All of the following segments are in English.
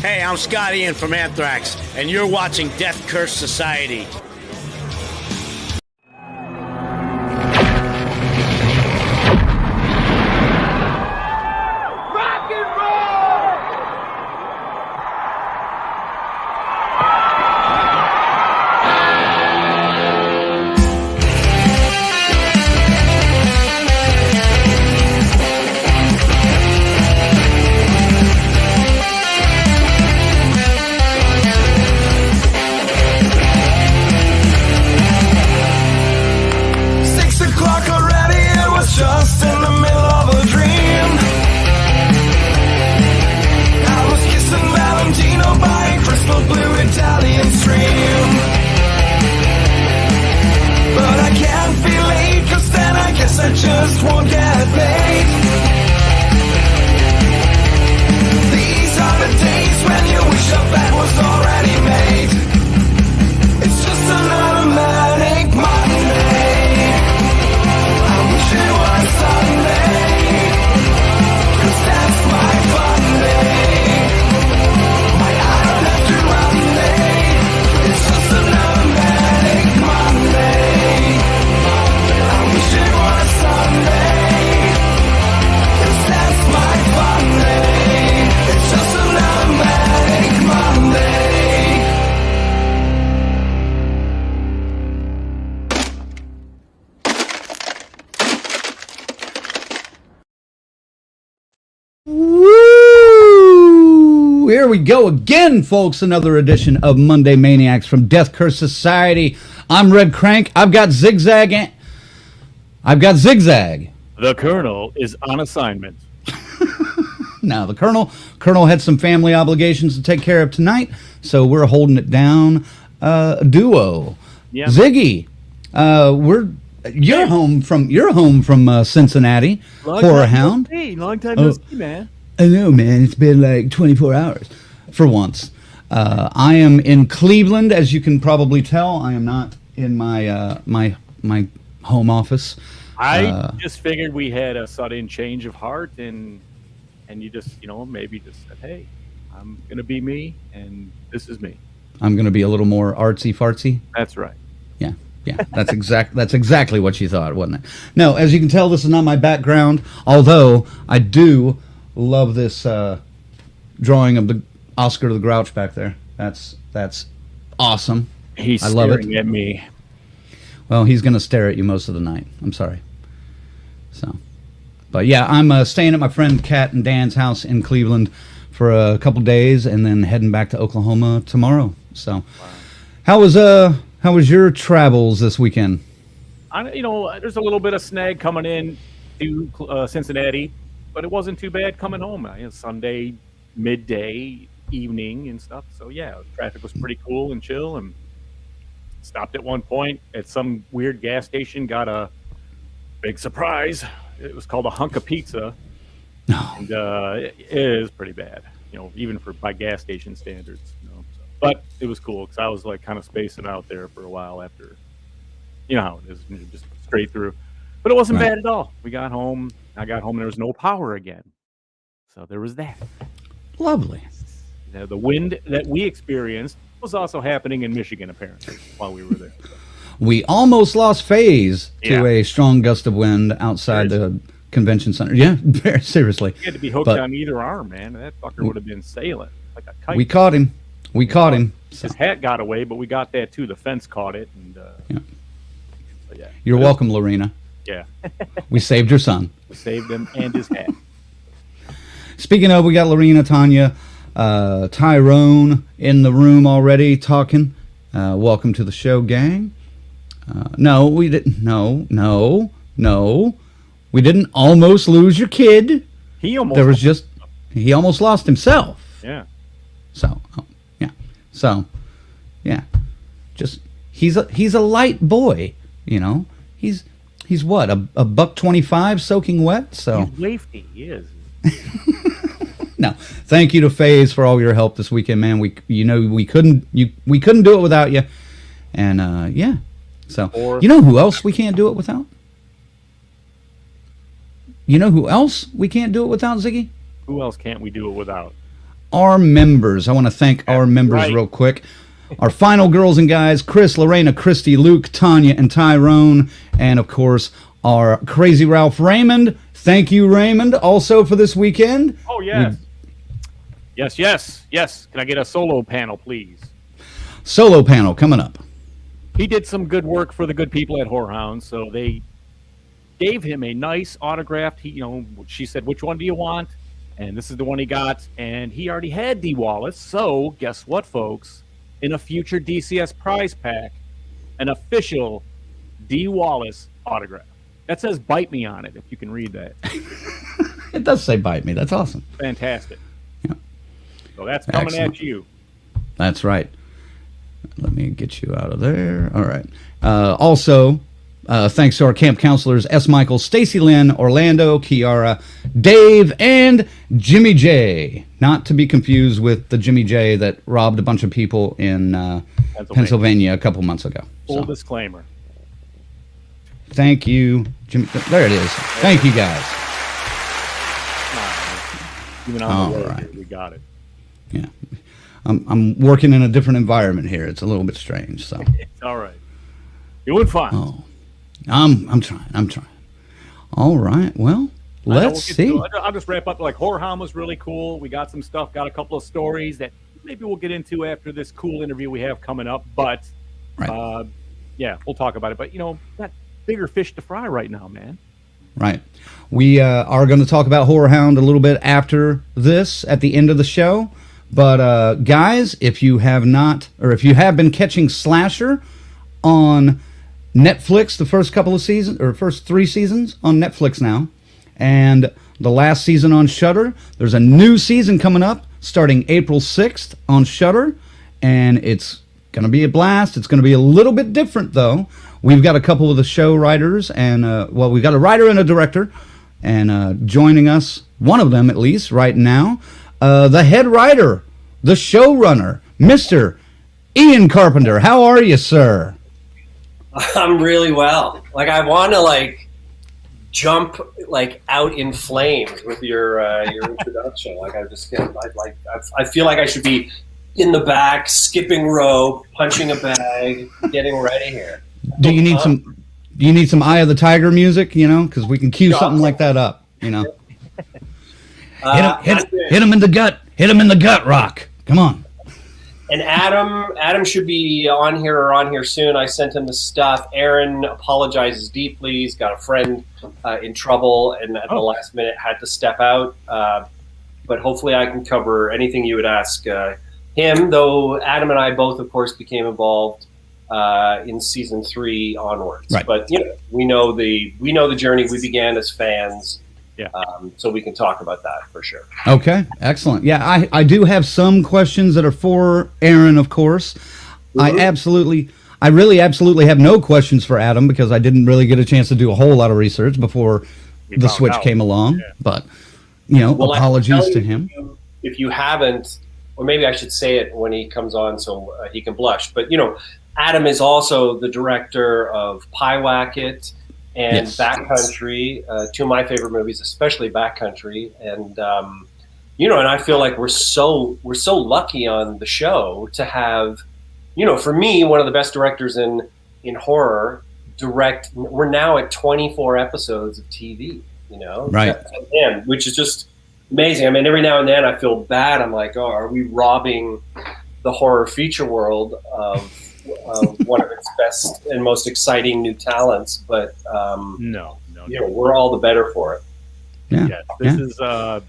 Hey, I'm Scott Ian from Anthrax, and you're watching Death Curse Society. Rock and roll! 6 o'clock already, it was just in the middle of a dream. I was kissing Valentino by a crystal blue Italian stream. But I can't be late, 'cause then I guess I just won't get paid. These are the days when you wish your bed was already made. It's just another manic Monday. I wish it was Sunday, 'cause that's my fun day. My I don't have to run day. It's just another manic Monday. I wish it was Sunday, 'cause that's my fun day. It's just another manic Monday. Woo! Here we go again, folks. Another edition of Monday Maniacs from Death Curse Society. I'm Red Crank. I've got Zigzag. The Colonel is on assignment. Now, the Colonel had some family obligations to take care of tonight, so we're holding it down. Duo. Yeah. Ziggy, you're home from Cincinnati. HorrorHound. Long time no see, man. I know, man. It's been like 24 hours for once. I am in Cleveland, as you can probably tell. I am not in my my home office. I just figured we had a sudden change of heart, and you just, maybe just said, hey, I'm going to be me, and this is me. I'm going to be a little more artsy fartsy. That's right. Yeah. That's exactly what you thought, wasn't it? No, as you can tell, this is not my background. Although I do love this drawing of the Oscar the Grouch back there. That's awesome. He's I love staring it. at me. Well, he's going to stare at you most of the night. I'm sorry. So, but yeah, I'm staying at my friend Kat and Dan's house in Cleveland for a couple days, and then heading back to Oklahoma tomorrow. So, how was your travels this weekend? There's a little bit of snag coming in to Cincinnati, but it wasn't too bad coming home. Sunday midday, evening, and stuff. So yeah, traffic was pretty cool and chill, and stopped at one point at some weird gas station. Got a big surprise. It was called a hunk of pizza, and it is pretty bad. Even by gas station standards. So. But it was cool because I was like kind of spacing out there for a while after, how it is, just straight through. But it wasn't bad at all. We got home. I got home and there was no power again. So there was that. Lovely. The wind that we experienced was also happening in Michigan, apparently, while we were there. So. We almost lost phase to a strong gust of wind outside the convention center. Yeah, very seriously. He had to be hooked on either arm, man. That fucker would have been sailing like a kite. We caught him. His hat got away, but we got that too. The fence caught it. And, You're welcome, Lorena. Yeah. We saved your son. We saved him and his hat. Speaking of, we got Lorena, Tanya, Tyrone in the room already talking. Welcome to the show, gang. No, we didn't. No. We didn't almost lose your kid. He almost lost himself. Yeah. So, just he's a light boy, He's what, a $1.25 soaking wet. So he's wafty. He is. No, thank you to FaZe for all your help this weekend, man. We couldn't do it without you, and yeah. So you know who else we can't do it without? You know who else we can't do it without, Ziggy? Who else can't we do it without? our members. I want to thank our members real quick. Our final girls and guys, Chris, Lorena, Christy, Luke, Tanya, and Tyrone. And, of course, our crazy Ralph Raymond. Thank you, Raymond, also for this weekend. Oh, yes. Yes. Can I get a solo panel, please? Solo panel coming up. He did some good work for the good people at HorrorHound, so they gave him a nice autographed. She said, "Which one do you want?" And this is the one he got. And he already had Dee Wallace. So guess what, folks? In a future DCS prize pack, an official Dee Wallace autograph. That says "Bite Me" on it, if you can read that. It does say "Bite Me." That's awesome. Fantastic. Yeah. So that's coming at you. That's right. Let me get you out of there. All right. Also, thanks to our camp counselors, S. Michael, Stacy Lynn, Orlando, Kiara, Dave, and Jimmy J. Not to be confused with the Jimmy J that robbed a bunch of people in Pennsylvania a couple months ago. Full disclaimer. Thank you, Jimmy. There it is. Thank you, guys. Even on the road, we got it. Yeah. I'm working in a different environment here. It's a little bit strange. So it's all right. Doing fine. Oh, I'm trying. All right. Well, let's see. I'll just wrap up. Like, HorrorHound was really cool. We got some stuff. Got a couple of stories that maybe we'll get into after this cool interview we have coming up. But yeah, we'll talk about it. But got bigger fish to fry right now, man. Right. We are going to talk about HorrorHound a little bit after this at the end of the show. But guys, if you have not, or if you have been catching Slasher on Netflix, the first couple of seasons, or first 3 seasons on Netflix now, and the last season on Shudder, there's a new season coming up starting April 6th on Shudder, and it's going to be a blast. It's going to be a little bit different, though. We've got a couple of the show writers, and, we've got a writer and a director, and joining us, one of them at least, right now, the head writer, the showrunner, Mr. Ian Carpenter. How are you, sir? I'm really well. I want to jump out in flames with your introduction. I feel like I should be in the back, skipping rope, punching a bag, getting ready here. Do you need some Eye of the Tiger music? Because we can cue something like that up. Hit him in the gut. Hit him in the gut, Rock. Come on. And Adam should be on here soon. I sent him the stuff. Aaron apologizes deeply. He's got a friend in trouble, and at the last minute had to step out. But hopefully I can cover anything you would ask him, though Adam and I both, of course, became involved in season 3 onwards. Right. But we know the journey we began as fans. Yeah. So we can talk about that for sure. Okay, excellent. Yeah, I do have some questions that are for Aaron, of course. Mm-hmm. I really absolutely have no questions for Adam because I didn't really get a chance to do a whole lot of research before the Switch came along. Yeah. But, apologies to him. If you haven't, or maybe I should say it when he comes on so he can blush. But, Adam is also the director of Pyewacket and Backcountry, 2 of my favorite movies, especially Backcountry, and and I feel like we're so lucky on the show to have, for me, one of the best directors in horror direct. We're now at 24 episodes of TV, right? Him, which is just amazing. I mean, every now and then I feel bad. I'm like, are we robbing the horror feature world of one of its best and most exciting new talents? But no, we're all the better for it. Yeah, this is like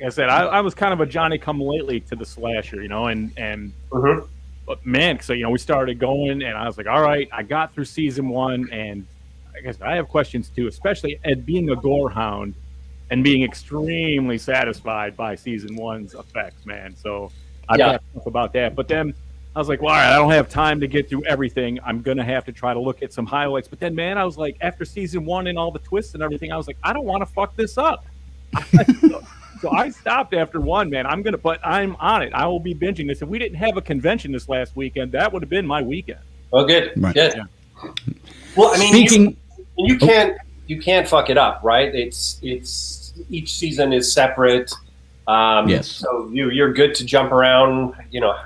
I said, I was kind of a Johnny come lately to the slasher, and but man, so we started going, and I was like, all right, I got through season 1, and I guess I have questions too, especially at being a gore hound and being extremely satisfied by season 1's effects, man. So I've got stuff about that, but then I was like, well, all right, I don't have time to get through everything. I'm going to have to try to look at some highlights. But then, man, I was like, after season 1 and all the twists and everything, I was like, I don't want to fuck this up. So I stopped after 1, man. But I'm on it. I will be binging this. If we didn't have a convention this last weekend, that would have been my weekend. Oh, good. Right. Good. Yeah. Well, I mean, you can't fuck it up, right? It's each season is separate. Yes. So you're good to jump around,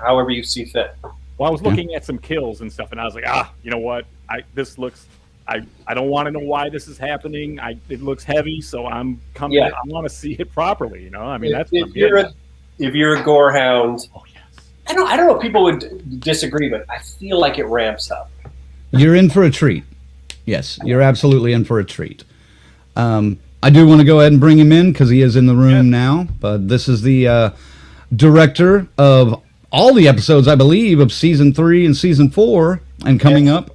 however you see fit. Well, I was looking at some kills and stuff, and I was like, you know what? I don't want to know why this is happening. It looks heavy, so I'm coming. Yeah. I want to see it properly. I mean, that's if you're a gore hound. Oh yes. I don't know if people would disagree, but I feel like it ramps up. You're in for a treat. Yes, you're absolutely in for a treat. I do want to go ahead and bring him in because he is in the room now. But this is the director of all the episodes, I believe, of season 3 and season 4, and coming up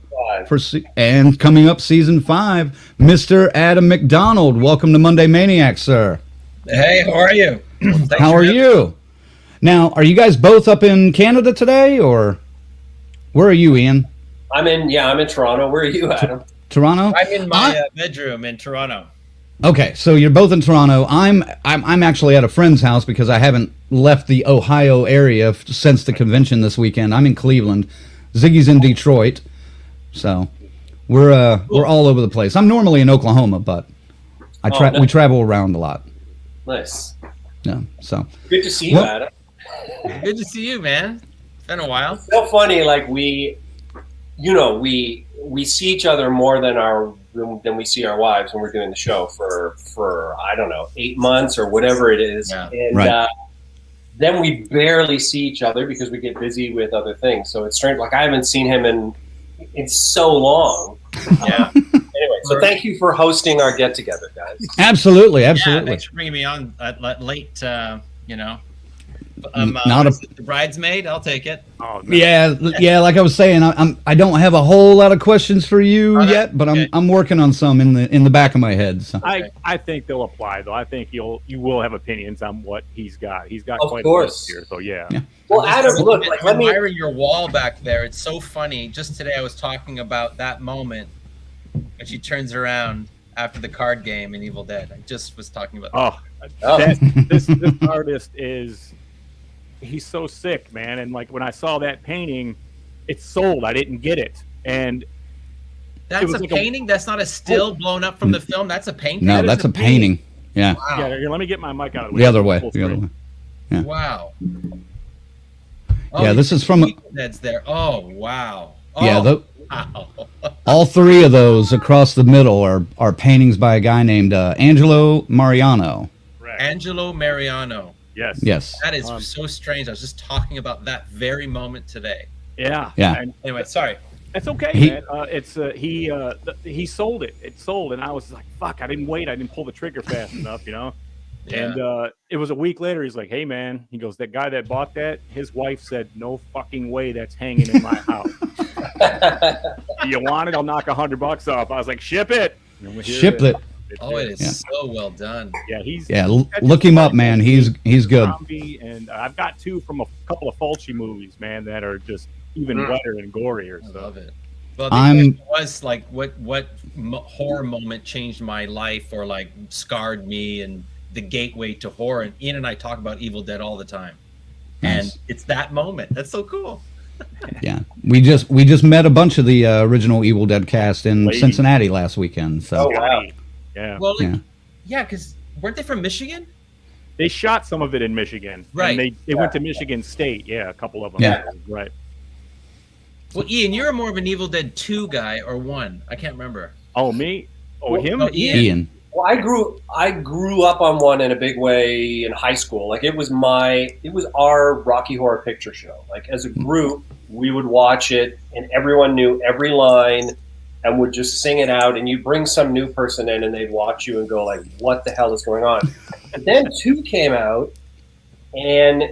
season 5, Mr. Adam MacDonald. Welcome to Monday Maniacs, sir. Hey, how are you? How are you? Now, are you guys both up in Canada today, or where are you, Ian? I'm in Toronto. Where are you, Adam? Toronto. I'm in my bedroom in Toronto. Okay, so you're both in Toronto. I'm actually at a friend's house because I haven't left the Ohio area since the convention this weekend. I'm in Cleveland. Ziggy's in Detroit. So we're all over the place. I'm normally in Oklahoma, but we travel around a lot. Nice. Yeah. So good to see you, Adam. Good to see you, man. It's been a while. It's so funny, like we see each other more than we see our wives when we're doing the show for I don't know, 8 months or whatever it is. Yeah. And right. Then we barely see each other because we get busy with other things. So it's strange. Like I haven't seen him in so long. Yeah. Anyway, so thank you for hosting our get together, guys. Absolutely. Yeah, thanks for bringing me on late. Not the bridesmaid. I'll take it. Oh, no. Yeah. Like I was saying, I don't have a whole lot of questions for you yet, but I'm working on some in the back of my head. So. I think they'll apply though. I think you will have opinions on what he's got. He's got Of quite course. a list here. So yeah. Well, Adam, look, like, I'm admiring your wall back there. It's so funny. Just today, I was talking about that moment when she turns around after the card game in Evil Dead. I just was talking about. This artist is. He's so sick, man. And like when I saw that painting, it sold. I didn't get it, and That's a like painting. That's not a still blown up from the film. That's a painting. No, that's a painting. Yeah. Wow. Yeah, here, let me get my mic out of the way. The other way. Full The other screen. way. Yeah. Wow. Yeah, this is from. That's there. Oh wow. Oh, Yeah, wow. all 3 of those across the middle are paintings by a guy named Angelo Mariano. Correct. Angelo Mariano. Yes. Yes. That is so strange. I was just talking about that very moment today. Yeah. Yeah. And Anyway, sorry. it's okay, He- man. He sold it. It sold, and I was like, "Fuck! I didn't wait. I didn't pull the trigger fast enough, Yeah. And it was a week later. He's like, "Hey, man," he goes, "That guy that bought that, his wife said, no fucking way that's hanging in my house. You want it? I'll knock $100 off." I was like, "Ship it." Ship it. Oh, it is so well done. Yeah, he's Look him up, man. He's good. Zombie, and I've got 2 from a couple of Fulci movies, man, that are just even wetter and gorier. I So. love it. Well, I'm- the question was like, what horror moment changed my life or like scarred me and the gateway to horror? And Ian and I talk about Evil Dead all the time, and Nice. it's that moment. That's so cool. Yeah. We just met a bunch of the original Evil Dead cast in Lady. Cincinnati last weekend. So. Oh, wow. Yeah. Well, like, Yeah. yeah, because weren't they from Michigan? They shot some of it in Michigan. Right. And they went to Michigan State. Yeah, a couple of them. Yeah. Right. Well, Ian, you're more of an Evil Dead 2 guy or 1. I can't remember. Oh, me? Oh, him? Oh, Ian. Ian. Well, I grew up on 1 in a big way in high school. Like it was our Rocky Horror Picture Show. Like as a group, we would watch it, and everyone knew every line and would just sing it out. And you bring some new person in, and they'd watch you and go like, "What the hell is going on?" But then 2 came out, and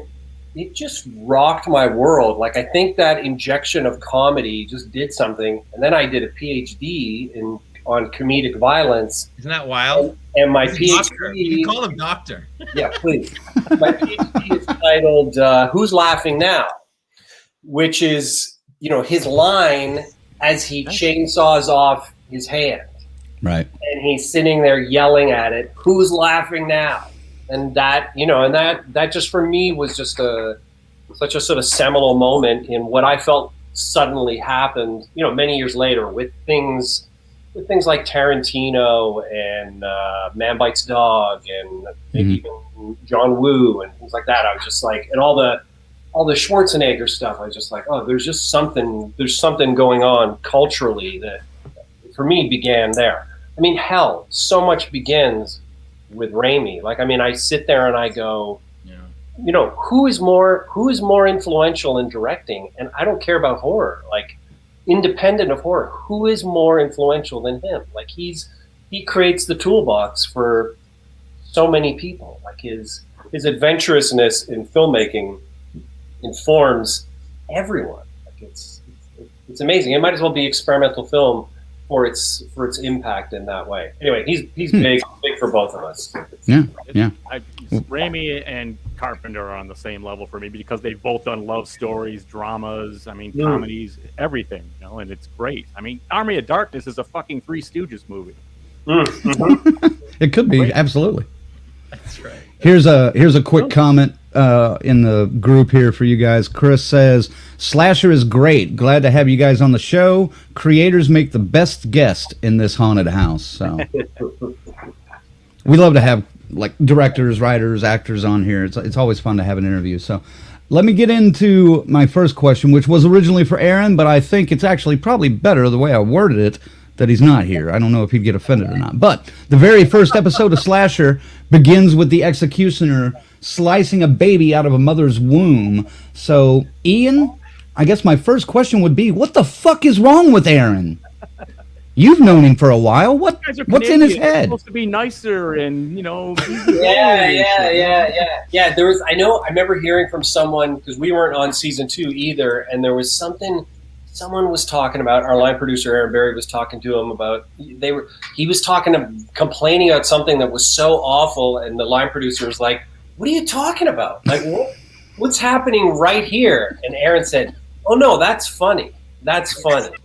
it just rocked my world. Like I think that injection of comedy just did something. And then I did a PhD on comedic violence. Isn't that wild? And my Doctor. You PhD, can call him Doctor. yeah, please. My PhD is titled "Who's Laughing Now," which is his line as he chainsaws off his hand, Right. and he's sitting there yelling at it, "Who's laughing now?" And that that just for me was just such a sort of seminal moment in what I felt suddenly happened. Many years later with things with things like Tarantino and Man Bites Dog and maybe even John Woo and things like that. I was just like, and all the Schwarzenegger stuff. I was just like, oh, there's something going on culturally that for me began there. I mean, hell, so much begins with Raimi. Like, I mean, I sit there and I go, you know, who is more influential in directing? And I don't care about horror. Like, independent of horror, who is more influential than him? Like, he creates the toolbox for so many people. Like, his adventurousness in filmmaking informs everyone. Like, it's amazing. It might as well be experimental film for its impact in that way. Anyway, he's big for both of us. Yeah. Raimi and Carpenter are on the same level for me because they've both done love stories, dramas, I mean, comedies, everything, you know, and it's great. I mean, Army of Darkness is a fucking Three Stooges movie. It could be, Great. Absolutely. That's right. Here's a quick comment in the group here for you guys. Chris says, Slasher is great. Glad to have you guys on the show. Creators make the best guest in this haunted house. So we love to have like directors, writers, actors on here. It's always fun to have an interview. So let me get into my first question, which was originally for Aaron, but I think it's actually probably better the way I worded it that he's not here. I don't know if he'd get offended or not. But the very first episode of Slasher begins with the executioner slicing a baby out of a mother's womb. So, Ian, I guess my first question would be, what the fuck is wrong with Aaron? You've known him for a while. What's in his head? Supposed to be nicer and, you know. Yeah. There was. I remember hearing from someone, because we weren't on season 2 either, and there was something. Someone was talking about, our line producer Aaron Berry was talking to him about, he was complaining about something that was so awful, and the line producer was like, what are you talking about? Like, what's happening right here? And Aaron said, oh no, that's funny. That's funny.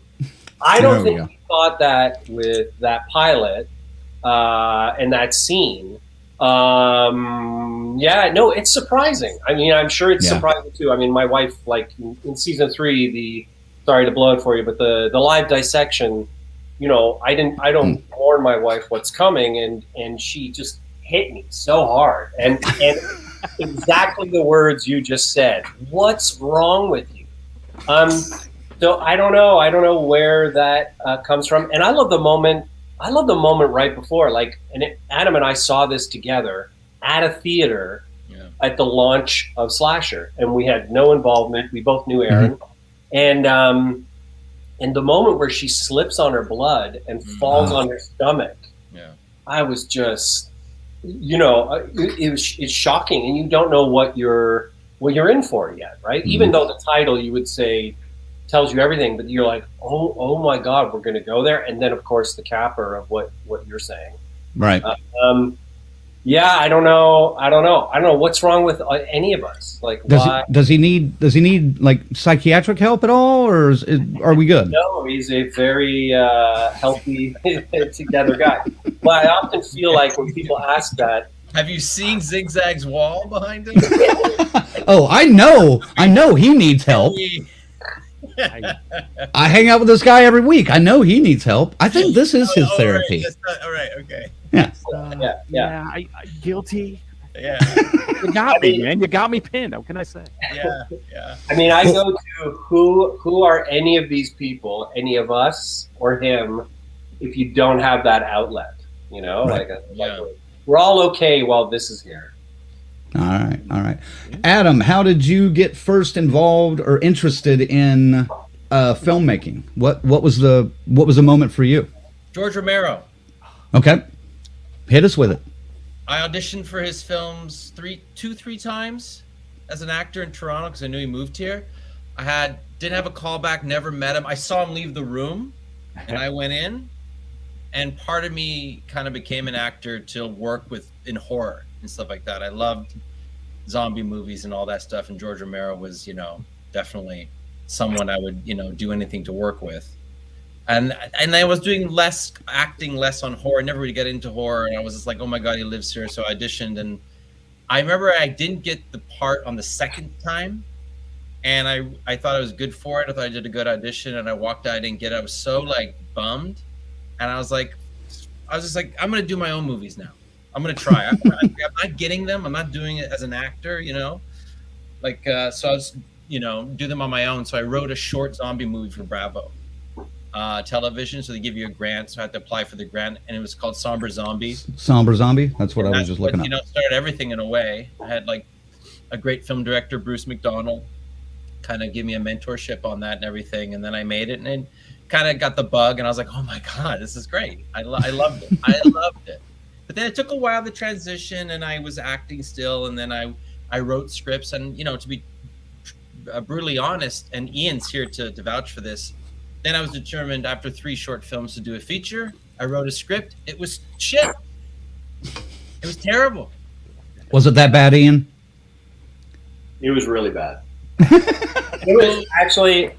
I don't think he thought that with that pilot and that scene. It's surprising. I mean, I'm sure it's surprising too. I mean, my wife, like in season 3, sorry to blow it for you, but the live dissection, you know, I don't warn my wife what's coming, and she just hit me so hard, and exactly the words you just said. What's wrong with you? So I don't know where that comes from, and I love the moment right before, like, Adam and I saw this together at a theater at the launch of Slasher, and we had no involvement. We both knew Aaron. And the moment where she slips on her blood and falls on her stomach, I was just, you know, it's shocking, and you don't know what you're in for yet, right? Even though the title, you would say, tells you everything, but you're like, oh my God, we're going to go there, and then of course the capper of what you're saying, right? I don't know what's wrong with any of us. Like, why? Does he need like psychiatric help at all, or are we good? No, he's a very healthy together guy. But I often feel like when people ask that, have you seen Zigzag's wall behind him? Oh, I know he needs help. I hang out with this guy every week. I know he needs help. I think this is his therapy. All right, okay. Yeah. I guilty. Yeah. You got me, man. You got me pinned. What can I say? Yeah. I mean, I go to who are any of these people, any of us or him, if you don't have that outlet, you know, like we're all okay while this is here. All right. Adam, how did you get first involved or interested in filmmaking? What was the moment for you? George Romero. Okay, hit us with it. I auditioned for his films three times as an actor in Toronto because I knew he moved here. Didn't have a callback, never met him. I saw him leave the room, and I went in, and part of me kind of became an actor to work with in horror and stuff like that. I loved zombie movies and all that stuff, and George Romero was, you know, definitely someone I would, you know, do anything to work with. And I was doing less on horror. I never really get into horror, and I was just like, oh my God, he lives here. So I auditioned, and I remember I didn't get the part on the second time, and I thought I was good for it. I thought I did a good audition, and I walked out, I didn't get it. I was so like bummed, and I was just like, I'm gonna do my own movies now. I'm gonna try. I'm not getting them. I'm not doing it as an actor, you know. Like, so I was, you know, do them on my own. So I wrote a short zombie movie for Bravo Television. So they give you a grant. So I had to apply for the grant, and it was called Somber Zombie. Somber Zombie. That's what I was just looking up. You know, started everything in a way. I had like a great film director, Bruce McDonald, kind of give me a mentorship on that and everything. And then I made it, and then kind of got the bug, and I was like, oh my God, this is great. I loved it. I loved it. But then it took a while to transition, and I was acting still, and then I wrote scripts, and, you know, to be brutally honest, and Ian's here to vouch for this, then I was determined after 3 short films to do a feature. I wrote a script. It was shit. It was terrible. Was it that bad, Ian? It was really bad. It was actually,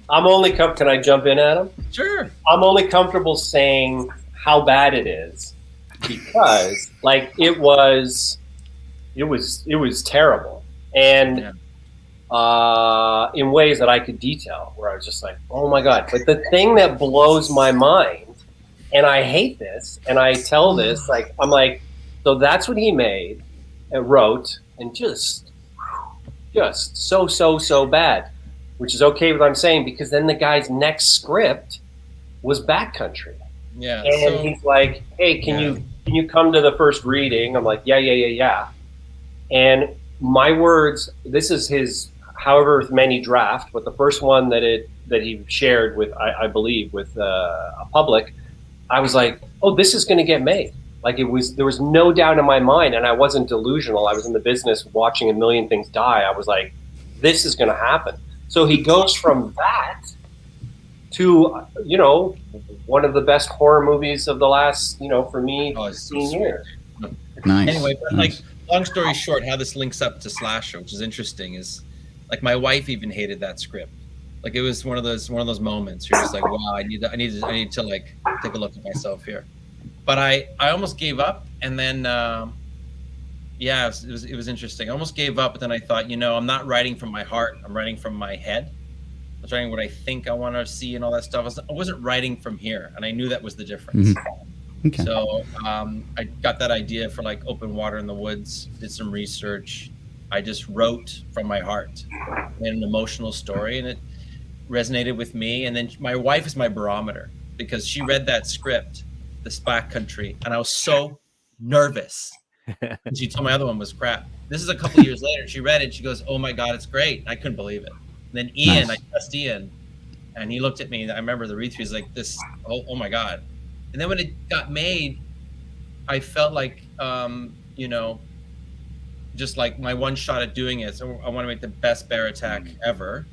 can I jump in, Adam? Sure. I'm only comfortable saying how bad it is because, like, it was terrible, and in ways that I could detail, where I was just like, oh my God. But the thing that blows my mind, and I hate this, and I tell this, like, I'm like, so that's what he made and wrote, and just so bad, which is okay with what I'm saying, because then the guy's next script was Backcountry. Yeah. And he's like, hey, can you come to the first reading? I'm like, yeah. And my words, this is his however many draft, but the first one that he shared with, I believe, with a public, I was like, oh, this is going to get made. Like, there was no doubt in my mind, and I wasn't delusional. I was in the business watching a million things die. I was like, this is going to happen. So he goes from that to, you know, one of the best horror movies of the last, you know, for me, 15 years. Nice. Anyway, but like, long story short, how this links up to slasher, which is interesting, is like my wife even hated that script. Like, it was one of those moments you're just like, wow, I need to like take a look at myself here. But I almost gave up, and then it was interesting. I almost gave up, but then I thought, you know, I'm not writing from my heart. I'm writing from my head. I was writing what I think I want to see and all that stuff. I wasn't writing from here, and I knew that was the difference. Mm-hmm. Okay. So I got that idea for like Open Water in the Woods, did some research. I just wrote from my heart, made an emotional story, and it resonated with me. And then my wife is my barometer, because she read that script, this Backcountry, and I was so nervous. And she told my other one was crap. This is a couple years later. She read it. She goes, "Oh my God, it's great." I couldn't believe it. And then Ian, nice. I trust Ian, and he looked at me. I remember the read through. He's like, "This, oh my God." And then when it got made, I felt like, you know, just like my one shot at doing it. So I want to make the best bear attack ever.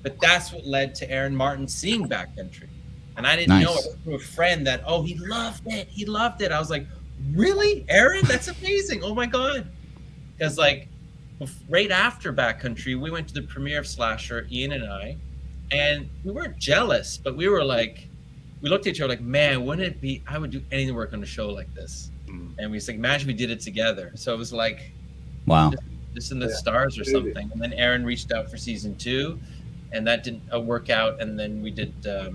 But that's what led to Aaron Martin seeing Backcountry. And I didn't know it from a friend that, oh, he loved it. He loved it. I was like, really, Aaron? That's amazing. Oh my God. Because like right after Backcountry, we went to the premiere of Slasher, Ian and I, and we weren't jealous, but we were like, we looked at each other like, man, wouldn't it be, I would do anything to work on a show like this. And we was like, imagine we did it together. So it was like, wow, just in the stars or something. And then Aaron reached out for season 2, and that didn't work out. And then we did, I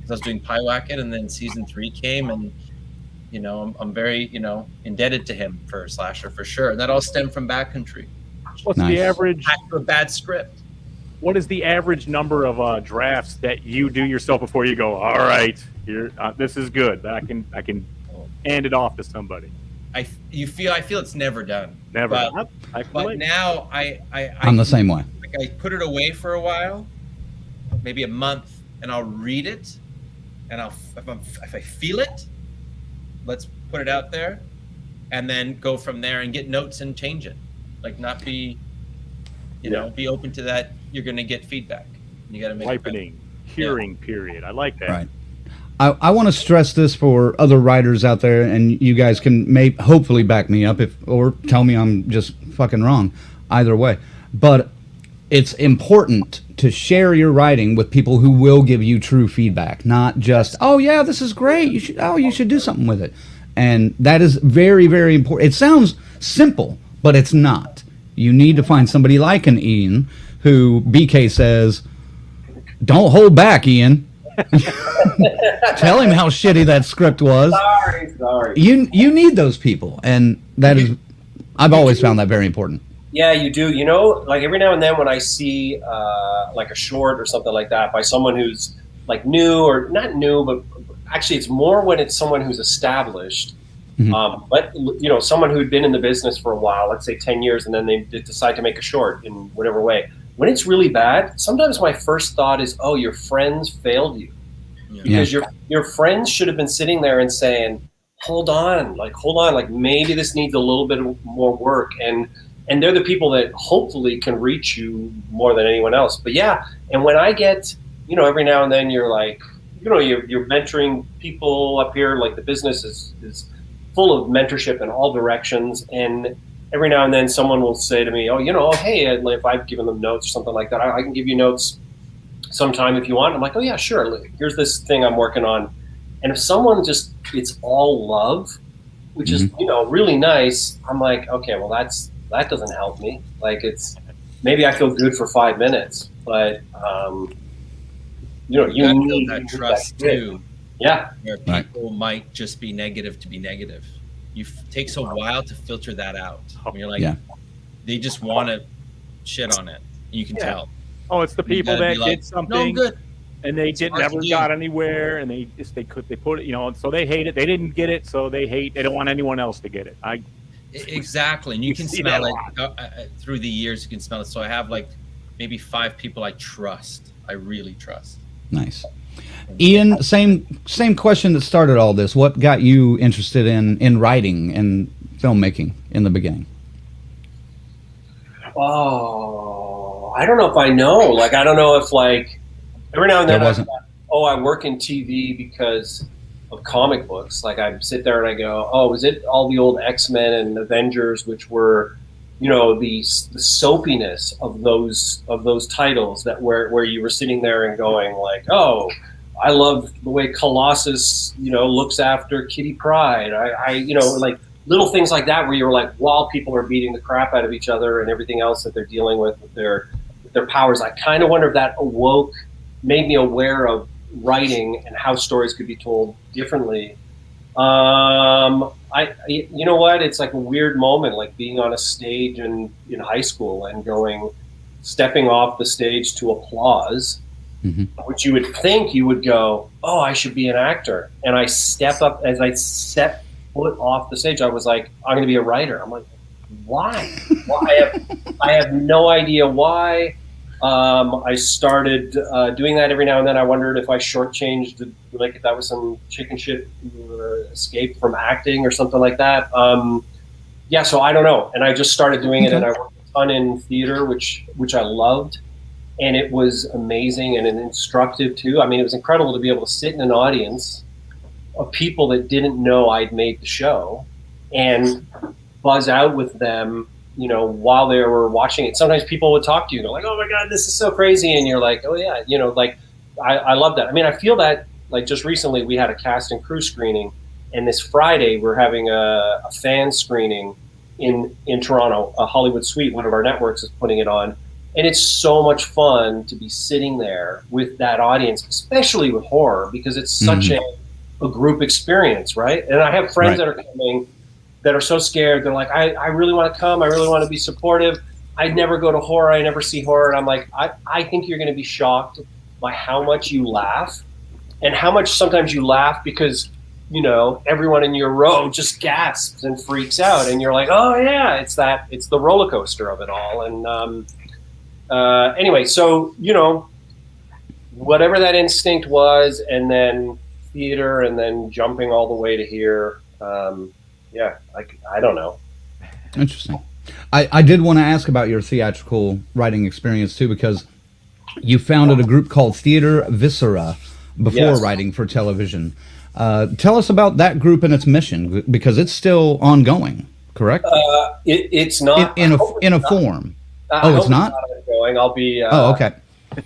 was doing Pyewacket, and then season 3 came, and you know, I'm very, you know, indebted to him for Slasher for sure. And that all stemmed from Backcountry. What's the average? After a bad script. What is the average number of drafts that you do yourself before you go, all right, here, this is good, I can hand it off to somebody? I feel it's never done. Never. But now I'm the same way. Like, I put it away for a while, maybe a month, and I'll read it, and if I feel it, let's put it out there, and then go from there and get notes and change it. Like, not be, you know, be open to that. You're going to get feedback. You got to make ripening, curing period. I like that. Right. I want to stress this for other writers out there, and you guys can hopefully back me up or tell me I'm just fucking wrong. Either way, but it's important to share your writing with people who will give you true feedback, not just, oh yeah, this is great, you should do something with it. And that is very, very important. It sounds simple, but it's not. You need to find somebody like an Ian, who BK says, don't hold back, Ian. Tell him how shitty that script was. Sorry. You need those people, and that is, I've always found that very important. Yeah, you do. You know, like every now and then when I see like a short or something like that by someone who's like new, or not new, but actually it's more when it's someone who's established. But you know, someone who'd been in the business for a while, let's say 10 years, and then they decide to make a short in whatever way. When it's really bad, sometimes my first thought is, oh, your friends failed you. Because your friends should have been sitting there and saying, hold on, like maybe this needs a little bit more work. And they're the people that hopefully can reach you more than anyone else. But yeah, and when I get, you know, every now and then you're like, you know, you're mentoring people up here, like the business is full of mentorship in all directions. And every now and then someone will say to me, oh, you know, hey, if I've given them notes or something like that, I can give you notes sometime if you want. I'm like, oh yeah, sure. Here's this thing I'm working on. And if someone just, it's all love, which is, you know, really nice. I'm like, okay, well, that doesn't help me. Like it's, maybe I feel good for 5 minutes, but, you know, you need that trust too. Yeah. Where people might just be negative to be negative. It takes a while to filter that out. When you're like, they just want to shit on it. You can tell. Oh, it's the people that did something, no, good. And they never got anywhere, and they put it, you know, so they hate it. They didn't get it, so they don't want anyone else to get it. Exactly, and you can smell it through the years. You can smell it. So I have like maybe 5 people I trust. I really trust. Nice. Ian, same question that started all this. What got you interested in writing and filmmaking in the beginning? Oh, I don't know if I know. Like, I don't know if like every now and then I work in TV because of comic books. Like I sit there and I go, oh, is it all the old X-Men and Avengers, which were, you know, the soapiness of those titles that where you were sitting there and going like, oh, I love the way Colossus, you know, looks after Kitty Pryde. I you know, like little things like that where you're like, while people are beating the crap out of each other and everything else that they're dealing with their powers, I kind of wonder if that made me aware of writing and how stories could be told differently. You know what? It's like a weird moment, like being on a stage in high school and stepping off the stage to applause. Which you would think you would go, oh, I should be an actor. And I step up, as I set foot off the stage, I was like, I'm going to be a writer. I'm like, why? I have no idea why. I started doing that every now and then. I wondered if I shortchanged, like if that was some chicken shit escape from acting or something like that. Yeah, so I don't know. And I just started doing it, and I worked a ton in theater, which I loved. And it was amazing and instructive too. I mean, it was incredible to be able to sit in an audience of people that didn't know I'd made the show and buzz out with them, you know, while they were watching it. Sometimes people would talk to you and go like, oh my God, this is so crazy. And you're like, oh yeah, you know, like I love that. I mean, I feel that like just recently we had a cast and crew screening, and this Friday we're having a fan screening in Toronto. A Hollywood Suite, one of our networks, is putting it on. And it's so much fun to be sitting there with that audience, especially with horror, because it's such a group experience, right? And I have friends that are coming that are so scared. They're like, I really want to come. I really want to be supportive. I never go to horror. I never see horror. And I'm like, I think you're going to be shocked by how much you laugh and how much sometimes you laugh because, you know, everyone in your row just gasps and freaks out. And you're like, oh yeah, it's the roller coaster of it all. And, anyway, so, you know, whatever that instinct was, and then theater, and then jumping all the way to here. Yeah, I don't know. Interesting. I did want to ask about your theatrical writing experience too, because you founded a group called Theater Viscera before writing for television. Tell us about that group and its mission, because it's still ongoing, correct? It's not in a form. It's not? Going. I'll be. Okay.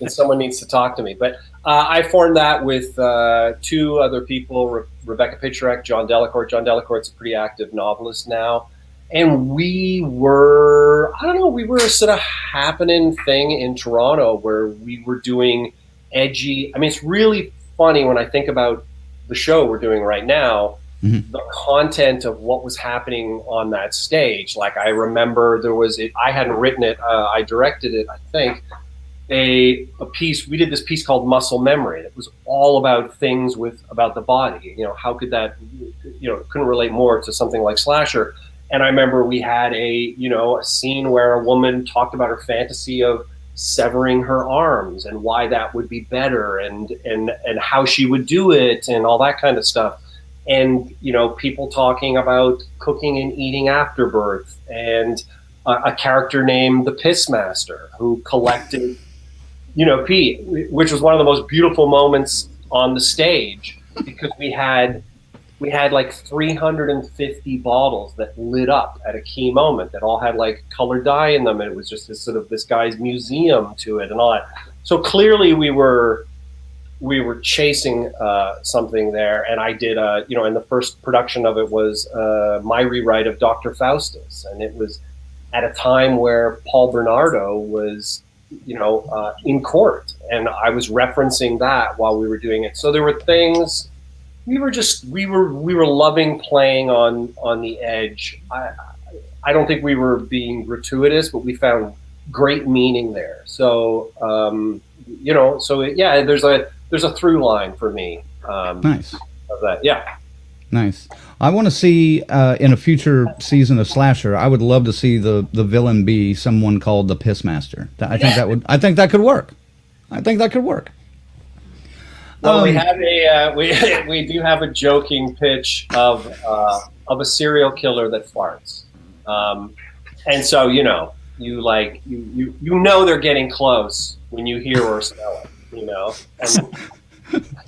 And someone needs to talk to me, but I formed that with 2 other people: Rebecca Pitcherack, John Delacourt. John Delacourt's a pretty active novelist now, and we were a sort of happening thing in Toronto where we were doing edgy. I mean, it's really funny when I think about the show we're doing right now, the content of what was happening on that stage. Like I remember I hadn't written it, I directed it, I think, a piece. We did this piece called Muscle Memory. It was all about things about the body. You know, how could that, couldn't relate more to something like slasher. And I remember we had a scene where a woman talked about her fantasy of severing her arms and why that would be better and how she would do it and all that kind of stuff. And, people talking about cooking and eating after birth, and a character named the Piss Master who collected, pee, which was one of the most beautiful moments on the stage, because we had like 350 bottles that lit up at a key moment that all had like colored dye in them. And it was just this guy's museum to it and all that. So clearly we were chasing something there. And I did, and the first production of it was my rewrite of Dr. Faustus. And it was at a time where Paul Bernardo was, in court. And I was referencing that while we were doing it. So there were things, we were loving playing on the edge. I don't think we were being gratuitous, but we found great meaning there. So, there's a through line for me. Nice. Of that. Yeah. Nice. I want to see in a future season of Slasher, I would love to see the villain be someone called the Piss Master. I think that could work. I think that could work. Well, we have we do have a joking pitch of a serial killer that farts, and so they're getting close when you hear or smell it, And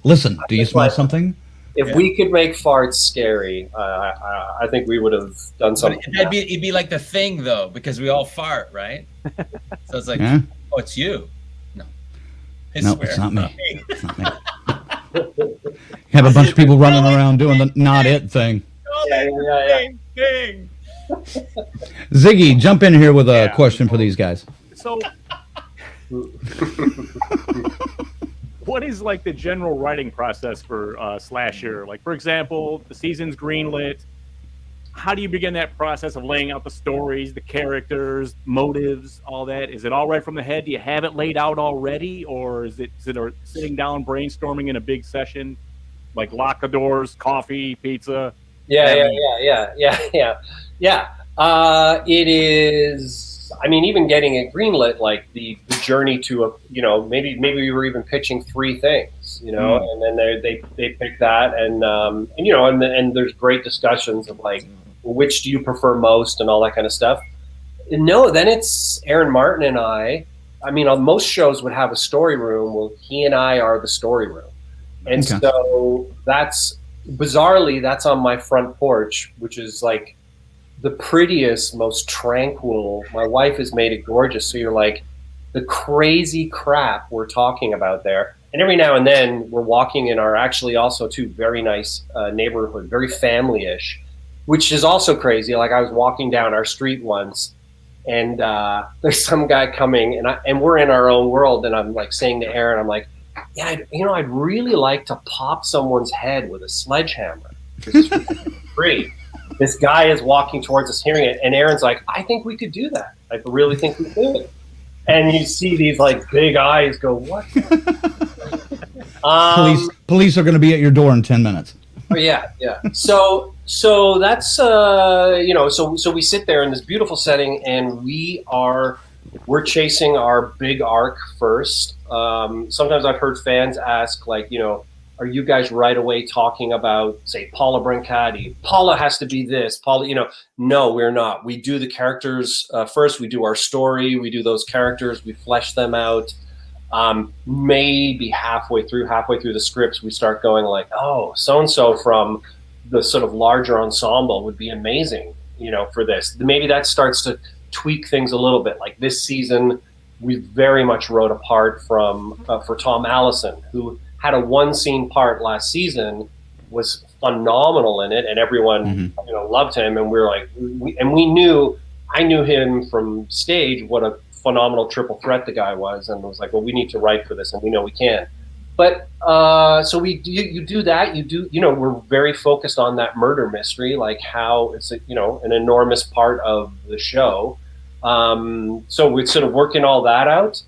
listen, do you smell something? If we could make farts scary, I think we would have done something. It'd be like The Thing, though, because we all fart, right? So it's like, oh, it's you. No, it's not me. It's not me. Have a bunch of people running around doing the not it thing. Thing. Ziggy, jump in here with a question for these guys. So, what is like the general writing process for slasher? Like, for example, the season's greenlit. How do you begin that process of laying out the stories, the characters, motives, all that? Is it all right from the head? Do you have it laid out already, or is it sitting down brainstorming in a big session, like lock the doors, coffee, pizza? Yeah. It is. I mean, even getting it greenlit, like the journey to maybe we were even pitching 3 things, and then they pick that, and there's great discussions of like, well, which do you prefer most and all that kind of stuff. No, then it's Aaron Martin and I. I mean, most shows would have a story room. Well, he and I are the story room, and so that's on my front porch, which is like the prettiest, most tranquil. My wife has made it gorgeous. So you're like, the crazy crap we're talking about there. And every now and then we're walking in our actually also too very nice neighborhood, very family-ish, which is also crazy. Like I was walking down our street once, and there's some guy coming, and we're in our own world. And I'm like saying to Aaron, I'm like, yeah, I'd really like to pop someone's head with a sledgehammer. This is free. This guy is walking towards us, hearing it, and Aaron's like, I think we could do that. I really think we could. And you see these like big eyes go, what? Police are going to be at your door in 10 minutes. Oh, yeah. So that's so we sit there in this beautiful setting, and we're chasing our big arc first. Sometimes I've heard fans ask, like, are you guys right away talking about, say, Paula Brancati? Paula has to be this. Paula, no, we're not. We do the characters first. We do our story. We do those characters. We flesh them out. Maybe halfway through the scripts, we start going like, oh, so-and-so from the sort of larger ensemble would be amazing, for this. Maybe that starts to tweak things a little bit. Like this season, we very much wrote a part for Tom Allison, who had a 1-scene part last season, was phenomenal in it, and everyone loved him. And we're like, I knew him from stage, what a phenomenal triple threat the guy was, and was like, well, we need to write for this, and we know we can. But so you do that. We're very focused on that murder mystery, like how it's an enormous part of the show. So we're sort of working all that out,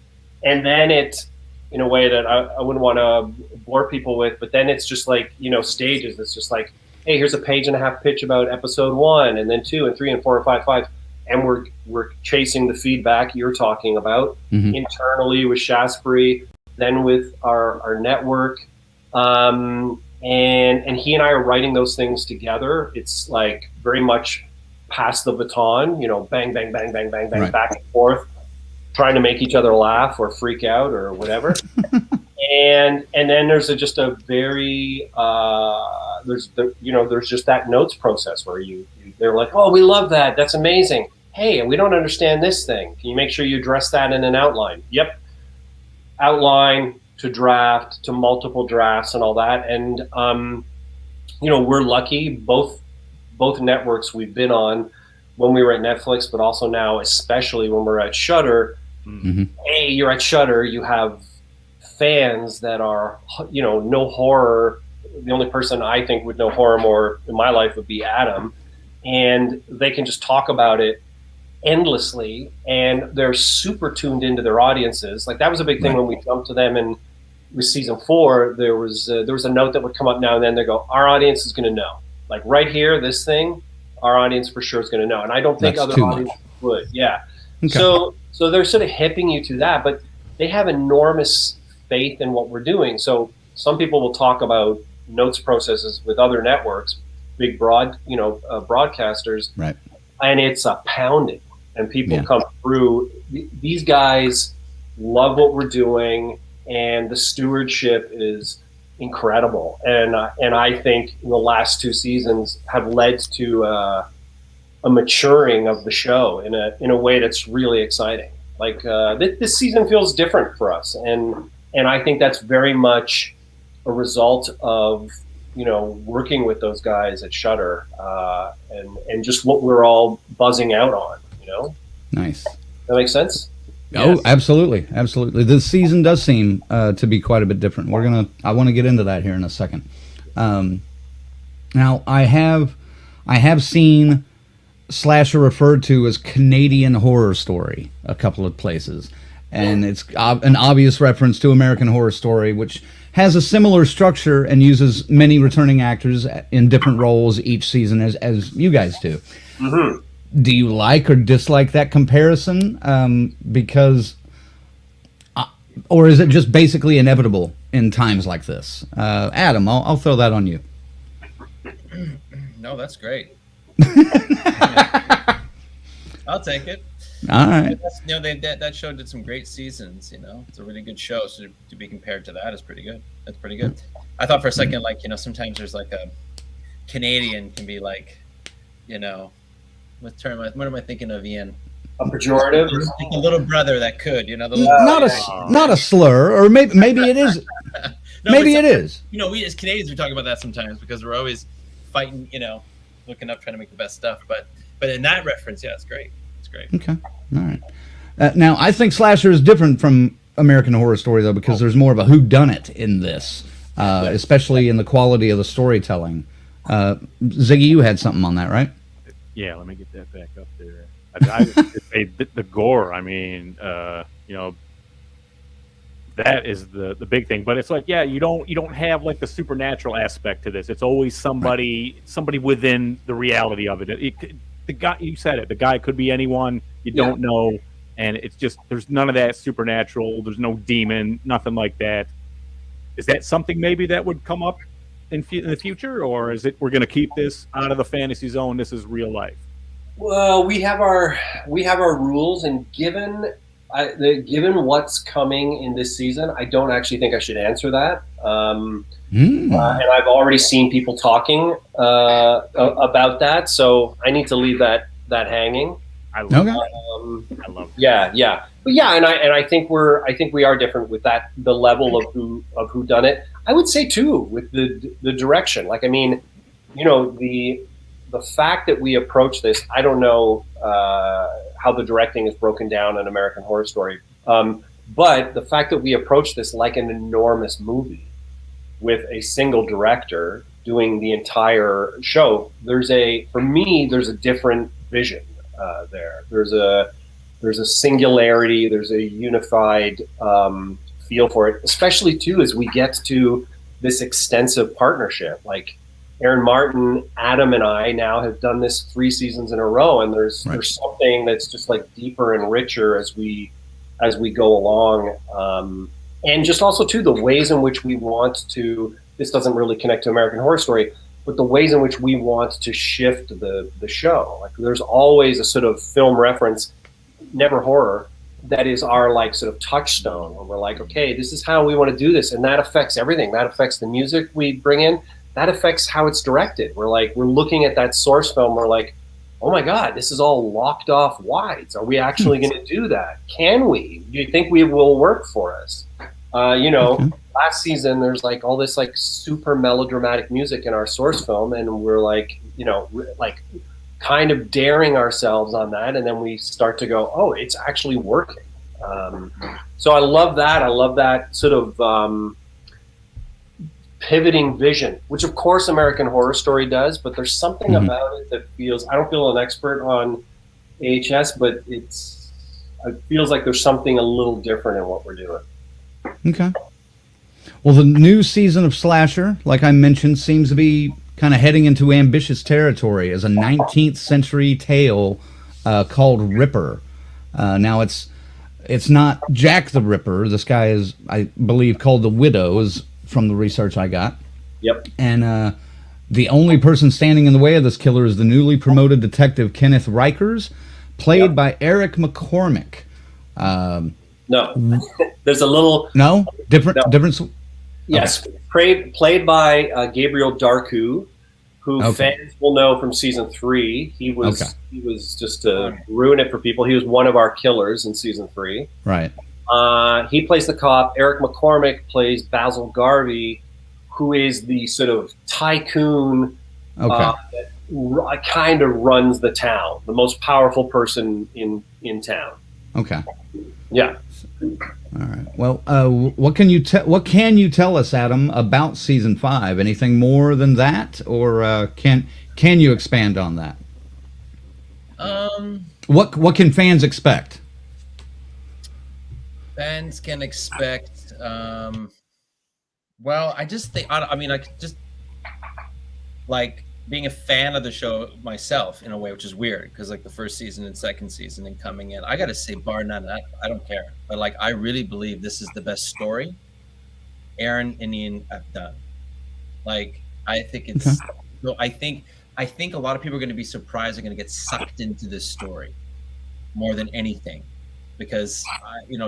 and then it, in a way that I wouldn't want to bore people with, but then it's just like, stages. It's just like, hey, here's a 1.5-page pitch about episode 1, and then 2 and 3 and 4 and 5, 5. And we're chasing the feedback you're talking about internally with Shaftesbury, then with our network. And he and I are writing those things together. It's like very much pass the baton, bang, bang, bang, bang, bang, bang, back and forth, trying to make each other laugh or freak out or whatever. and then there's just a very there's just that notes process where they're like, oh, we love that, that's amazing. Hey, we don't understand this thing. Can you make sure you address that in an outline? Yep. Outline to draft to multiple drafts and all that. And we're lucky, both networks we've been on when we were at Netflix, but also now, especially when we're at Shudder. Hey, you're at Shudder, you have fans that are, know horror. The only person I think would know horror more in my life would be Adam, and they can just talk about it endlessly, and they're super tuned into their audiences. Like that was a big thing when we jumped to them, and with season 4, there was a note that would come up now and then. They go, our audience is going to know, like right here, this thing, our audience for sure is going to know. And I don't think other audiences would. Yeah. Okay. So they're sort of hipping you to that, but they have enormous faith in what we're doing. So some people will talk about notes processes with other networks, big broadcasters, right? And it's a pounding, and people come through. These guys love what we're doing, and the stewardship is incredible. And I think the last 2 seasons have led to a maturing of the show in a way that's really exciting. Like this season feels different for us, and I think that's very much a result of working with those guys at Shudder, and just what we're all buzzing out on. Nice. That makes sense. Oh, yes. Absolutely. This season does seem to be quite a bit different. I want to get into that here in a second. Now, I have seen slasher referred to as Canadian Horror Story a couple of places, and it's an obvious reference to American Horror Story, which has a similar structure and uses many returning actors in different roles each season as you guys do. Mm-hmm. Do you like or dislike that comparison? Because, or is it just basically inevitable in times like this? Adam, I'll throw that on you. No, that's great. I'll take it. All right. That show did some great seasons. It's a really good show. So to be compared to that is pretty good. That's pretty good. I thought for a second, sometimes there's like a Canadian can be like, what am I thinking of, Ian? A pejorative? Like a little brother that could, not a slur, or maybe it is. No, maybe it is. We as Canadians, we talk about that sometimes because we're always fighting, looking up, trying to make the best stuff. But in that reference, yeah, it's great. It's great. Okay. All right. Now, I think slasher is different from American Horror Story, though, because there's more of a whodunit in this, especially in the quality of the storytelling. Ziggy, you had something on that, right? Yeah, let me get that back up there. I would say the gore. I mean, that is the big thing. But it's like, you don't have like the supernatural aspect to this. It's always somebody within the reality of it. The guy, you said it. The guy could be anyone. You don't know, and it's just there's none of that supernatural. There's no demon, nothing like that. Is that something maybe that would come up in the future, or is it we're going to keep this out of the fantasy zone? This is real life. Well, we have our rules, and given what's coming in this season, I don't actually think I should answer that. And I've already seen people talking about that, so I need to leave that hanging. I love it. I love it. Yeah. But and I think we are different with that, the level of who done it. I would say too with the direction. Like, I mean, the fact that we approach this, I don't know how the directing is broken down in American Horror Story. But the fact that we approach this like an enormous movie with a single director doing the entire show, for me, there's a different vision there. There's a singularity, there's a unified feel for it, especially too as we get to this extensive partnership. Like Aaron Martin, Adam, and I now have done this 3 seasons in a row, and there's something that's just like deeper and richer as we go along, and just also too the ways in which we want to. This doesn't really connect to American Horror Story, but the ways in which we want to shift the show. Like there's always a sort of film reference, never horror, that is our like sort of touchstone when we're like, okay, this is how we want to do this, and that affects everything. That affects the music we bring in. That affects how it's directed. We're looking at that source film. We're like, oh my God, this is all locked off wides. Are we actually going to do that? Can we? Do you think we will work for us? Last season there's like all this like super melodramatic music in our source film, and we're like, like kind of daring ourselves on that, and then we start to go, oh, it's actually working. So I love that. I love that sort of pivoting vision, which of course American Horror Story does, but there's something about it that feels, I don't feel an expert on AHS, but it feels like there's something a little different in what we're doing. Okay. Well, the new season of Slasher, like I mentioned, seems to be kind of heading into ambitious territory as a 19th century tale called Ripper. Now it's not Jack the Ripper. This guy is, I believe, called the Widow, is from the research I got. Yep. And the only person standing in the way of this killer is the newly promoted detective Kenneth Rikers, played by Eric McCormick. No, there's a little difference. Yes, played by Gabriel Darku, who fans will know from season 3. He was just to ruin it for people. He was one of our killers in season 3. Right. He plays the cop. Eric McCormick plays Basil Garvey, who is the sort of tycoon that kind of runs the town, the most powerful person in town. Okay. Yeah. All right. Well, what can you tell us, Adam, about season 5? Anything more than that, or can you expand on that? What can fans expect? Fans can expect. Well, I just think. I mean, just like being a fan of the show myself in a way, which is weird because like the first season and second season and coming in, I gotta say, bar none, I don't care. But like, I really believe this is the best story Aaron and Ian have done. Like, I think it's. Okay. So I think a lot of people are going to be surprised. They're going to get sucked into this story more than anything, because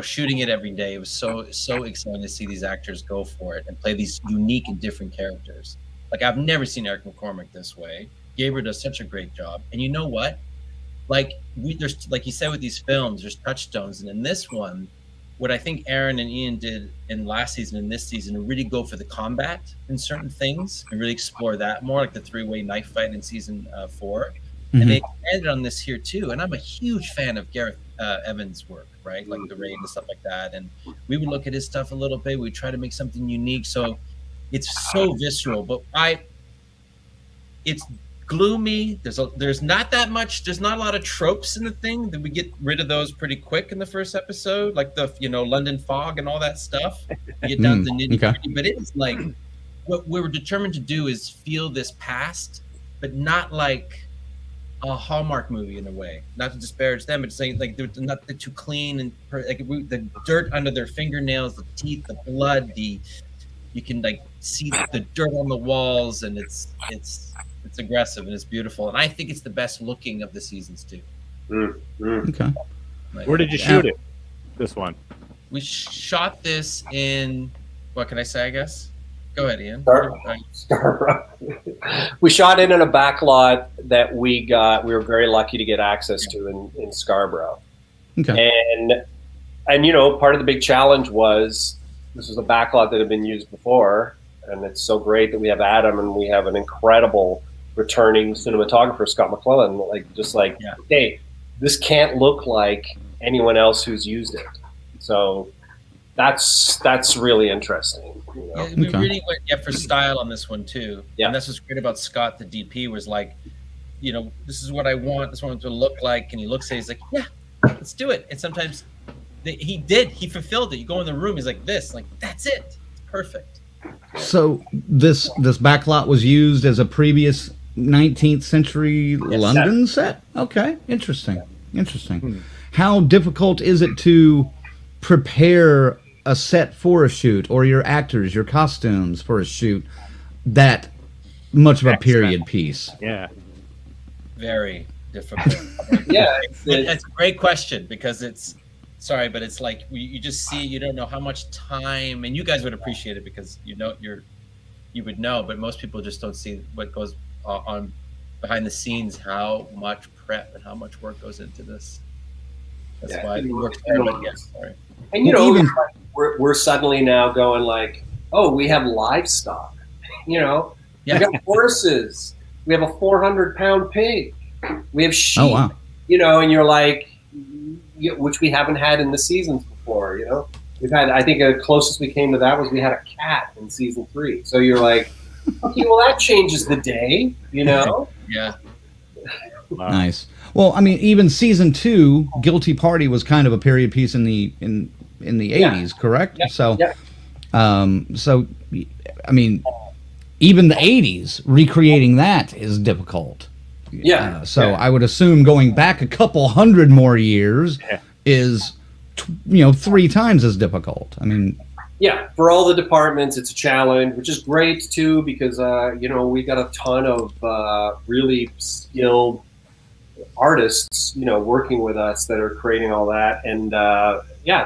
shooting it every day, it was so exciting to see these actors go for it and play these unique and different characters. Like, I've never seen Eric McCormick this way. Gabriel does such a great job. And you know what? Like, there's, like you said with these films, there's touchstones. And in this one, what I think Aaron and Ian did in last season and this season, to really go for the combat in certain things and really explore that more, like the 3-way knife fight in season 4. Mm-hmm. And they expanded on this here too. And I'm a huge fan of Gareth Evans' work, right? Like the Raid and stuff like that. And we would look at his stuff a little bit. We try to make something unique. So it's so visceral, but it's gloomy. There's not that much. There's not a lot of tropes in the thing. That we get rid of those pretty quick in the first episode, like the London fog and all that stuff. You get down to the nitty gritty, but it's like what we were determined to do is feel this past, but not like a Hallmark movie in a way. Not to disparage them, but saying like they're not too clean and the dirt under their fingernails, the teeth, the blood, you can like see the dirt on the walls, and it's aggressive and it's beautiful, and I think it's the best looking of the seasons too. Okay. Like, where did you shoot it? This one. We shot this in. What can I say? I guess. Go ahead, Ian. Scarborough. We shot it in a back lot that we were very lucky to get access to in Scarborough. Okay. And part of the big challenge was this was a back lot that had been used before, and it's so great that we have Adam and we have an incredible returning cinematographer, Scott McClellan. Hey, this can't look like anyone else who's used it. So that's really interesting. You know? Yeah, we Okay. really went for style on this one too. Yeah. And that's what's great about Scott, the DP, was like, you know, this is what I want. This is what it to look like. And he looks at it, he's like, yeah, let's do it. And sometimes he fulfilled it. You go in the room, he's like this, like, that's it. It's perfect. So this backlot was used as a previous 19th century London set? Okay, interesting. How difficult is it to prepare a set for a shoot, or your actors, your costumes for a shoot, that much of a period piece? Yeah. Very difficult. Yeah, That's a great question, because it's, sorry, but it's like you just see, you don't know how much time, and you guys would appreciate it because you would know, but most people just don't see what goes on behind the scenes, how much prep and how much work goes into this. That's why it works very well. Yes, sorry. And you know, we're suddenly now going like, oh, we have livestock. You know, Yeah. we got horses. We have a 400-pound pig. We have sheep. Oh, wow. You know, and you're like, which we haven't had in the seasons before. You know, we've had. I think the closest we came to that was we had a cat in season 3. So you're like, okay, well that changes the day. You know. Yeah. Wow. Nice. Well, I mean, even season 2, Guilty Party was kind of a period piece in the 80s, correct? Yeah. So, Yeah. so I mean, even the 80s, recreating that is difficult. Yeah. So I would assume going back a couple hundred more years is, 3 times as difficult. I mean, Yeah, for all the departments, it's a challenge, which is great too, because we got a ton of really skilled artists, working with us that are creating all that, and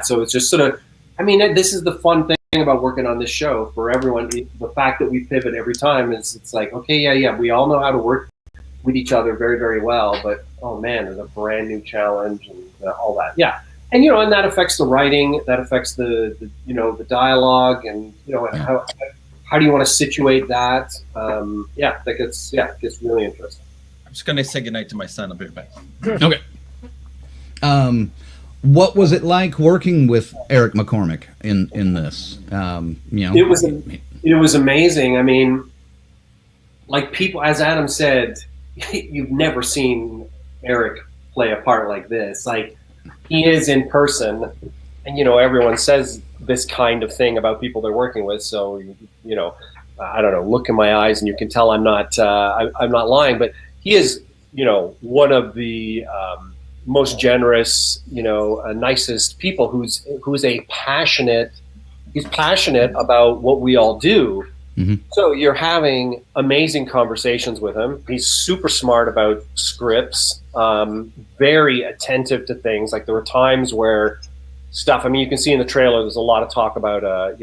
so it's just sort of, I mean, this is the fun thing about working on this show for everyone. The fact that we pivot every time is, it's like, okay, we all know how to work with each other very, very well, but oh man, there's a brand new challenge and all that. Yeah. And and that affects the writing, that affects the dialogue, and how do you want to situate that? That gets really interesting. I'm just gonna say goodnight to my son. I'll be right back. okay. What was it like working with Eric McCormick in this? It was amazing. I mean, like, people, as Adam said, you've never seen Eric play a part like this. Like, he is in person, and everyone says this kind of thing about people they're working with. So I don't know. Look in my eyes, and you can tell I'm not lying. But he is one of the most generous, nicest people. Who's he's passionate about what we all do. Mm-hmm. So you're having amazing conversations with him. He's super smart about scripts, very attentive to things. Like, there were times where stuff, I mean, you can see in the trailer, there's a lot of talk about, a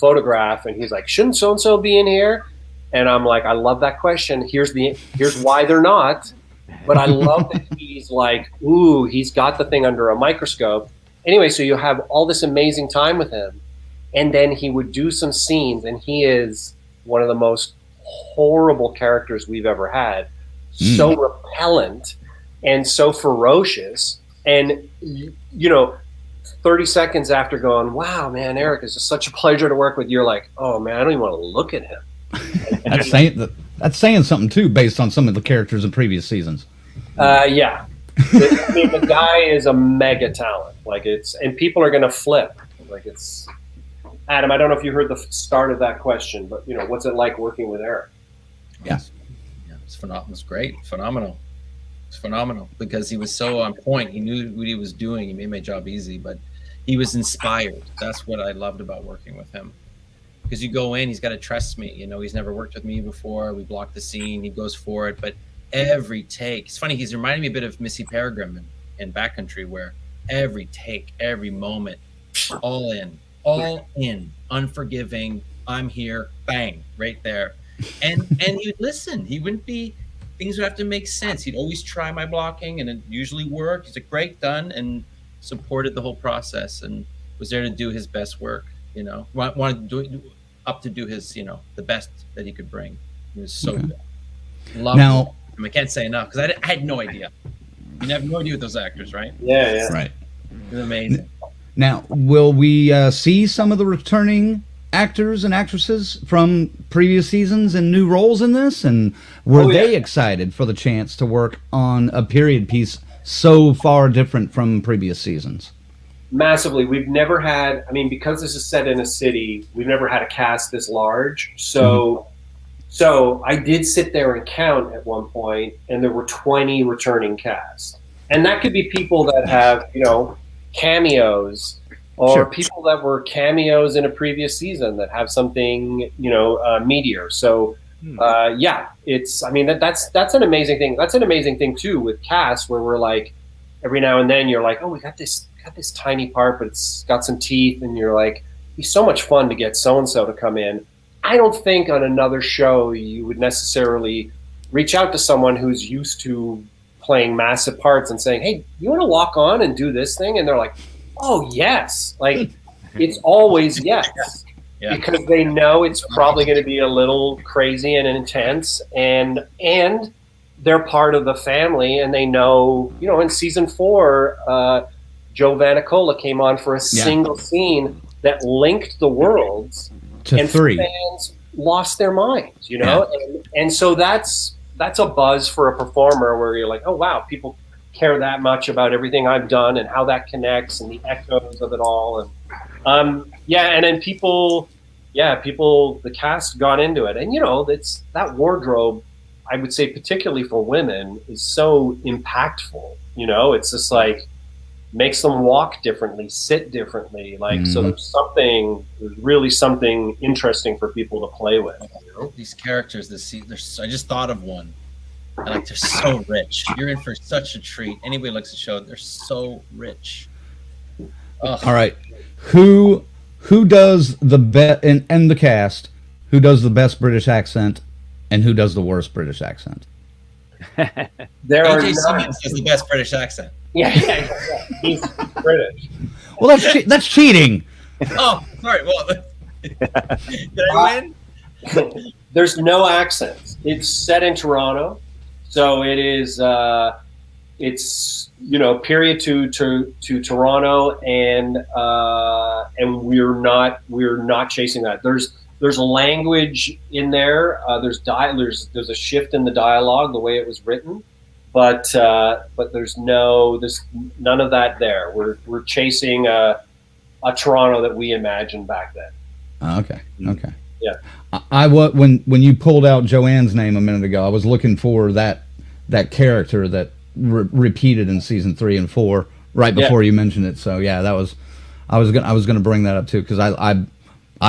photograph, and he's like, shouldn't so-and-so be in here? And I'm like, I love that question. Here's why they're not. But I love that he's like, ooh, he's got the thing under a microscope. Anyway, so you have all this amazing time with him. And then he would do some scenes, and he is one of the most horrible characters we've ever had. So repellent and so ferocious. And, 30 seconds after going, wow, man, Eric, it's just such a pleasure to work with, you're like, oh, man, I don't even want to look at him. That's saying something, too, based on some of the characters in previous seasons. Yeah. I mean, the guy is a mega talent. And people are going to flip. It's... Adam, I don't know if you heard the start of that question, but what's it like working with Eric? Yes. Yeah, it was great, phenomenal. It's phenomenal because he was so on point. He knew what he was doing. He made my job easy, but he was inspired. That's what I loved about working with him. Because you go in, he's got to trust me. He's never worked with me before. We block the scene. He goes for it, but every take. It's funny. He's reminding me a bit of Missy Peregrine in Backcountry, where every take, every moment, all in, unforgiving. I'm here, bang, right there. And he'd listen. He wouldn't be, things would have to make sense. He'd always try my blocking, and it usually worked. He's like, great, done, and supported the whole process and was there to do his best work, wanted to do his, the best that he could bring. He was so good. Loved him. I can't say enough because I had no idea. You have no idea with those actors, right? Yeah. Right. It was amazing. Now, will we see some of the returning actors and actresses from previous seasons in new roles in this? And were they excited for the chance to work on a period piece so far different from previous seasons? Massively. We've never had, I mean, because this is set in a city, we've never had a cast this large. So I did sit there and count at one point, and there were 20 returning cast. And that could be people that have, cameos, or people that were cameos in a previous season that have something, meteor. So, it's, I mean, that's an amazing thing. That's an amazing thing too with cast, where we're like, every now and then you're like, oh, we got this tiny part, but it's got some teeth, and you're like, it'd be so much fun to get so-and-so to come in. I don't think on another show you would necessarily reach out to someone who's used to playing massive parts and saying, hey, you want to walk on and do this thing? And they're like, oh, yes. Like, it's always yes. Yeah. Because they know it's probably going to be a little crazy and intense, and they're part of the family, and they know, in season 4, Joe Vanicola came on for a single scene that linked the worlds, and 3 fans lost their minds, and so that's a buzz for a performer, where you're like, oh wow, people care that much about everything I've done and how that connects and the echoes of it all, and and then people, the cast got into it, and it's that wardrobe, I would say particularly for women, is so impactful. It's just like makes them walk differently, sit differently, like so there's really something interesting for people to play with. These characters this season, I just thought of one, and like they're so rich. You're in for such a treat. Anybody looks at the show, they're so rich. All right, who does the best and the cast? Who does the best British accent, and who does the worst British accent? There are AJ Simmons does the best British accent. Yeah. He's British. Well, that's cheating. Oh, sorry. Well, did I win? There's no accents. It's set in Toronto, so it is. It's period to Toronto, and we're not chasing that. There's a language in there. There's a shift in the dialogue, the way it was written, but there's none of that there. We're chasing a Toronto that we imagined back then. Okay. Yeah. When you pulled out Joanne's name a minute ago, I was looking for that character that repeated in season 3 and 4 right before you mentioned it. So yeah, I was gonna bring that up too, because I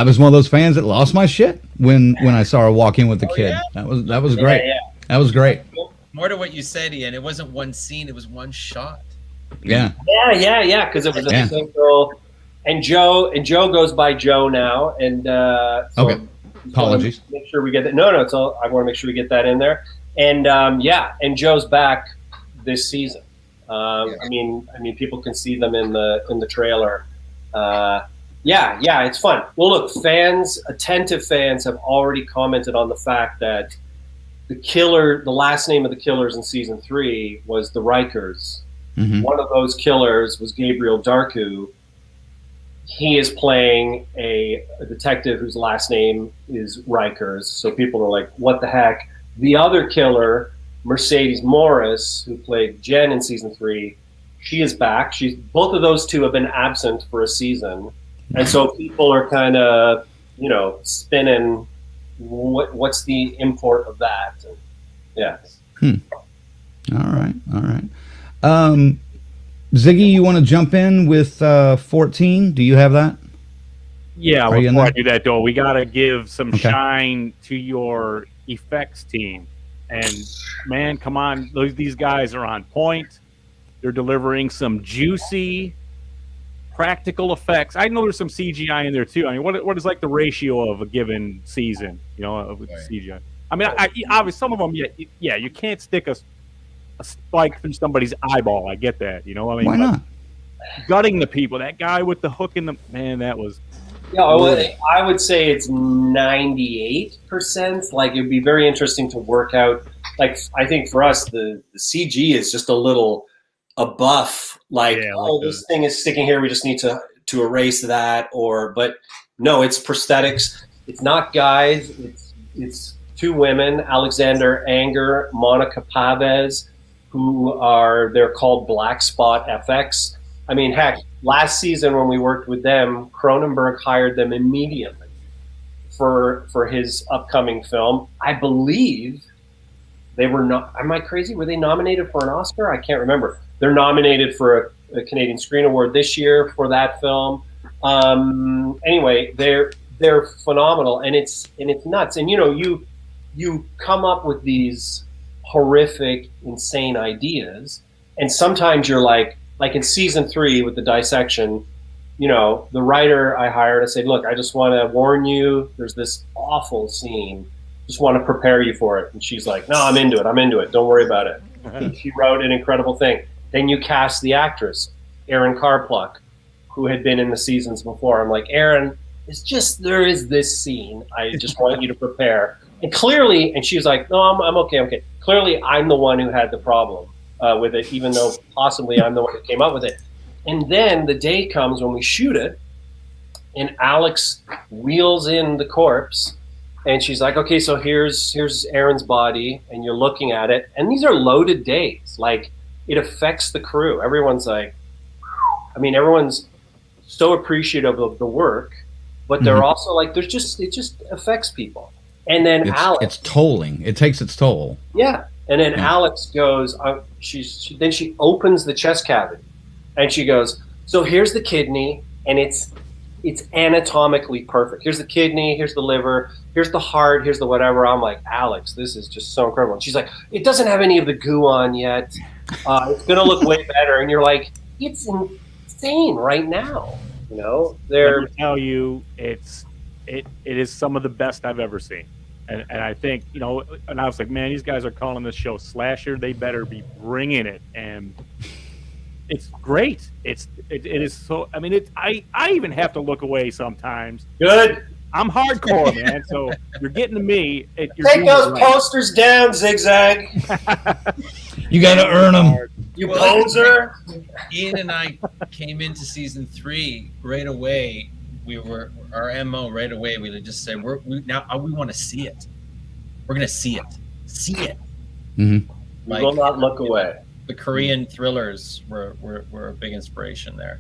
was one of those fans that lost my shit when I saw her walk in with the kid. Yeah? That was great. Yeah. That was great. More to what you said, Ian. It wasn't one scene; it was one shot. Yeah. Because it was a single. And Joe goes by Joe now, and okay. Apologies. Make sure we get that. No, it's all. I want to make sure we get that in there. And and Joe's back this season. I mean, people can see them in the trailer. It's fun. Well, look, attentive fans have already commented on the fact that the last name of the killers in season 3 was the Rikers. Mm-hmm. One of those killers was Gabriel Darku. He is playing a detective whose last name is Rikers. So people are like, what the heck? The other killer, Mercedes Morris, who played Jen in season 3, she is back. Both of those two have been absent for a season. And so people are kind of, spinning, what's the import of that? And, yeah. All right. Ziggy, you want to jump in with 14? Do you have that? Yeah, before I do that, though, we got to give some shine to your effects team. And, man, come on. These guys are on point. They're delivering some juicy practical effects. I know there's some CGI in there, too. I mean, what is like the ratio of a given season, of CGI? I mean, obviously, some of them, you can't stick a spike through somebody's eyeball. I get that, I mean, why not? Gutting the people, that guy with the hook in the that was. Yeah, I would say it's 98%. Like, it'd be very interesting to work out. Like, I think for us, the CG is just a buff. Like, this thing is sticking here. We just need to to erase that, but no, it's prosthetics. It's not guys. It's two women, Alexander Anger, Monica Pavez, they're called Black Spot FX. I mean, heck, last season when we worked with them, Cronenberg hired them immediately for his upcoming film. I believe they were not. Am I crazy? Were they nominated for an Oscar? I can't remember. They're nominated for a Canadian Screen Award this year for that film. Anyway, they're phenomenal, and it's nuts. And you come up with these horrific, insane ideas, and sometimes you're like in season 3 with the dissection, the writer I hired, I said, look, I just want to warn you, there's this awful scene, just want to prepare you for it. And she's like, no, I'm into it, don't worry about it. She wrote an incredible thing. Then you cast the actress, Erin Carpluck, who had been in the seasons before. I'm like, Erin, there is this scene, I just want you to prepare. And clearly, and she was like, no, I'm okay. Clearly, I'm the one who had the problem with it, even though possibly I'm the one who came up with it. And then the day comes when we shoot it, and Alex wheels in the corpse, and she's like, okay, so here's Aaron's body, and you're looking at it. And these are loaded days. Like, it affects the crew. Everyone's like, everyone's so appreciative of the work, but they're also like, it just affects people. And then Alex, it's tolling. It takes its toll. Yeah. And then Alex goes, then she opens the chest cavity, and she goes, so here's the kidney, and it's anatomically perfect. Here's the kidney, here's the liver, here's the heart, here's the whatever. I'm like, Alex, this is just so incredible. And she's like, it doesn't have any of the goo on yet. It's going to look way better. And you're like, it's insane right now. Let me tell you, it is some of the best I've ever seen. And I think, and I was like, man, these guys are calling this show Slasher. They better be bringing it. And it's great. It is so, I even have to look away sometimes. Good. I'm hardcore, man. So you're getting to me. Take those posters down, Zigzag. You got to earn them. You poser. Ian and I came into season 3 right away. Our MO right away. We just said we want to see it. We're gonna see it. See it. Mm-hmm. We will not look away. The Korean thrillers were a big inspiration there.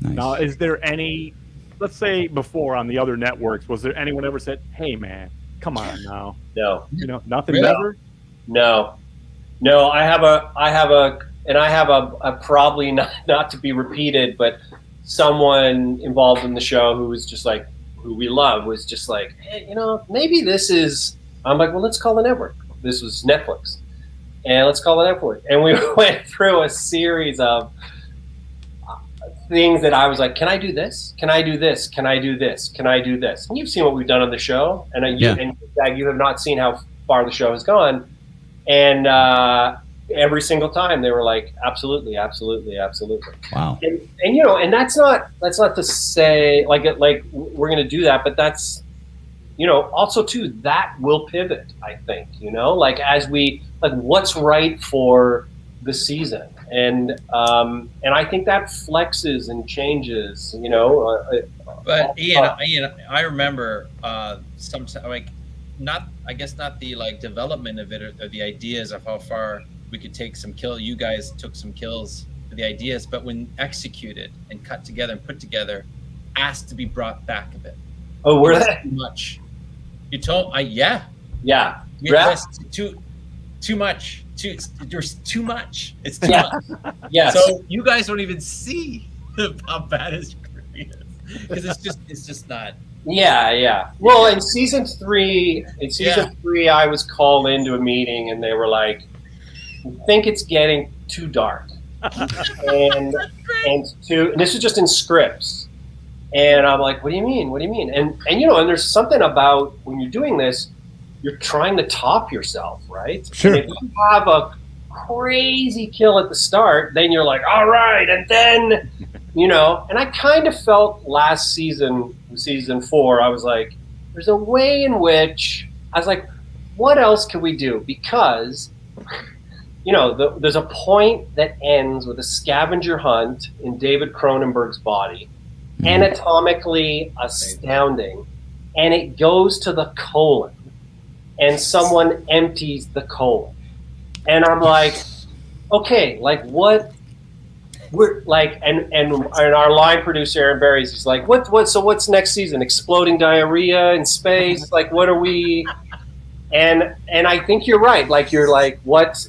Nice. Now, is there any? Let's say before on the other networks, was there anyone ever said, "Hey, man, come on now"? No. Nothing Really? ever. No. I have a probably not to be repeated, but someone involved in the show who was just like, who we love, was just like, hey, maybe this is. I'm like, well, let's call the network. This was Netflix, and let's call the network. And we went through a series of things that I was like, can I do this? Can I do this? Can I do this? Can I do this? And you've seen what we've done on the show, and you have not seen how far the show has gone. And every single time they were like, absolutely, absolutely, absolutely. Wow. And that's not to say like we're going to do that, but that's, also too, that will pivot, I think, like as we, like what's right for the season. And I think that flexes and changes, But Ian, I remember sometimes not the like development of it or the ideas of how far we could take some kill. You guys took some kills for the ideas, but when executed and cut together and put together, asked to be brought back a bit. Oh, were they? Too much. You told yeah. Too much. There's too much. It's too much. Yes. So you guys don't even see how bad his career is because it's just not. Yeah. Well, in season 3, I was called into a meeting and they were like, "I think it's getting too dark," and this was just in scripts, and I'm like, "What do you mean? What do you mean?" And and there's something about when you're doing this, you're trying to top yourself, right? Sure. And if you have a crazy kill at the start, then you're like, all right, and then, and I kind of felt last season 4, I was like, there's a way in which, I was like, what else can we do? Because, there's a point that ends with a scavenger hunt in David Cronenberg's body, anatomically astounding, and it goes to the colon, and someone empties the colon, and I'm like, okay, like what? We're like, and our line producer Aaron Berries, he's like, what? So what's next season? Exploding diarrhea in space? Like, what are we? And I think you're right. Like, you're like, what?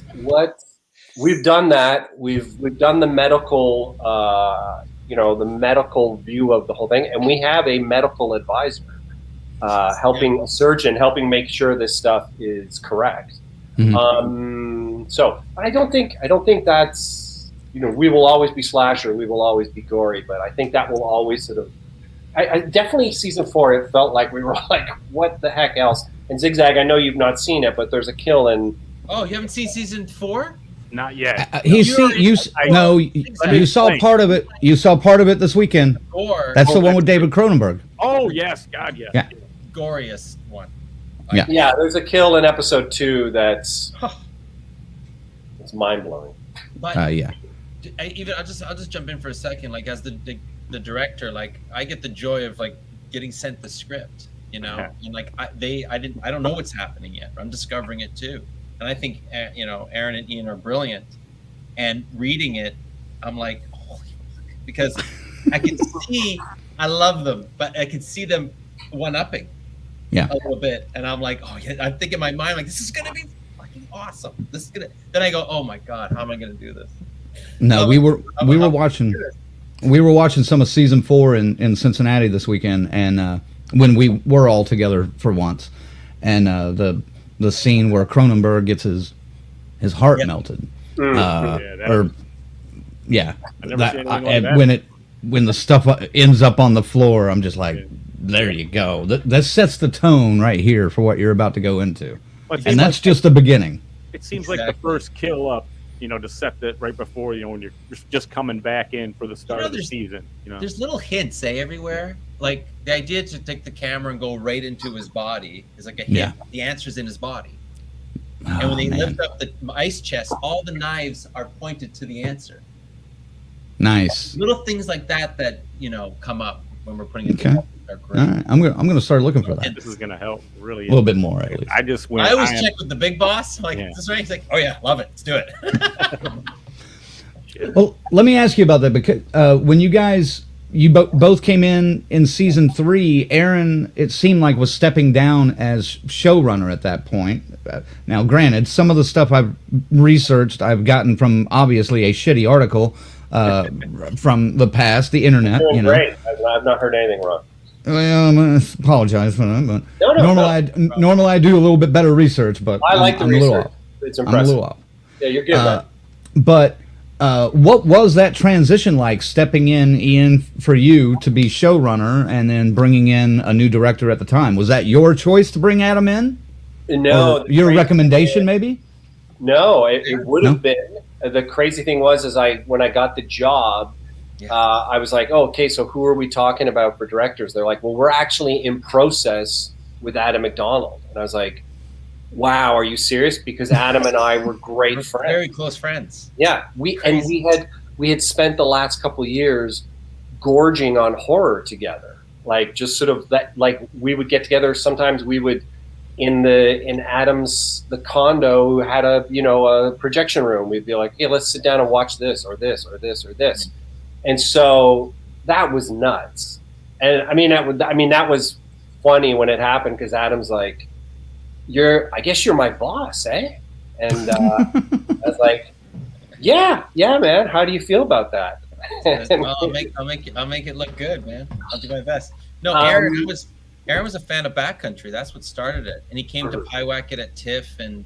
We've done that. We've done the medical, the medical view of the whole thing, and we have a medical advisor helping a surgeon, helping make sure this stuff is correct. So I don't think that's, we will always be slasher, we will always be gory, but I think that will always sort of, I definitely season 4, it felt like we were like, what the heck else? And Zigzag, I know you've not seen it, but there's a kill in. Oh, you haven't seen season 4? Not yet. You saw part of it. You saw part of it this weekend. Gore. That's the one with David Cronenberg. Oh yes, God yes. Yeah. Goriest one. Yeah. There's a kill in episode 2 that's it's mind blowing. But Yeah. I'll just jump in for a second. Like, as the director, like, I get the joy of like getting sent the script, and like I don't know what's happening yet, but I'm discovering it too. And I think Aaron and Ian are brilliant. And reading it, I'm like, holy fuck, because I can see, I love them, but I can see them one-upping a little bit. And I'm like, oh yeah, I'm thinking in my mind, like, this is gonna be fucking awesome. This is gonna. Then I go, oh my god, how am I gonna do this? No, we were watching some of season 4 in Cincinnati this weekend, and when we were all together for once, and the scene where Cronenberg gets his heart melted, when the stuff ends up on the floor, I'm just like, there you go. That sets the tone right here for what you're about to go into, and that's just the beginning. It seems like the first kill up, to set that right before, when you're just coming back in for the start of the season. There's little hints, everywhere. Like, the idea to take the camera and go right into his body is like a hint. Yeah. The answer's in his body. And when they lift up the ice chest, all the knives are pointed to the answer. Nice. Little things like that come up when we're putting it together. Are great. All right. I'm gonna start looking for that. This is gonna help really a little bit more, at least. I always check with the big boss. Like, is this right? He's like, oh yeah, love it. Let's do it. Well, let me ask you about that, because when you guys both came in season 3, Aaron, it seemed like, was stepping down as showrunner at that point. Now, granted, some of the stuff I've researched, I've gotten from obviously a shitty article from the past, the internet. Great. I've not heard anything wrong. Well, I'm gonna apologize for that, but normally I do a little bit better research, but I like the research. It's impressive. I'm a little off. Yeah, you're good. Man. But what was that transition like, stepping in, Ian, for you to be showrunner and then bringing in a new director at the time? Was that your choice to bring Adam in? No. Your recommendation, maybe? No, it would have been. The crazy thing was, when I got the job, I was like, oh, okay, so who are we talking about for directors? They're like, well, we're actually in process with Adam MacDonald. And I was like, wow, are you serious? Because Adam and I were great friends. Very close friends. Yeah. We had spent the last couple of years gorging on horror together. Like, just sort of that, like, we would get together. Sometimes we would, in Adam's, the condo, who had a projection room, we'd be like, hey, let's sit down and watch this or this or this or this. And so that was nuts. And that was funny when it happened, because Adam's like, I guess you're my boss, eh? And I was like, yeah, man. How do you feel about that? Well, I'll make it look good, man. I'll do my best. No, Aaron was a fan of Backcountry. That's what started it. And he came to Pyewacket at TIFF, and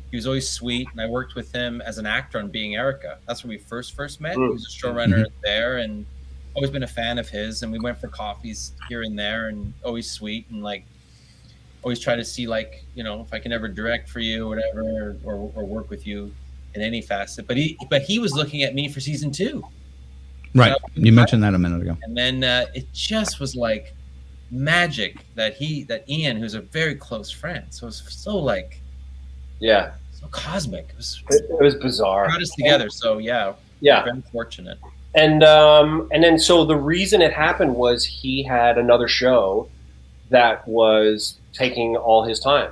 he was always sweet. And I worked with him as an actor on Being Erica. That's when we first met. He was a showrunner there, and always been a fan of his. And we went for coffees here and there, and always sweet, and like always try to see, like, if I can ever direct for you or whatever, or work with you in any facet. But he was looking at me for season 2. Right. You mentioned that a minute ago. And then it just was like magic that Ian, who's a very close friend, so it was so like, yeah, so cosmic. It was bizarre. Brought us together. So yeah, very fortunate. And then so the reason it happened was he had another show that was taking all his time.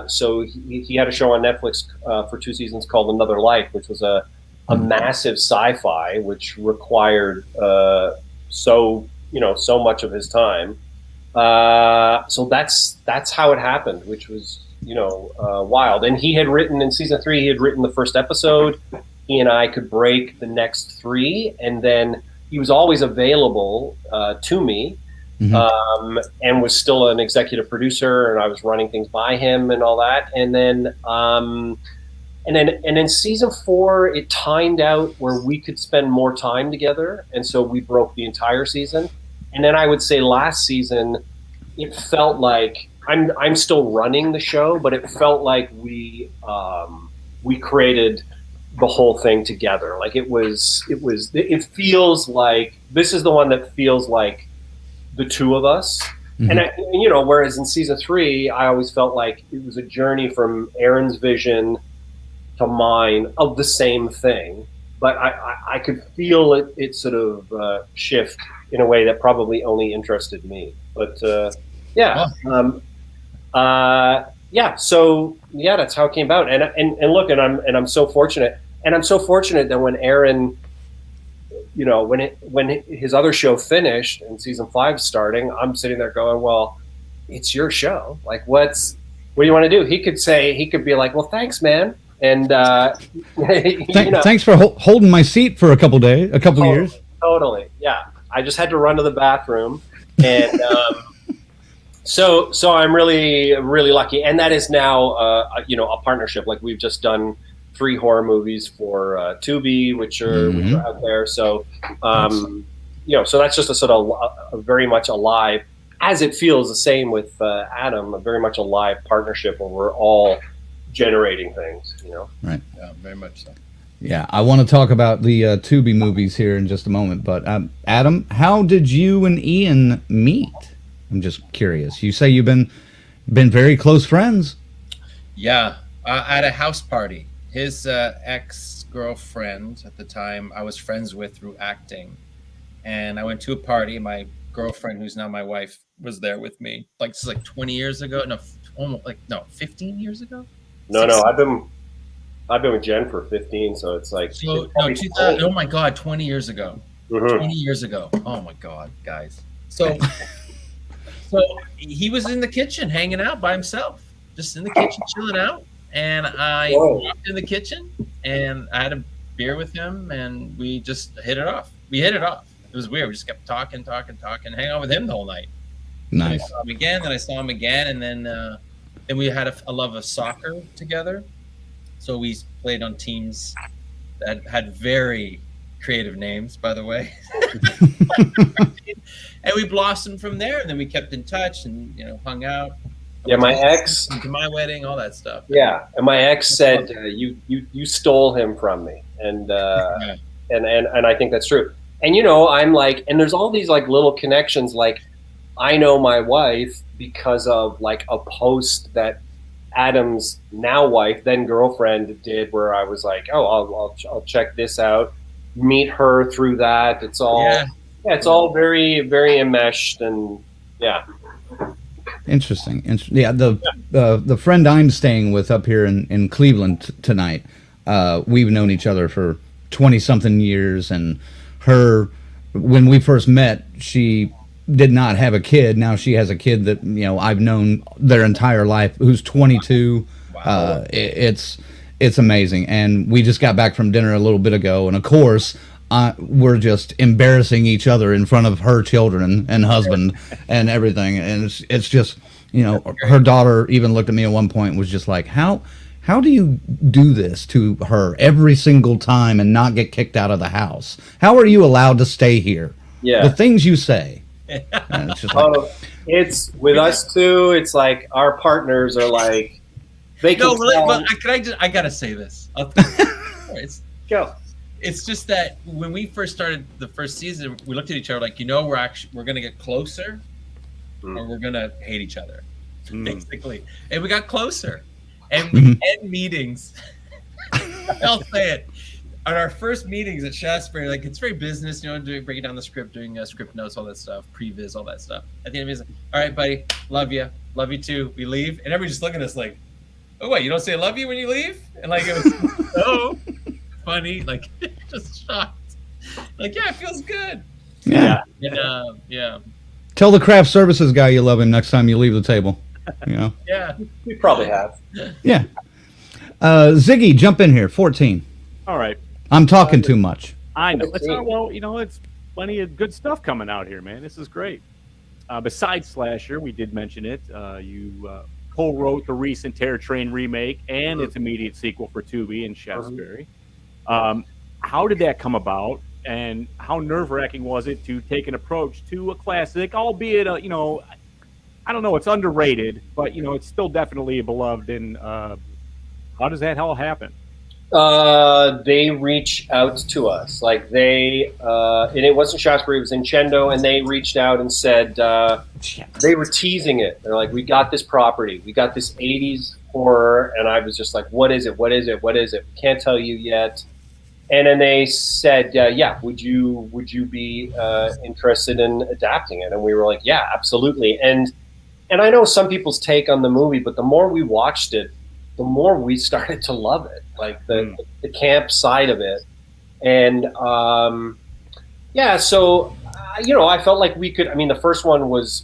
So he had a show on Netflix for 2 seasons called Another Life, which was a massive sci-fi, which required so much of his time. So that's how it happened, which was wild. And he had written in season 3, he had written the first episode. He and I could break the next 3, and then he was always available to me. And was still an executive producer, and I was running things by him and all that. And then season 4, it timed out where we could spend more time together, and so we broke the entire season. And then I would say last season, it felt like I'm still running the show, but it felt like we created the whole thing together. Like it feels like this is the one that feels like the two of us. And whereas in season 3, I always felt like it was a journey from Aaron's vision to mine of the same thing, but I could feel it sort of shift in a way that probably only interested me. But so that's how it came about. And look, and I'm so fortunate, that when Aaron, when his other show finished and season 5 starting, I'm sitting there going, well, it's your show. Like, what do you want to do? He could be like, well, thanks, man. And thanks for holding my seat for a couple years. Totally. Yeah. I just had to run to the bathroom. And so I'm really, really lucky. And that is now, a partnership. Like, we've just done 3 horror movies for Tubi, which are out there. So, so that's just a sort of a very much alive, as it feels the same with Adam, a very much alive partnership where we're all generating things, Right. Yeah, very much so. Yeah, I want to talk about the Tubi movies here in just a moment. But Adam, how did you and Ian meet? I'm just curious. You say you've been very close friends. Yeah, at a house party. His ex-girlfriend at the time I was friends with through acting, and I went to a party. My girlfriend, who's now my wife, was there with me. Like, this is like 20 years ago. No, 15 years ago. No, I've been with Jen for 15, so it's like oh my God, 20 years ago. 20 years ago. Oh my God, guys. So he was in the kitchen hanging out by himself, just in the kitchen chilling out. And I walked in the kitchen and I had a beer with him, and we just hit it off. It was weird. We just kept talking, hang out with him the whole night. Nice. I saw him again, and then we had a love of soccer together. So we played on teams that had very creative names, by the way. And we blossomed from there, and then we kept in touch and hung out. Yeah, my ex to my wedding, all that stuff. Yeah, and my ex said you stole him from me, and I think that's true. And I'm like, and there's all these like little connections. Like, I know my wife because of like a post that Adam's now wife, then girlfriend, did, where I was like, oh, I'll check this out. Meet her through that. It's all it's all very, very enmeshed, and yeah. Interesting. Yeah, the friend I'm staying with up here in Cleveland tonight, we've known each other for 20-something years, and when we first met, she did not have a kid. Now she has a kid that I've known their entire life, who's 22. Wow. It's amazing, and we just got back from dinner a little bit ago, and of course we're just embarrassing each other in front of her children and husband and everything, and it's just her daughter even looked at me at one point and was just like, how do you do this to her every single time and not get kicked out of the house? How are you allowed to stay here? Yeah, the things you say. And it's just like, it's with us too. It's like our partners are like, they can. No, I gotta say this. Go. It's just that when we first started the first season, we looked at each other like, we're gonna get closer, or we're gonna hate each other, basically. And we got closer, and we had meetings. I'll say it. at our first meetings at Shasbury, like it's very business, breaking down the script, doing script notes, all that stuff, previs, all that stuff. At the end of it, he's like, all right, buddy, love you too. We leave, and everybody's just looking at us like, oh wait, you don't say love you when you leave? And like it was so funny, like just shocked. Like, yeah, it feels good. Yeah. And, yeah. Tell the craft services guy you love him next time you leave the table. Yeah. We probably have. Yeah. Ziggy, jump in here. 14. All right. I'm talking too much. I know. It's plenty of good stuff coming out here, man. This is great. Besides Slasher, we did mention it. You co-wrote the recent Terror Train remake and its immediate sequel for Tubi and Shaftesbury. How did that come about, and how nerve-wracking was it to take an approach to a classic, albeit I don't know, it's underrated, but it's still definitely beloved. And how does that all happen? They reach out to us, like and it wasn't Shaftesbury, it was Incendo, and they reached out and said they were teasing it. They're like, we got this property, we got this 80s horror, and I was just like, what is it? What is it? What is it? We can't tell you yet. And then they said, yeah, would you be interested in adapting it? And we were like, yeah, absolutely. And I know some people's take on the movie, but the more we watched it, the more we started to love it, like the camp side of it. And so I felt like we could. I mean, the first one was,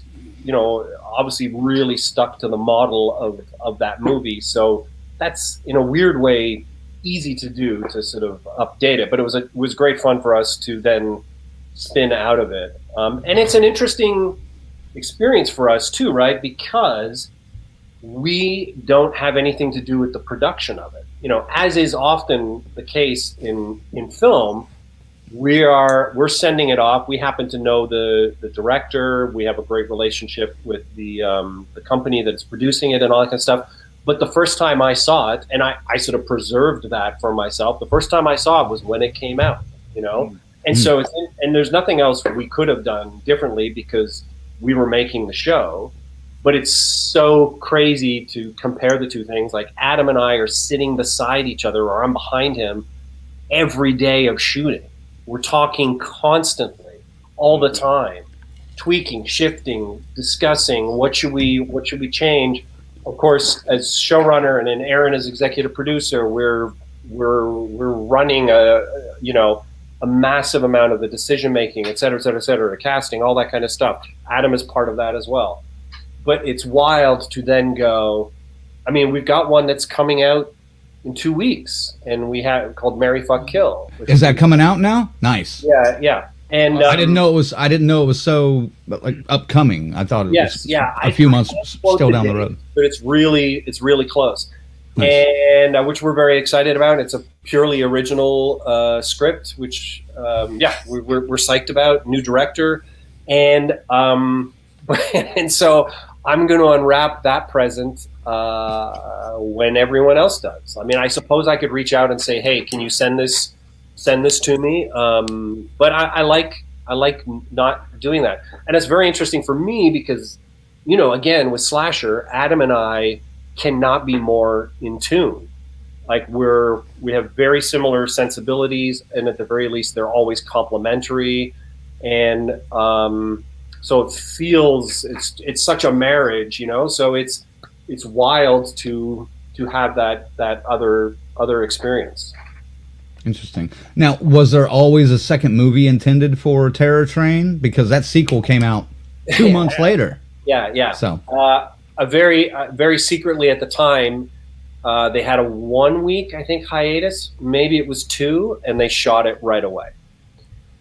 obviously really stuck to the model of that movie. So that's, in a weird way, easy to do, to sort of update it. But it was great fun for us to then spin out of it. And it's an interesting experience for us too, right? Because we don't have anything to do with the production of it. As is often the case in film, we're sending it off. We happen to know the director. We have a great relationship with the company that's producing it and all that kind of stuff. But the first time I saw it, and I sort of preserved that for myself, the first time I saw it was when it came out, And so, and there's nothing else we could have done differently because we were making the show. But it's so crazy to compare the two things. Like, Adam and I are sitting beside each other, or I'm behind him, every day of shooting. We're talking constantly, all the time, tweaking, shifting, discussing what should we change. Of course, as showrunner, and then Aaron as executive producer, we're running a massive amount of the decision making, et cetera, et cetera, et cetera, casting, all that kind of stuff. Adam is part of that as well. But it's wild to then go. I mean, we've got one that's coming out in 2 weeks, and we have called Marry Fuck Kill. Is that coming out now? Nice. Yeah. And I didn't know it was so like upcoming. I thought it was a few months still down the road. But it's really close. Nice. And which we're very excited about. It's a purely original script, which we're psyched about. New director, and so I'm going to unwrap that present when everyone else does. I mean, I suppose I could reach out and say, hey, can you send this to me? But I like not doing that. And it's very interesting for me because, again, with Slasher, Adam and I cannot be more in tune. Like, we have very similar sensibilities, and at the very least, they're always complementary. And so it feels it's such a marriage, so it's wild to have that other experience. Interesting. Now, was there always a second movie intended for Terror Train? Because that sequel came out 2 months later. Yeah. So very secretly at the time, they had a 1 week, I think, hiatus. Maybe it was 2, and they shot it right away.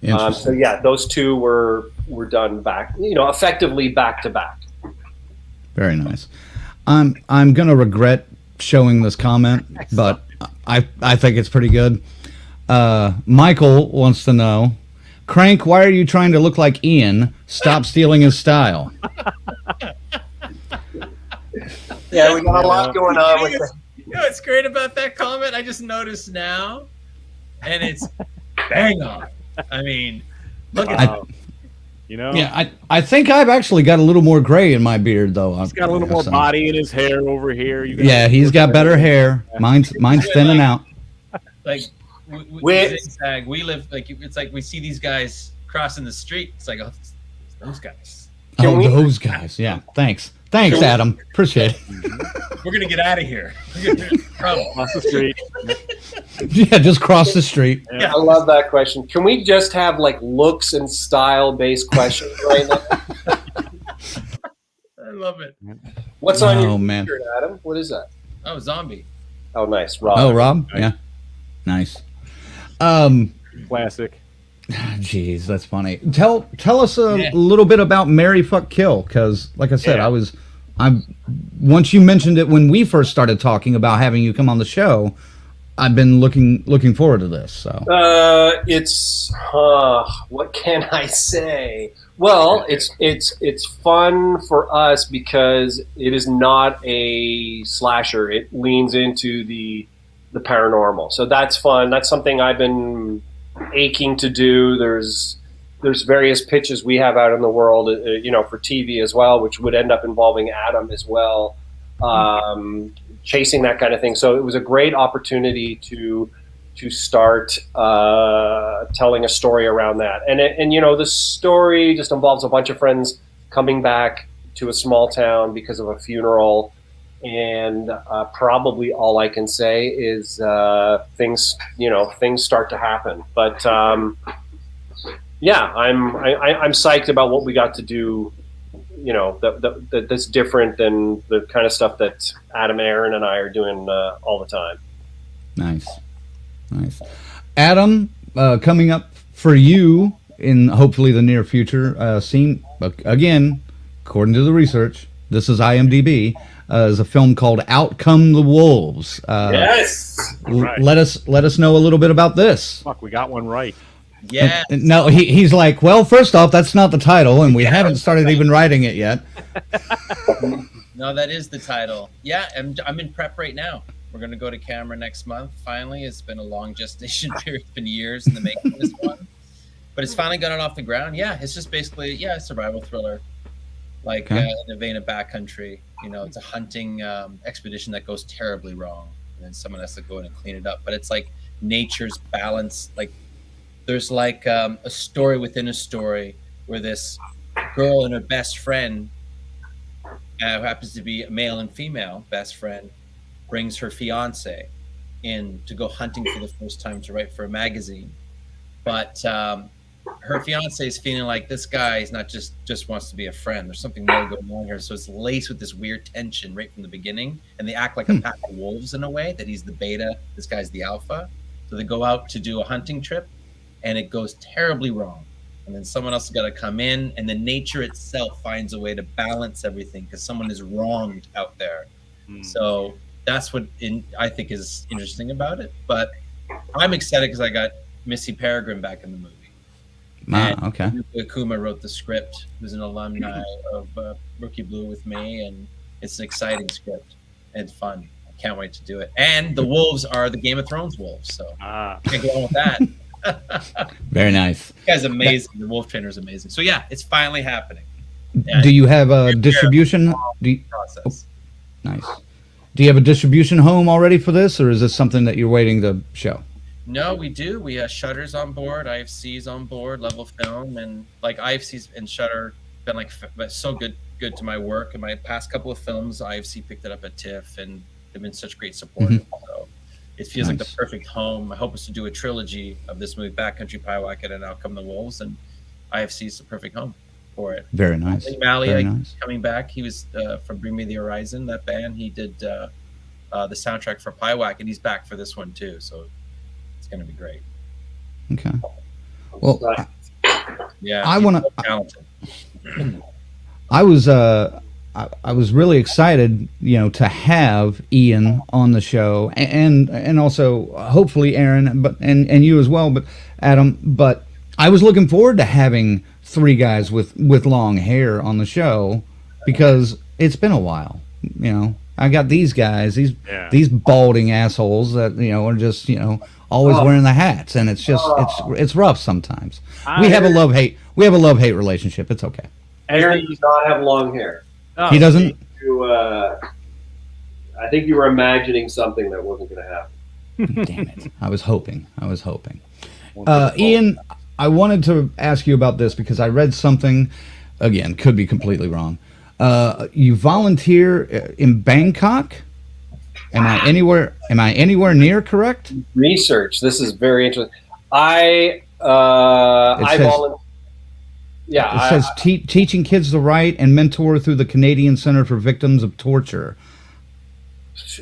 So yeah, those 2 were done back, effectively back to back. Very nice. I'm gonna regret showing this comment, but I think it's pretty good. Michael wants to know, Crank, why are you trying to look like Ian? Stop stealing his style. Yeah, we got a lot going on with that. What's great about that comment? I just noticed now, and it's bang on. I mean, look at that. Yeah, I think I've actually got a little more gray in my beard, though. He's got a little more body in his hair over here. Yeah, he's got better hair. Mine's thinning out. Like, We- zigzag. We live like it's like we see these guys crossing the street. It's like, oh, it's those guys. Can we- those guys. Yeah. Thanks, Adam. Appreciate it. We're gonna get out of here. Across the street. Yeah, just cross the street. I love that question. Can we just have like looks and style based questions right now? I love it. What's on your man. t-shirt, Adam? What is that? Oh, zombie. Oh, nice, Rob. Oh, Rob. Yeah. Nice. Classic. Jeez, that's funny. Tell us a little bit about Marry Fuck Kill, because, like I said, once you mentioned it when we first started talking about having you come on the show, I've been looking forward to this. So it's what can I say? Well, it's fun for us because it is not a slasher. It leans into the paranormal, so that's fun. That's something I've been aching to do. There's various pitches we have out in the world, for TV as well, which would end up involving Adam as well, chasing that kind of thing. So it was a great opportunity to start telling a story around that. And the story just involves a bunch of friends coming back to a small town because of a funeral. And probably all I can say is things start to happen. But I'm psyched about what we got to do. That's different than the kind of stuff that Adam, Aaron, and I are doing all the time. Nice. Adam, coming up for you in hopefully the near future, again, according to the research, this is IMDb, is a film called Out Come the Wolves. Yes. Right. Let us know a little bit about this. Fuck, we got one right. Yeah. No, he's like, well, first off, that's not the title, and we haven't started even writing it yet. No, that is the title. Yeah, I'm in prep right now. We're going to go to camera next month, finally. It's been a long gestation period. It's been years in the making of this one. But it's finally gotten off the ground. Yeah, it's just basically, a survival thriller. Like in the vein of Backcountry. It's a hunting expedition that goes terribly wrong. And then someone has to go in and clean it up. But it's like nature's balance. Like there's like a story within a story where this girl and her best friend, who happens to be a male and female best friend, brings her fiance in to go hunting for the first time to write for a magazine. But her fiance is feeling like this guy is not just wants to be a friend. There's something more going on here. So it's laced with this weird tension right from the beginning. And they act like a pack of wolves in a way, that he's the beta, this guy's the alpha. So they go out to do a hunting trip and it goes terribly wrong. And then someone else has got to come in, and then nature itself finds a way to balance everything because someone is wronged out there. So that's what I think is interesting about it. But I'm excited because I got Missy Peregrine back in the movie. Okay. Akuma wrote the script, who's an alumni of Rookie Blue with me, and it's an exciting script. And it's fun. I can't wait to do it. And the wolves are the Game of Thrones wolves, so can't go on with that. Very nice. This guy's amazing. The wolf trainer is amazing. So yeah, it's finally happening. Do you have a distribution process? Nice. Do you have a distribution home already for this, or is this something that you're waiting to show? No, we do. We have Shudder's on board, IFC's on board, Level Film, and like IFC's and Shudder been like so good to my work. And my past couple of films, IFC picked it up at TIFF, and they've been such great support. So it feels like the perfect home. My hope is to do a trilogy of this movie, Backcountry, Pyewacket, and Out Come the Wolves, and IFC is the perfect home for it. Very nice. Mally coming back. He was from Bring Me the Horizon, that band. He did the soundtrack for Pyewacket, and he's back for this one too. So it's going to be great. Okay. Well, yeah, I want to. I was really excited, to have Ian on the show, and also hopefully Aaron, but and you as well, but Adam. But I was looking forward to having three guys with long hair on the show because it's been a while. I got these guys, these balding assholes that are just always wearing the hats, and it's just it's rough sometimes. We have a love-hate relationship. It's okay. Aaron does not have long hair. He doesn't. I think you were imagining something that wasn't going to happen. Damn it! I was hoping. Ian, I wanted to ask you about this because I read something. Again, could be completely wrong. You volunteer in Bangkok. Am I anywhere near correct? Research. This is very interesting. I volunteer. Yeah, it says teaching kids to write and mentor through the Canadian Center for Victims of Torture.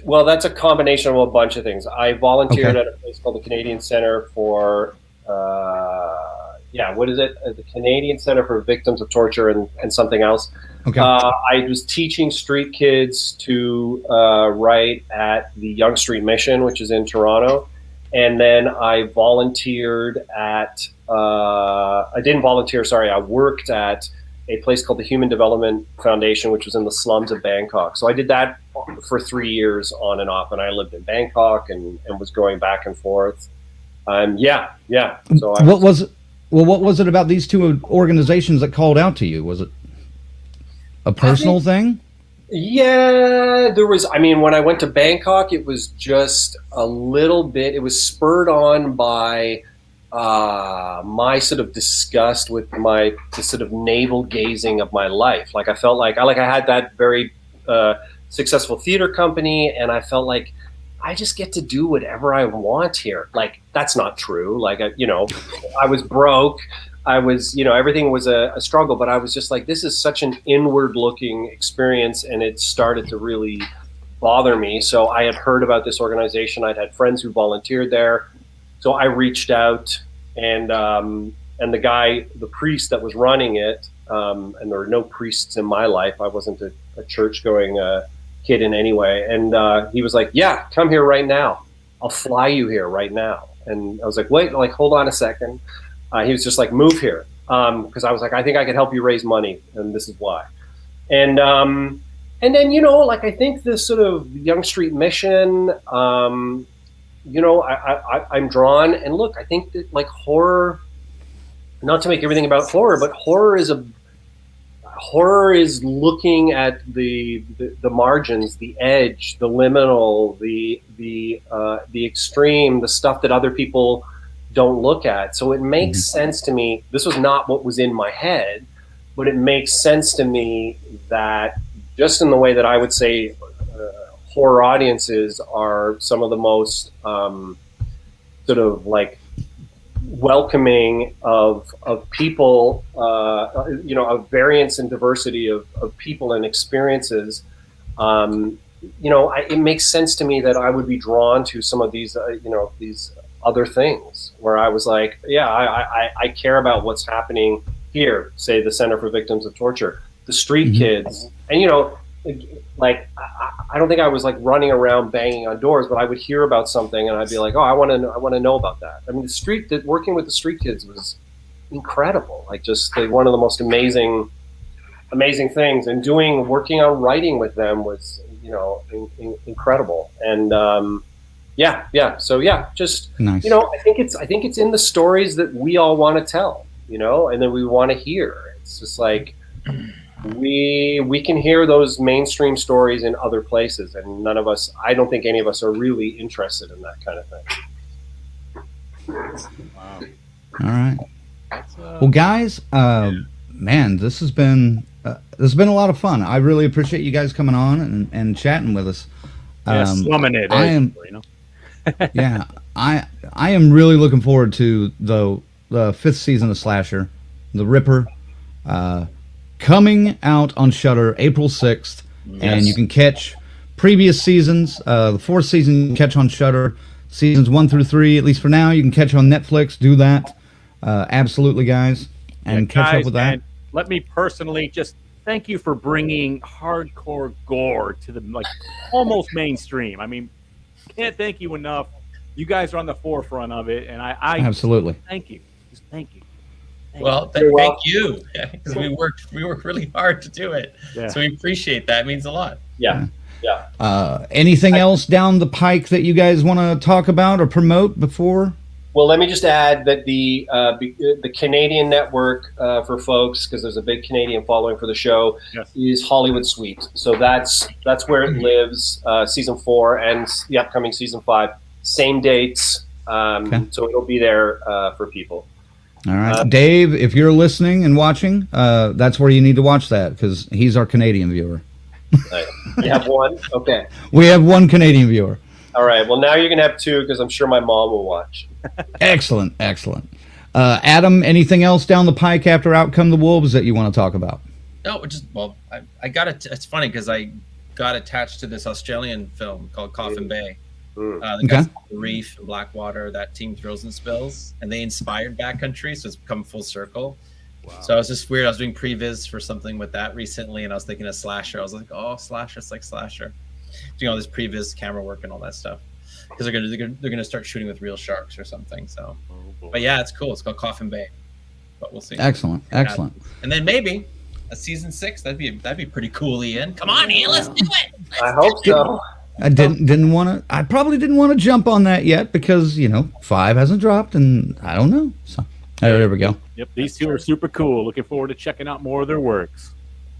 Well, that's a combination of a bunch of things. I volunteered at a place called the Canadian Center for, what is it? The Canadian Center for Victims of Torture and something else. Okay. I was teaching street kids to write at the Yonge Street Mission, which is in Toronto. And then I volunteered at, I worked at a place called the Human Development Foundation, which was in the slums of Bangkok. So I did that for 3 years on and off, and I lived in Bangkok and was going back and forth. So what was it about these two organizations that called out to you? Was it a personal thing? Yeah, there was. I mean, when I went to Bangkok, it was just a little bit. It was spurred on by my sort of disgust with the sort of navel gazing of my life. Like I felt like I had that very successful theater company, and I felt like I just get to do whatever I want here. Like that's not true. Like I was broke. I was, everything was a struggle, but I was just like, this is such an inward looking experience. And it started to really bother me. So I had heard about this organization. I'd had friends who volunteered there. So I reached out and the priest that was running it, and there were no priests in my life. I wasn't a church going kid in any way. And he was like, yeah, come here right now. I'll fly you here right now. And I was like, wait, hold on a second. He was just like, move here. Because I was like, I think I could help you raise money. And this is why. And then, I think this sort of Yonge Street Mission, I'm drawn. And look, I think that horror, not to make everything about horror, but horror is looking at the margins, the edge, the liminal, the extreme, the stuff that other people don't look at. So it makes sense to me. This was not what was in my head, but it makes sense to me that just in the way that I would say horror audiences are some of the most sort of welcoming of people, of variance and diversity of people and experiences. It makes sense to me that I would be drawn to some of these, these other things where I was like, I care about what's happening here, say the Center for Victims of Torture, the street kids. And, I don't think I was running around banging on doors, but I would hear about something and I'd be like, oh, I want to know about that. I mean, working with the street kids was incredible. One of the most amazing things, and working on writing with them was, incredible. And, So just, nice. I think it's in the stories that we all want to tell, and that we want to hear. It's just like, we can hear those mainstream stories in other places, and I don't think any of us are really interested in that kind of thing. Wow. All right. Well, guys, man, this has been a lot of fun. I really appreciate you guys coming on and chatting with us. Slumming it. I am, yeah, I am really looking forward to the 5th season of Slasher, The Ripper, coming out on Shudder April 6th, and you can catch previous seasons. The 4th season you can catch on Shudder. Seasons 1 through 3, at least for now, you can catch on Netflix. Do that, absolutely, guys, and catch up with that. Let me personally just thank you for bringing hardcore gore to the almost mainstream. I mean, can't thank you enough. You guys are on the forefront of it, and I absolutely thank you. Just thank you. Thank you, because we worked really hard to do it. Yeah. So we appreciate that. It means a lot. Yeah. Anything else down the pike that you guys want to talk about or promote before? Well, let me just add that the Canadian network for folks, because there's a big Canadian following for the show, is Hollywood Suite. So that's where it lives. Season 4 and the upcoming season 5. same dates. So it'll be there for people. All right, Dave, if you're listening and watching, that's where you need to watch that because he's our Canadian viewer. You have one? Okay. We have one Canadian viewer. All right. Well, now you're going to have two because I'm sure my mom will watch. Excellent. Adam, anything else down the pike after Out Come the Wolves that you want to talk about? No, I got it. It's funny because I got attached to this Australian film called Coffin Bay. The guys from The Reef and Blackwater, that team Thrills and Spills, and they inspired Backcountry, so it's come full circle. Wow. So I was just weird. I was doing previs for something with that recently, and I was thinking of slasher. I was like, oh, slasher, it's like slasher. Doing all this previs camera work and all that stuff because they're gonna start shooting with real sharks or something. So, but yeah, it's cool. It's called Coffin Bay, but we'll see. Excellent. And then maybe a season 6. That'd be pretty cool, Ian. Come on, Ian, let's do it. I hope so. I didn't want to. I probably didn't want to jump on that yet because 5 hasn't dropped, and I don't know. So there we go. Yep, these two are super cool. Looking forward to checking out more of their works.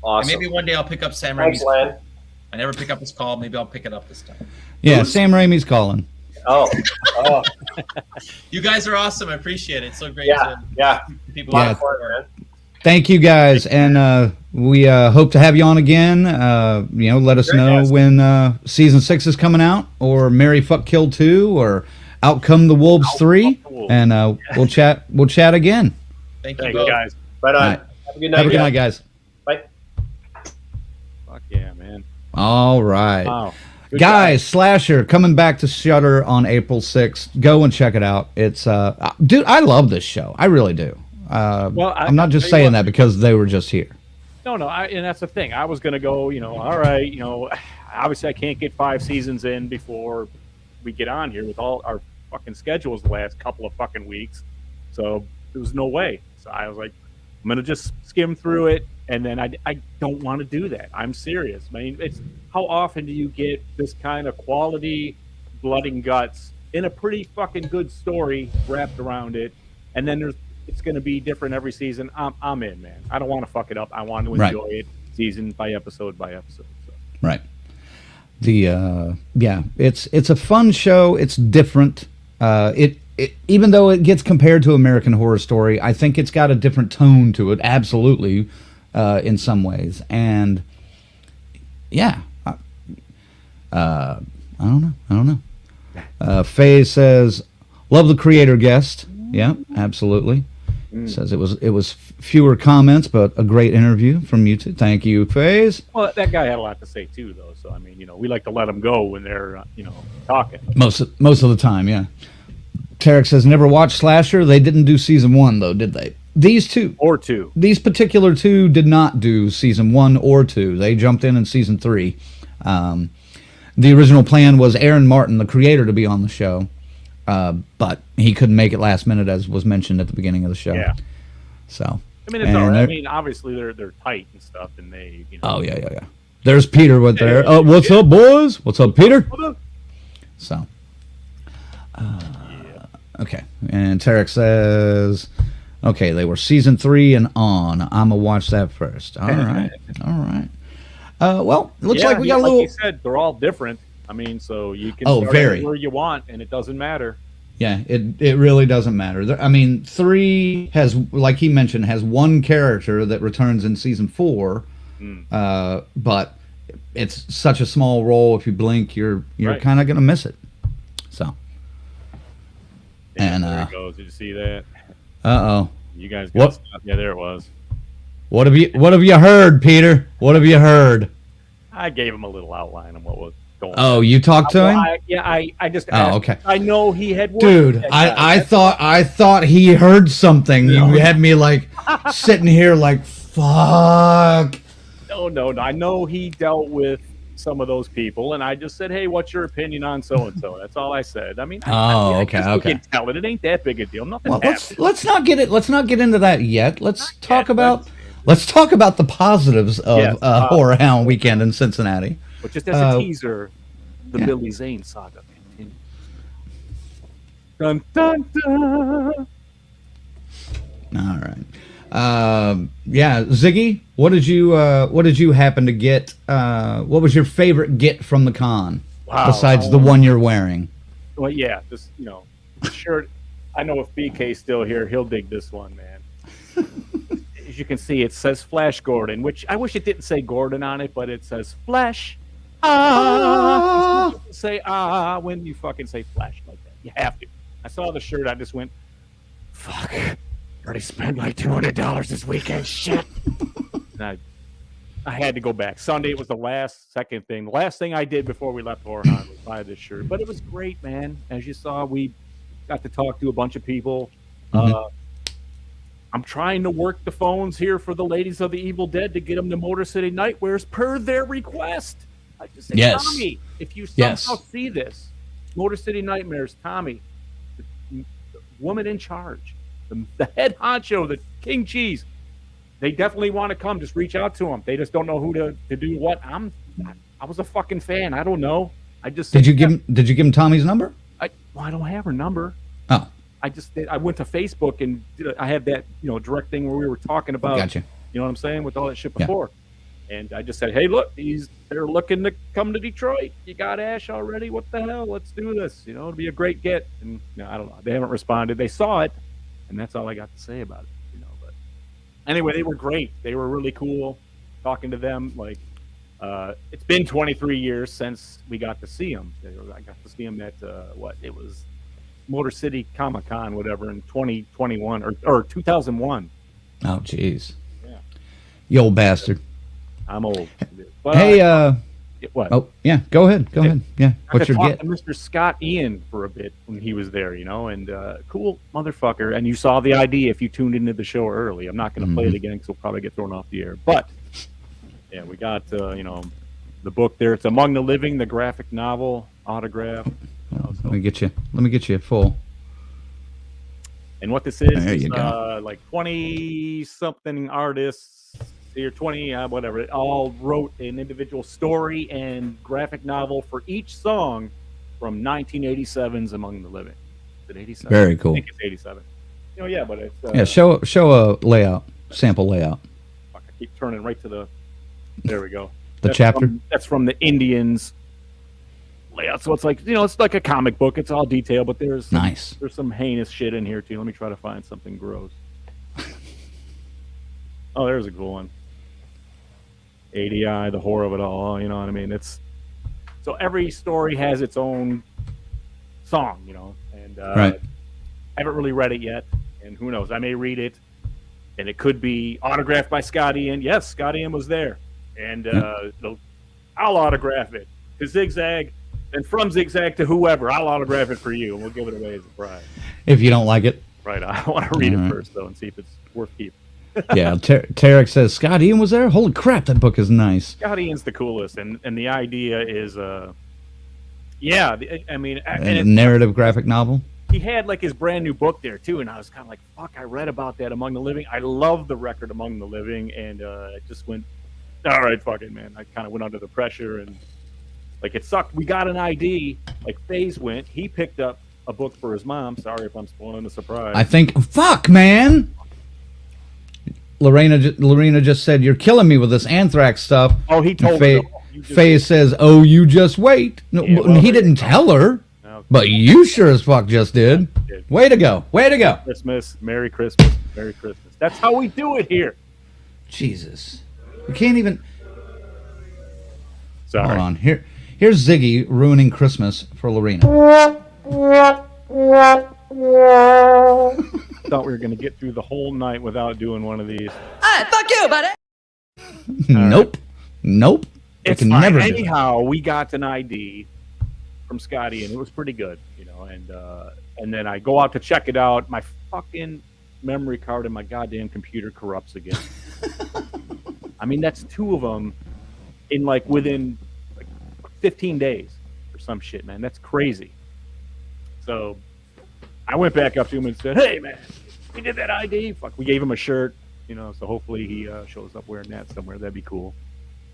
Awesome. And maybe one day I'll pick up Sam Thanks, Raimi's Len. call. I never pick up his call. Maybe I'll pick it up this time. Yeah, Sam Raimi's calling. Oh. You guys are awesome. I appreciate it. It's so great. Yeah. People Yeah. Man. Thank you guys, and we hope to have you on again. Let us know when season 6 is coming out, or Marry Fuck Kill 2, or Out Come the Wolves 3, and we'll chat. We'll chat again. Thank you, Thank you, guys. Right on. All right. Have a good night. Have a good night, guys. Bye. Fuck yeah, man. All right. Wow. Good Guys, Slasher coming back to Shudder on April 6th. Go and check it out. It's dude, I love this show. I really do. I'm not just saying that because they were just here. No, and that's the thing. I was gonna go. All right. Obviously I can't get 5 seasons in before we get on here with all our fucking schedules the last couple of fucking weeks. So there was no way. So I was like, I'm gonna just skim through it, and then I don't want to do that. I'm serious. I mean, it's how often do you get this kind of quality blood and guts in a pretty fucking good story wrapped around it, and then it's going to be different every season. I'm in, man. I don't want to fuck it up. I want to enjoy it season by episode by episode. So. Right. It's a fun show. It's different. It even though it gets compared to American Horror Story, I think it's got a different tone to it. Absolutely, in some ways. And yeah, I don't know. Faye says, "Love the creator guest." Yeah, absolutely. Says it was fewer comments, but a great interview from you two. Thank you, Faze. Well, that guy had a lot to say too, though. So I mean, we like to let them go when they're talking. Most of the time, yeah. Tarek says never watched Slasher. They didn't do season 1 though, did they? These two or 2. These particular 2 did not do season 1 or 2. They jumped in season 3. The original plan was Aaron Martin, the creator, to be on the show. But he couldn't make it last minute, as was mentioned at the beginning of the show. Yeah. So. I mean, it's all right. I mean, obviously they're tight and stuff, and they. Oh yeah. There's Peter with there. Oh, what's up, boys? What's up, Peter? So. Okay, and Tarek says, "Okay, they were season 3 and on. I'm gonna watch that first." All right. Well, it looks like we got a little. Like you said, they're all different. I mean, so you can start where you want, and it doesn't matter. Yeah, it really doesn't matter. I mean, 3 has, like he mentioned, has one character that returns in season 4, but it's such a small role. If you blink, you're right. kind of gonna miss it. So. And there it goes. Did you see that? Uh-oh. You guys got stuff. Yeah, there it was. What have you heard, Peter? What have you heard? I gave him a little outline of what was going on. Oh, you talked to him? I just asked. Oh, okay. I know he had worked. Dude, I thought he heard something. You had me like sitting here like, fuck. No. I know he dealt with some of those people, and I just said, "Hey, what's your opinion on so and so?" That's all I said. I mean, I can tell it. It ain't that big a deal. Nothing. Well, let's not get into that yet. Let's talk about the positives of HorrorHound Weekend in Cincinnati. But just as a teaser, the Billy Zane saga continues. Dun dun dun. All right. Ziggy, what did you happen to get? What was your favorite get from the con besides the one you're wearing? Well, yeah, just the shirt. I know if BK's still here, he'll dig this one, man. As you can see, it says Flash Gordon, which I wish it didn't say Gordon on it, but it says Flash. Say when you fucking say Flash like that. You have to. I saw the shirt, I just went, fuck. Already spent like $200 this weekend. Shit. And I had to go back. Sunday was the last thing I did before we left HorrorHound was buy this shirt. But it was great, man. As you saw, we got to talk to a bunch of people. I'm trying to work the phones here for the ladies of the Evil Dead to get them to Motor City Nightmares per their request. I just said, Yes. Tommy, if you somehow see this, Motor City Nightmares, Tommy, the woman in charge, the head honcho, the King Cheese, they definitely want to come. Just reach out to them. They just don't know who to do what. I was a fucking fan. I don't know. I just Did you give him Tommy's number? I don't have her number. Oh. I went to Facebook and I had that direct thing where we were talking about Gotcha. You know what I'm saying, with all that shit before. And I just said, hey, look, they're looking to come to Detroit. You got Ash already? What the hell? Let's do this. It'll be a great get. And I don't know. They haven't responded. They saw it, and that's all I got to say about it. But anyway, they were great. They were really cool. Talking to them, like it's been 23 years since we got to see them. I got to see them at it was Motor City Comic Con, whatever, in 2021 or 2001. Oh, jeez. Yeah. You old bastard. I'm old. But, Hey, what? Oh, yeah. Go ahead. Yeah. What's your get? Mr. Scott Ian for a bit when he was there, and cool motherfucker. And you saw the ID if you tuned into the show early. I'm not going to play it again because we'll probably get thrown off the air. But yeah, we got the book there. It's Among the Living, the graphic novel autograph. Let me get you full. And what this is, there you go. Like 20-something artists here, 20 whatever, it all wrote an individual story and graphic novel for each song from 1987's Among the Living. Is it 87? Very cool. I think it's 87. Yeah, but it's show a layout, sample layout. Fuck, I keep turning right to the. There we go. That's chapter. That's from the Indians layout. So it's like it's like a comic book. It's all detailed, but there's some heinous shit in here too. Let me try to find something gross. Oh, there's a cool one. ADI, the horror of it all. You know what I mean? So every story has its own song, and right. I haven't really read it yet, and who knows? I may read it, and it could be autographed by Scott Ian. Yes, Scott Ian was there, and I'll autograph it to Zigzag, and from Zigzag to whoever, I'll autograph it for you, and we'll give it away as a prize. If you don't like it, right? I want to read it first though, and see if it's worth keeping. Yeah, Tarek says Scott Ian was there. Holy crap, that book is nice. Scott Ian's the coolest, and the idea is, a narrative graphic novel. He had like his brand new book there too, and I was kind of like, "Fuck!" I read about that Among the Living. I love the record Among the Living, and I just went, "All right, fuck it, man." I kind of went under the pressure, and like it sucked. We got an ID. Like FaZe went. He picked up a book for his mom. Sorry if I'm spoiling the surprise. I think. Fuck, man. Lorena just said, "You're killing me with this anthrax stuff." Oh, he told me. FaZe says, "Oh, you just wait." No, he didn't tell her, but you sure as fuck just did. Way to go! Way to go! Christmas, Merry Christmas, Merry Christmas. That's how we do it here. Jesus, we can't even. Sorry. Hold on. Here's Ziggy ruining Christmas for Lorena. Thought we were going to get through the whole night without doing one of these. Hey, fuck you, buddy. Nope. It's can fine. never Anyhow, we got an ID from Scotty, and it was pretty good, and then I go out to check it out. My fucking memory card in my goddamn computer corrupts again. I mean, that's two of them in within 15 days or some shit, man. That's crazy. So I went back up to him and said, "Hey, man, we did that ID." Fuck, we gave him a shirt, so hopefully he shows up wearing that somewhere. That'd be cool.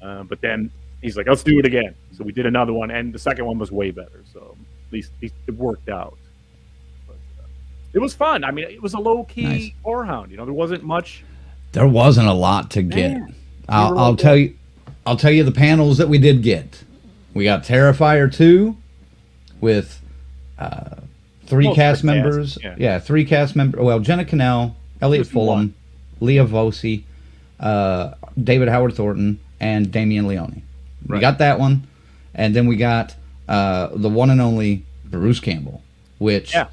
But then he's like, "Let's do it again." So we did another one, and the second one was way better. So at least it worked out. But, it was fun. I mean, it was a low-key HorrorHound. There wasn't much. There wasn't a lot to get. Man, I'll tell you the panels that we did get. We got Terrifier 2 with three Most cast of the cast, members. yeah. Yeah, 3 cast members. Well, Jenna Cannell, Elliot Just one. Fulham, Leah Vosi, David Howard Thornton, and Damian Leone. We Right. got that one. And then we got the one and only Bruce Campbell, which Yeah.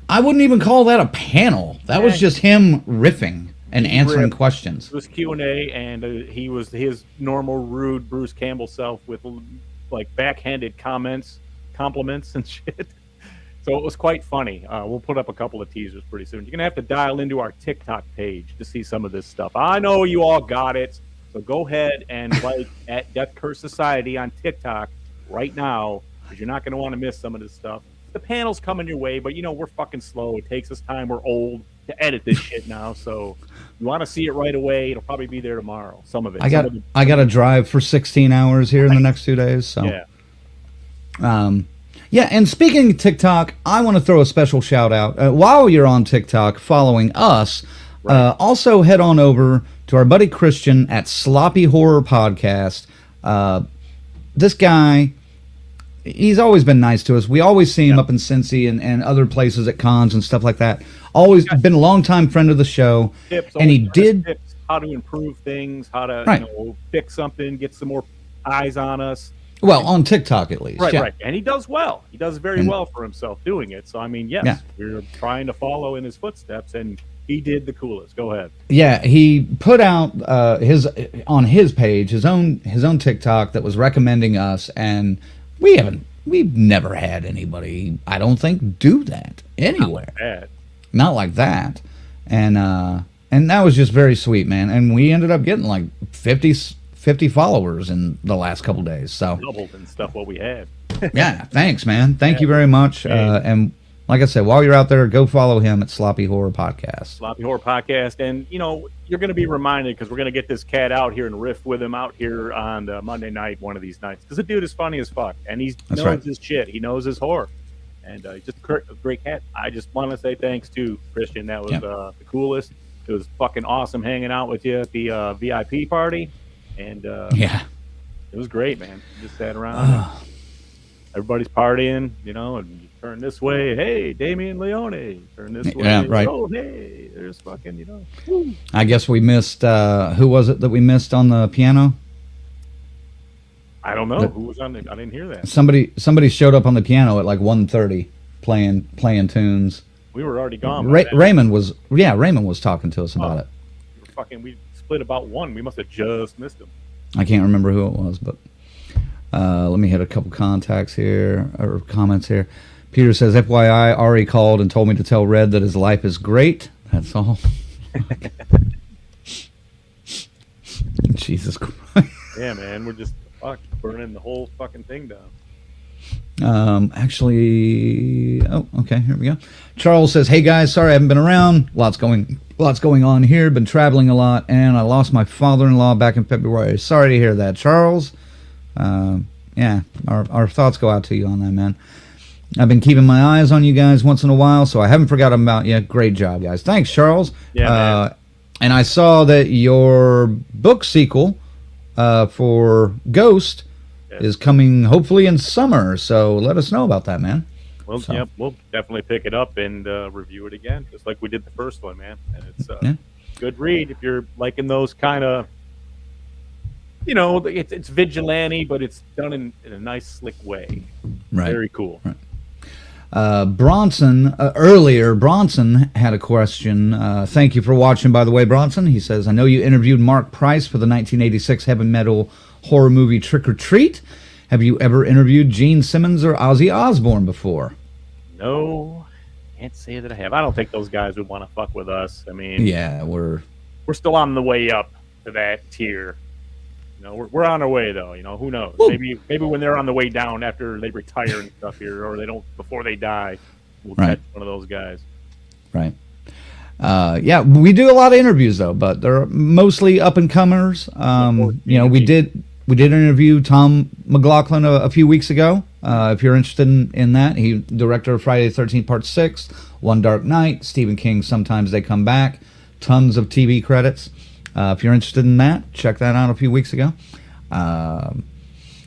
I wouldn't even call that a panel. That was Yeah. just him riffing and answering ripped. questions. It was Q&A, and he was his normal rude Bruce Campbell self with like backhanded compliments and shit. So it was quite funny. We'll put up a couple of teasers pretty soon. You're gonna have to dial into our TikTok page to see some of this stuff. I know you all got it, so go ahead and like at Death Curse Society on TikTok right now, because you're not gonna want to miss some of this stuff. The panel's coming your way, but we're fucking slow. It takes us time. We're old to edit this shit now, so you want to see it right away. It'll probably be there tomorrow. Some of it. I got to drive for 16 hours here in the next 2 days. So Yeah. Yeah, and speaking of TikTok, I want to throw a special shout out. While you're on TikTok following us, also head on over to our buddy Christian at Sloppy Horror Podcast. This guy, he's always been nice to us. We always see him up in Cincy and other places at cons and stuff like that. Always been a longtime friend of the show. Tips, and he always did... tips, how to improve things, how to Right. fix something, get some more eyes on us. Well, on TikTok at least. Right, yeah. right. And he does well. He does very well for himself doing it. So, I mean, yes, Yeah. we're trying to follow in his footsteps, and he did the coolest. Go ahead. Yeah, he put out on his page his own TikTok that was recommending us, and we've never had anybody, I don't think, do that anywhere. Not like that. And that was just very sweet, man. And we ended up getting like 50 followers in the last couple days. So Doubled and stuff what we had. yeah, thanks, man. Thank you very much. And like I said, while you're out there, go follow him at Sloppy Horror Podcast. Sloppy Horror Podcast. And, you're going to be reminded, because we're going to get this cat out here and riff with him out here on Monday night, one of these nights. Because the dude is funny as fuck. And he knows right. his shit. He knows his horror. And he's just a great cat. I just want to say thanks to Christian. That was the coolest. It was fucking awesome hanging out with you at the VIP party. And Yeah. it was great, man. Just sat around. Everybody's partying, and you turn this way, hey, Damian Leone. Turn this way, Yeah, right. oh, hey, there's fucking, woo. I guess we missed, who was it that we missed on the piano? I don't know who was on it. I didn't hear that. Somebody showed up on the piano at like 1:30 playing tunes. We were already gone. by then. Raymond was talking to us about it. We split about one. We must have just missed him. I can't remember who it was, but let me hit a couple contacts here or comments here. Peter says, FYI, Ari called and told me to tell Red that his life is great. That's all. Jesus Christ. Yeah, man, we're just burning the whole fucking thing down. Actually, okay, here we go. Charles says, hey guys, sorry I haven't been around. Lots going on here. Been traveling a lot, and I lost my father-in-law back in February. Sorry to hear that, Charles. Yeah, our thoughts go out to you on that, man. I've been keeping my eyes on you guys once in a while, so I haven't forgotten about you. Great job, guys. Thanks, Charles. Yeah, man. And I saw that your book sequel for Ghost is coming hopefully in summer, so let us know about that, man. Well, yeah, we'll definitely pick it up and review it again, just like we did the first one, man. And it's good read if you're liking those kind of, it's vigilante, but it's done in a nice, slick way. Right. Very cool. Right. Bronson had a question. Thank you for watching, by the way, Bronson. He says, I know you interviewed Mark Price for the 1986 heavy metal horror movie Trick or Treat. Have you ever interviewed Gene Simmons or Ozzy Osbourne before? No, can't say that I have. I don't think those guys would want to fuck with us. I mean, yeah, we're still on the way up to that tier. We're on our way though. Who knows? Well, maybe when they're on the way down after they retire and stuff here, or they don't before they die, we'll Right. catch one of those guys. right. Yeah, we do a lot of interviews though, but they're mostly up and comers. We did interview Tom McLaughlin a few weeks ago. If you're interested in that, he director of Friday the 13th Part 6, One Dark Night, Stephen King, Sometimes They Come Back, tons of TV credits. If you're interested in that, check that out a few weeks ago.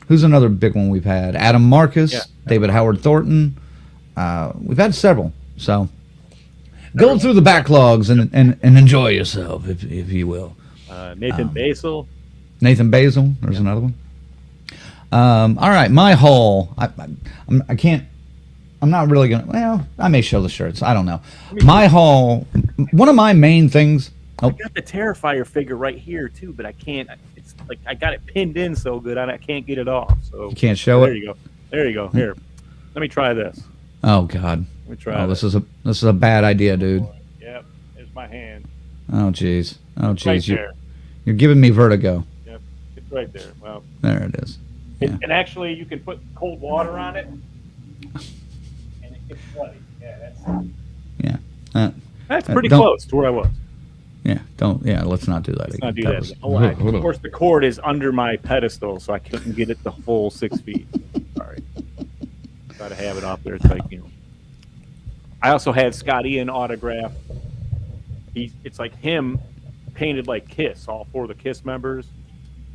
Who's another big one we've had? Adam Marcus, David Howard Thornton, we've had several. So go through the backlogs and enjoy yourself, if you will. Nathan Basil. Nathan Basil. There's another one. All right, my haul. I can't. I'm not really gonna. Well, I may show the shirts. I don't know. My haul. One of my main things. I got the Terrifier figure right here too, but I can't. It's like I got it pinned in so good, I can't get it off. So you can't show it. There you go. There you go. Here, let me try this. Oh God. Let me try. This is a bad idea, dude. Yep. There's my hand. Oh jeez. Oh jeez. Right there. You're giving me vertigo. Yep. It's right there. Well. There it is. Yeah. And actually, you can put cold water on it, and it gets bloody. Yeah, that's pretty close to where I was. Yeah, let's not do that Let's again. not do that again. Of course, the cord is under my pedestal, so I couldn't get it the full 6 feet. Sorry. Got to have it off there. It's like, I also had Scott Ian autograph. It's like him painted like Kiss, all 4 of the Kiss members,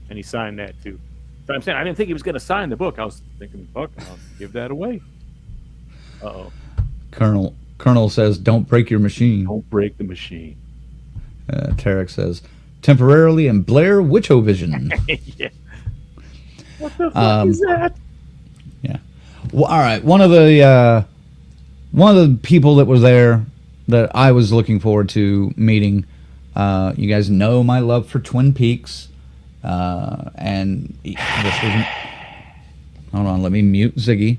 and he signed that too. So I'm saying I didn't think he was going to sign the book. I was thinking, fuck, I'll give that away. Uh-oh. Colonel says, "Don't break your machine." Don't break the machine. Tarek says, "Temporarily in Blair Witchovision." Yeah. What the fuck is that? Yeah. Well, all right. One of the people that was there that I was looking forward to meeting. You guys know my love for Twin Peaks, and this was. Hold on, let me mute Ziggy.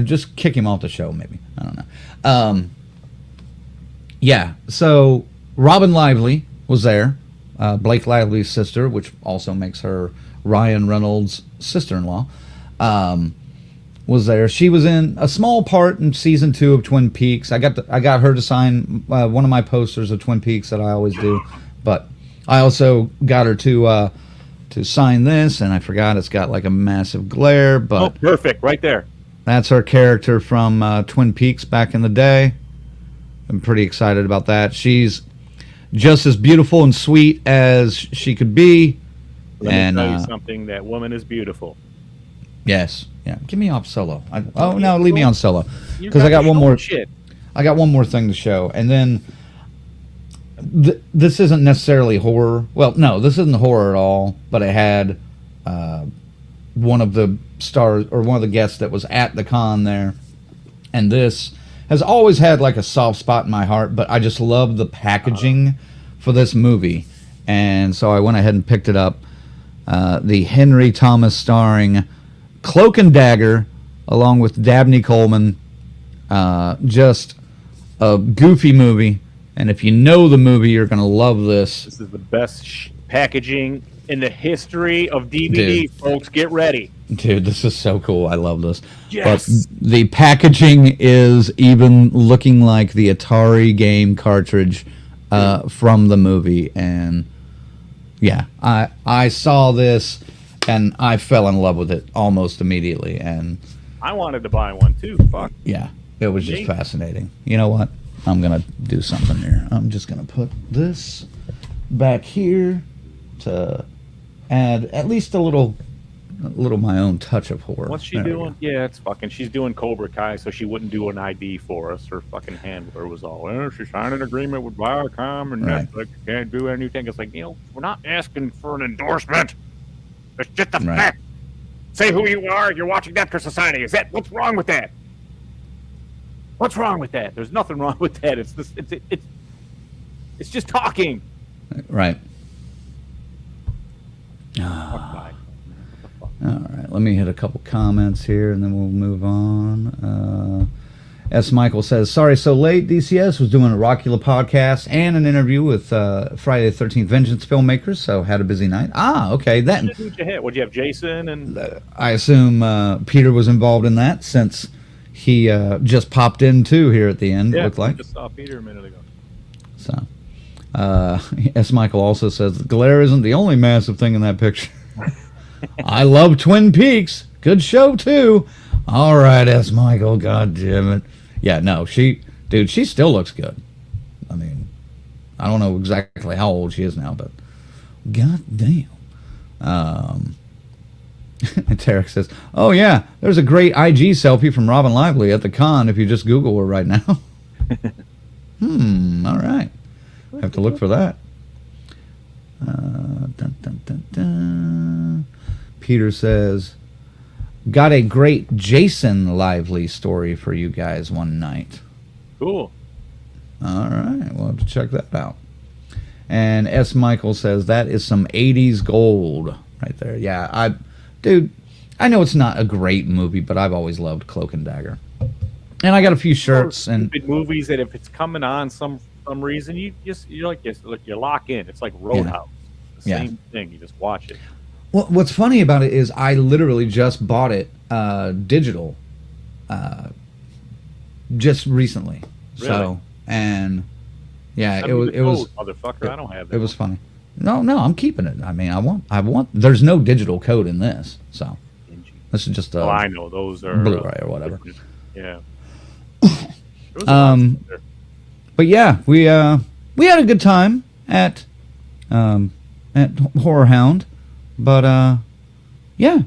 Just kick him off the show, maybe. I don't know. Yeah, so Robin Lively was there, Blake Lively's sister, which also makes her Ryan Reynolds' sister-in-law, was there. She was in a small part in season 2 of Twin Peaks. I got her to sign one of my posters of Twin Peaks that I always do, but I also got her to sign this, and I forgot it's got like a massive glare, but perfect, right there. That's her character from Twin Peaks back in the day. I'm pretty excited about that. She's just as beautiful and sweet as she could be. Let me tell you something. That woman is beautiful. Yes. Yeah. Give me off Solo. No, leave me on Solo, because I got one more. Shit. I got one more thing to show, and then this isn't necessarily horror. Well, no, this isn't horror at all. But it had one of the stars or one of the guests that was at the con there, and this has always had like a soft spot in my heart, but I just love the packaging for this movie, and so I went ahead and picked it up. The Henry Thomas starring Cloak and Dagger, along with Dabney Coleman. Just a goofy movie, and if you know the movie, you're going to love this. This is the best packaging in the history of DVD, folks. Get ready. Dude, this is so cool. I love this. Yes. But the packaging is even looking like the Atari game cartridge from the movie. And yeah, I saw this and I fell in love with it almost immediately. And I wanted to buy one too. Fuck. Yeah, it was just fascinating. You know what? I'm going to do something here. I'm just going to put this back here to add at least a little my own touch of horror. What's she doing? Yeah, it's fucking. She's doing Cobra Kai, so she wouldn't do an ID for us. Her fucking handler was all, well, she signed an agreement with Viacom, and Netflix can't do anything. It's like, we're not asking for an endorsement. It's just a fact. Say who you are. You're watching Death Curse Society. What's wrong with that? What's wrong with that? There's nothing wrong with that. It's just talking. Right. All right, let me hit a couple comments here, and then we'll move on. S. Michael says, "Sorry so late. DCS was doing a Rockula podcast and an interview with Friday the 13th Vengeance filmmakers, so had a busy night." Okay. What'd you have, Jason? And I assume Peter was involved in that, since he just popped in, too, here at the end, looked like. I just saw Peter a minute ago. So, S. Michael also says, "The glare isn't the only massive thing in that picture." I love Twin Peaks. Good show, too. All right, S. Michael. God damn it. Yeah, no, she still looks good. I mean, I don't know exactly how old she is now, but god damn. And Tarek says, "Oh yeah, there's a great IG selfie from Robin Lively at the con if you just Google her right now." All right. Have to look for that. Dun, dun, dun, dun. Peter says, "Got a great Jason Lively story for you guys one night." Cool. All right, we'll have to check that out. And S. Michael says, "That is some 80s gold right there." Yeah, dude, I know it's not a great movie, but I've always loved Cloak and Dagger. And I got a few shirts and stupid movies that if it's coming on some reason, you lock in. It's like Roadhouse. The same thing. You just watch it. Well, what's funny about it is I literally just bought it digital just recently. Really? So, and yeah, Send me the code, motherfucker. I don't have that. It was funny. No, I'm keeping it. I mean, I want there's no digital code in this. So, this is just a I know those are Blu-ray or whatever. Yeah. But yeah, we had a good time at HorrorHound, but yeah,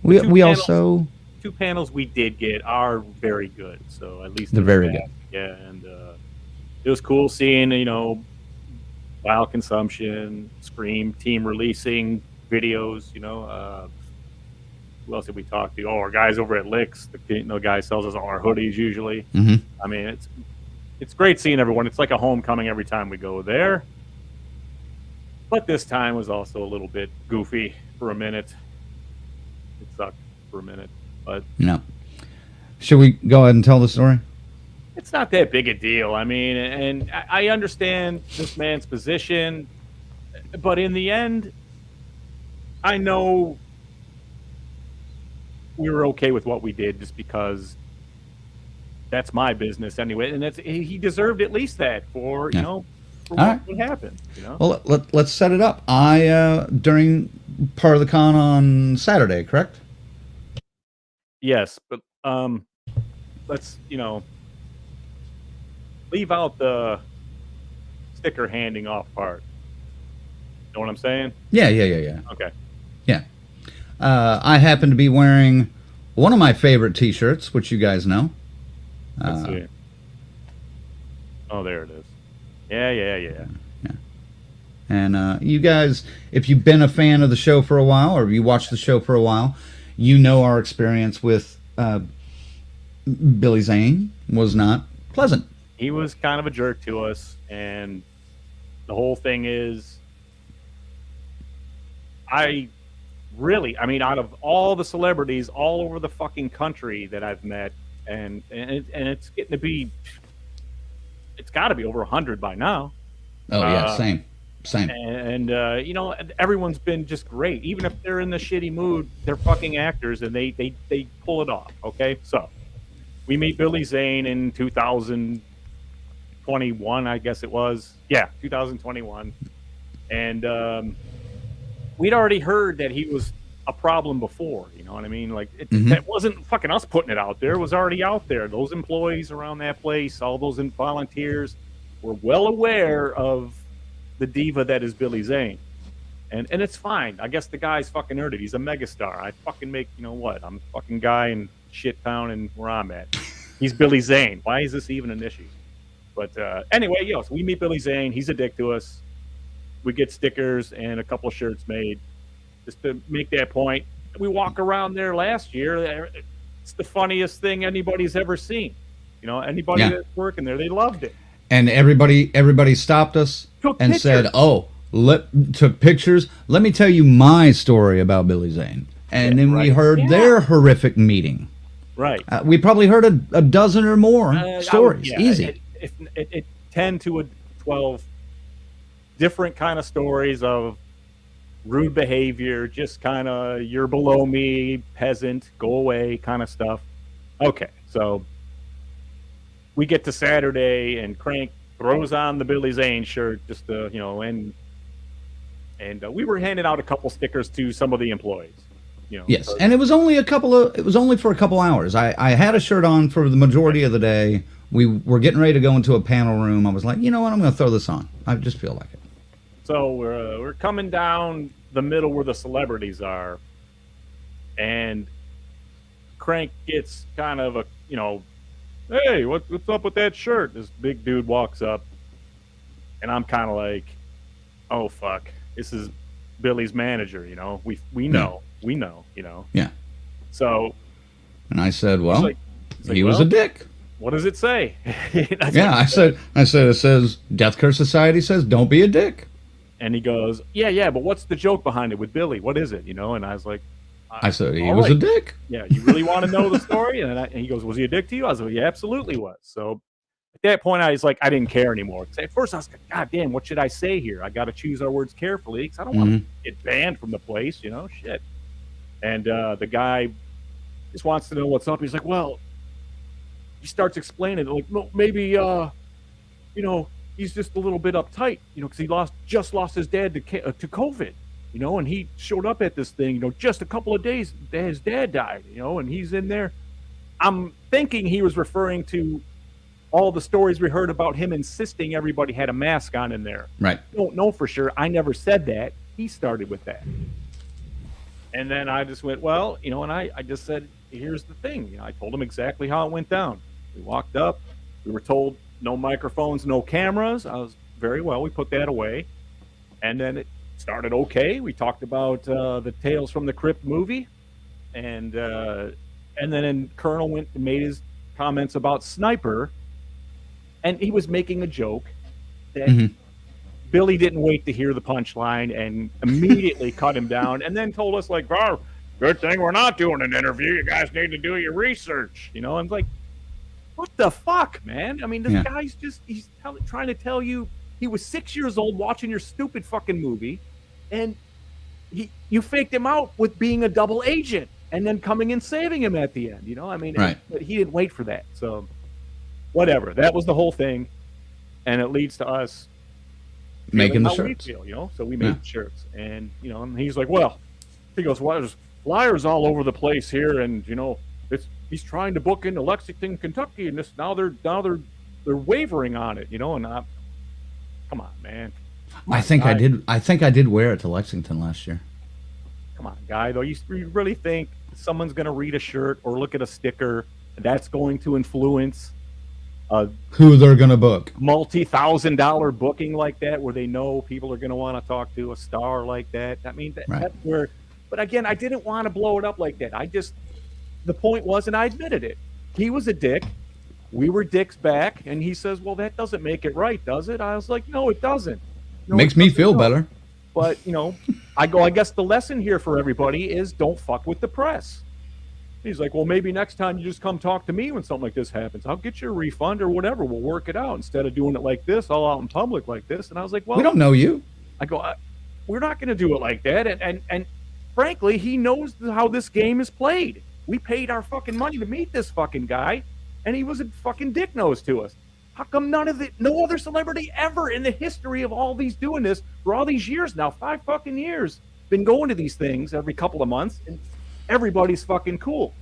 we also two panels we did get are very good. So at least they're very good. Yeah, and it was cool seeing Vile Consumption, Scream team releasing videos. Who else did we talk to? Oh, our guys over at Licks. The guy sells us all our hoodies usually. Mm-hmm. I mean, it's great seeing everyone. It's like a homecoming every time we go there. But this time was also a little bit goofy for a minute. It sucked for a minute, but no. Should we go ahead and tell the story? It's not that big a deal. I mean, and I understand this man's position, but in the end, I know we were okay with what we did just because that's my business anyway, and he deserved at least that for what happened. Well, let's set it up. During part of the con on Saturday, correct? Yes, but let's leave out the sticker handing off part. Know what I'm saying? Yeah. Okay. Yeah. I happen to be wearing one of my favorite T-shirts, which you guys know. Let's see. Oh, there it is. Yeah. And you guys, if you've been a fan of the show for a while, or you watched the show for a while, you know our experience with Billy Zane was not pleasant. He was kind of a jerk to us, and the whole thing is, out of all the celebrities all over the fucking country that I've met, and it's getting to be, it's got to be over 100 by now. Oh yeah, same. And everyone's been just great. Even if they're in the shitty mood, they're fucking actors, and they pull it off. Okay, so we meet Billy Zane in 2021, I guess it was. Yeah, 2021, and we'd already heard that he was a problem before. You know what I mean? Like that wasn't fucking us putting it out there. It was already out there. Those employees around that place, all those volunteers, were well aware of the diva that is Billy Zane, and it's fine. I guess the guy's fucking earned it. He's a megastar. I fucking make I'm a fucking guy in shit town and where I'm at. He's Billy Zane. Why is this even an issue? But anyway, so we meet Billy Zane. He's a dick to us. We get stickers and a couple shirts made just to make that point. We walk around there last year. It's the funniest thing anybody's ever seen. Anybody that's working there, they loved it. And everybody stopped us and said, "Oh, took pictures. Let me tell you my story about Billy Zane." And then we heard their horrific meeting. Right. We probably heard a dozen or more stories. Easy. It 10 to 12 different kind of stories of rude behavior, just kind of you're below me, peasant, go away kind of stuff. Okay, so we get to Saturday and Crank throws on the Billy Zane shirt just to, and we were handing out a couple stickers to some of the employees. Yes, and it was only for a couple hours. I had a shirt on for the majority of the day. We were getting ready to go into a panel room. I was like, you know what, I'm going to throw this on. I just feel like it. So we're coming down the middle where the celebrities are, And Crank gets kind of a, hey, what's up with that shirt? This big dude walks up, and I'm kind of like, oh fuck, this is Billy's manager. We know. Yeah. So. And I said, well, he's like, he was a dick. What does it say? I said it says Death Curse Society says don't be a dick. And he goes, yeah, but what's the joke behind it with Billy? What is it? And I was like, I said he was a dick. Yeah, you really want to know the story? And he goes, was he a dick to you? I was like, yeah, absolutely was. So at that point, I was like, I didn't care anymore. Because at first I was like, God damn, what should I say here? I got to choose our words carefully because I don't want to get banned from the place, shit. And the guy just wants to know what's up. He's like, well, he starts explaining, like, well, maybe, he's just a little bit uptight, because he just lost his dad to COVID, and he showed up at this thing, just a couple of days that his dad died, and he's in there. I'm thinking he was referring to all the stories we heard about him insisting everybody had a mask on in there. Right. Don't know for sure. I never said that. He started with that. And then I just went, well, and I just said, here's the thing. I told him exactly how it went down. We walked up. We were told no microphones, no cameras. I was very well. We put that away. And then it started okay. We talked about the Tales from the Crypt movie. And then Colonel went and made his comments about Sniper. And he was making a joke that Billy didn't wait to hear the punchline and immediately cut him down and then told us, like, oh, good thing we're not doing an interview. You guys need to do your research. And I'm like, what the fuck, man? I mean, this guy's just, he's trying to tell you he was 6 years old watching your stupid fucking movie, and you faked him out with being a double agent and then coming and saving him at the end, I mean, right. But he didn't wait for that. So, whatever. That was the whole thing, and it leads to us making the how shirts. we feel, so we made the shirts. And, and he's like, well, he goes, well, there's flyers all over the place here, and, he's trying to book into Lexington, Kentucky, and now they're wavering on it, and come on, man. I think I did wear it to Lexington last year. Come on, guy, though. You really think someone's going to read a shirt or look at a sticker and that's going to influence who they're going to book? Multi-$1,000 booking like that, where they know people are going to want to talk to a star like that. I mean, that's where. But again, I didn't want to blow it up like that. The point was, and I admitted it. He was a dick. We were dicks back, and he says, "Well, that doesn't make it right, does it?" I was like, "No, it doesn't." No, Makes me feel better. But I guess the lesson here for everybody is don't fuck with the press. He's like, well, maybe next time you just come talk to me when something like this happens. I'll get you a refund or whatever. We'll work it out instead of doing it like this, all out in public like this. And I was like, well, we don't know you. I go, we're not going to do it like that. And frankly, he knows how this game is played. We paid our fucking money to meet this fucking guy, and he was a fucking dick nose to us. How come no other celebrity ever in the history of all these doing this for all these years now, 5 fucking years, been going to these things every couple of months, and everybody's fucking cool.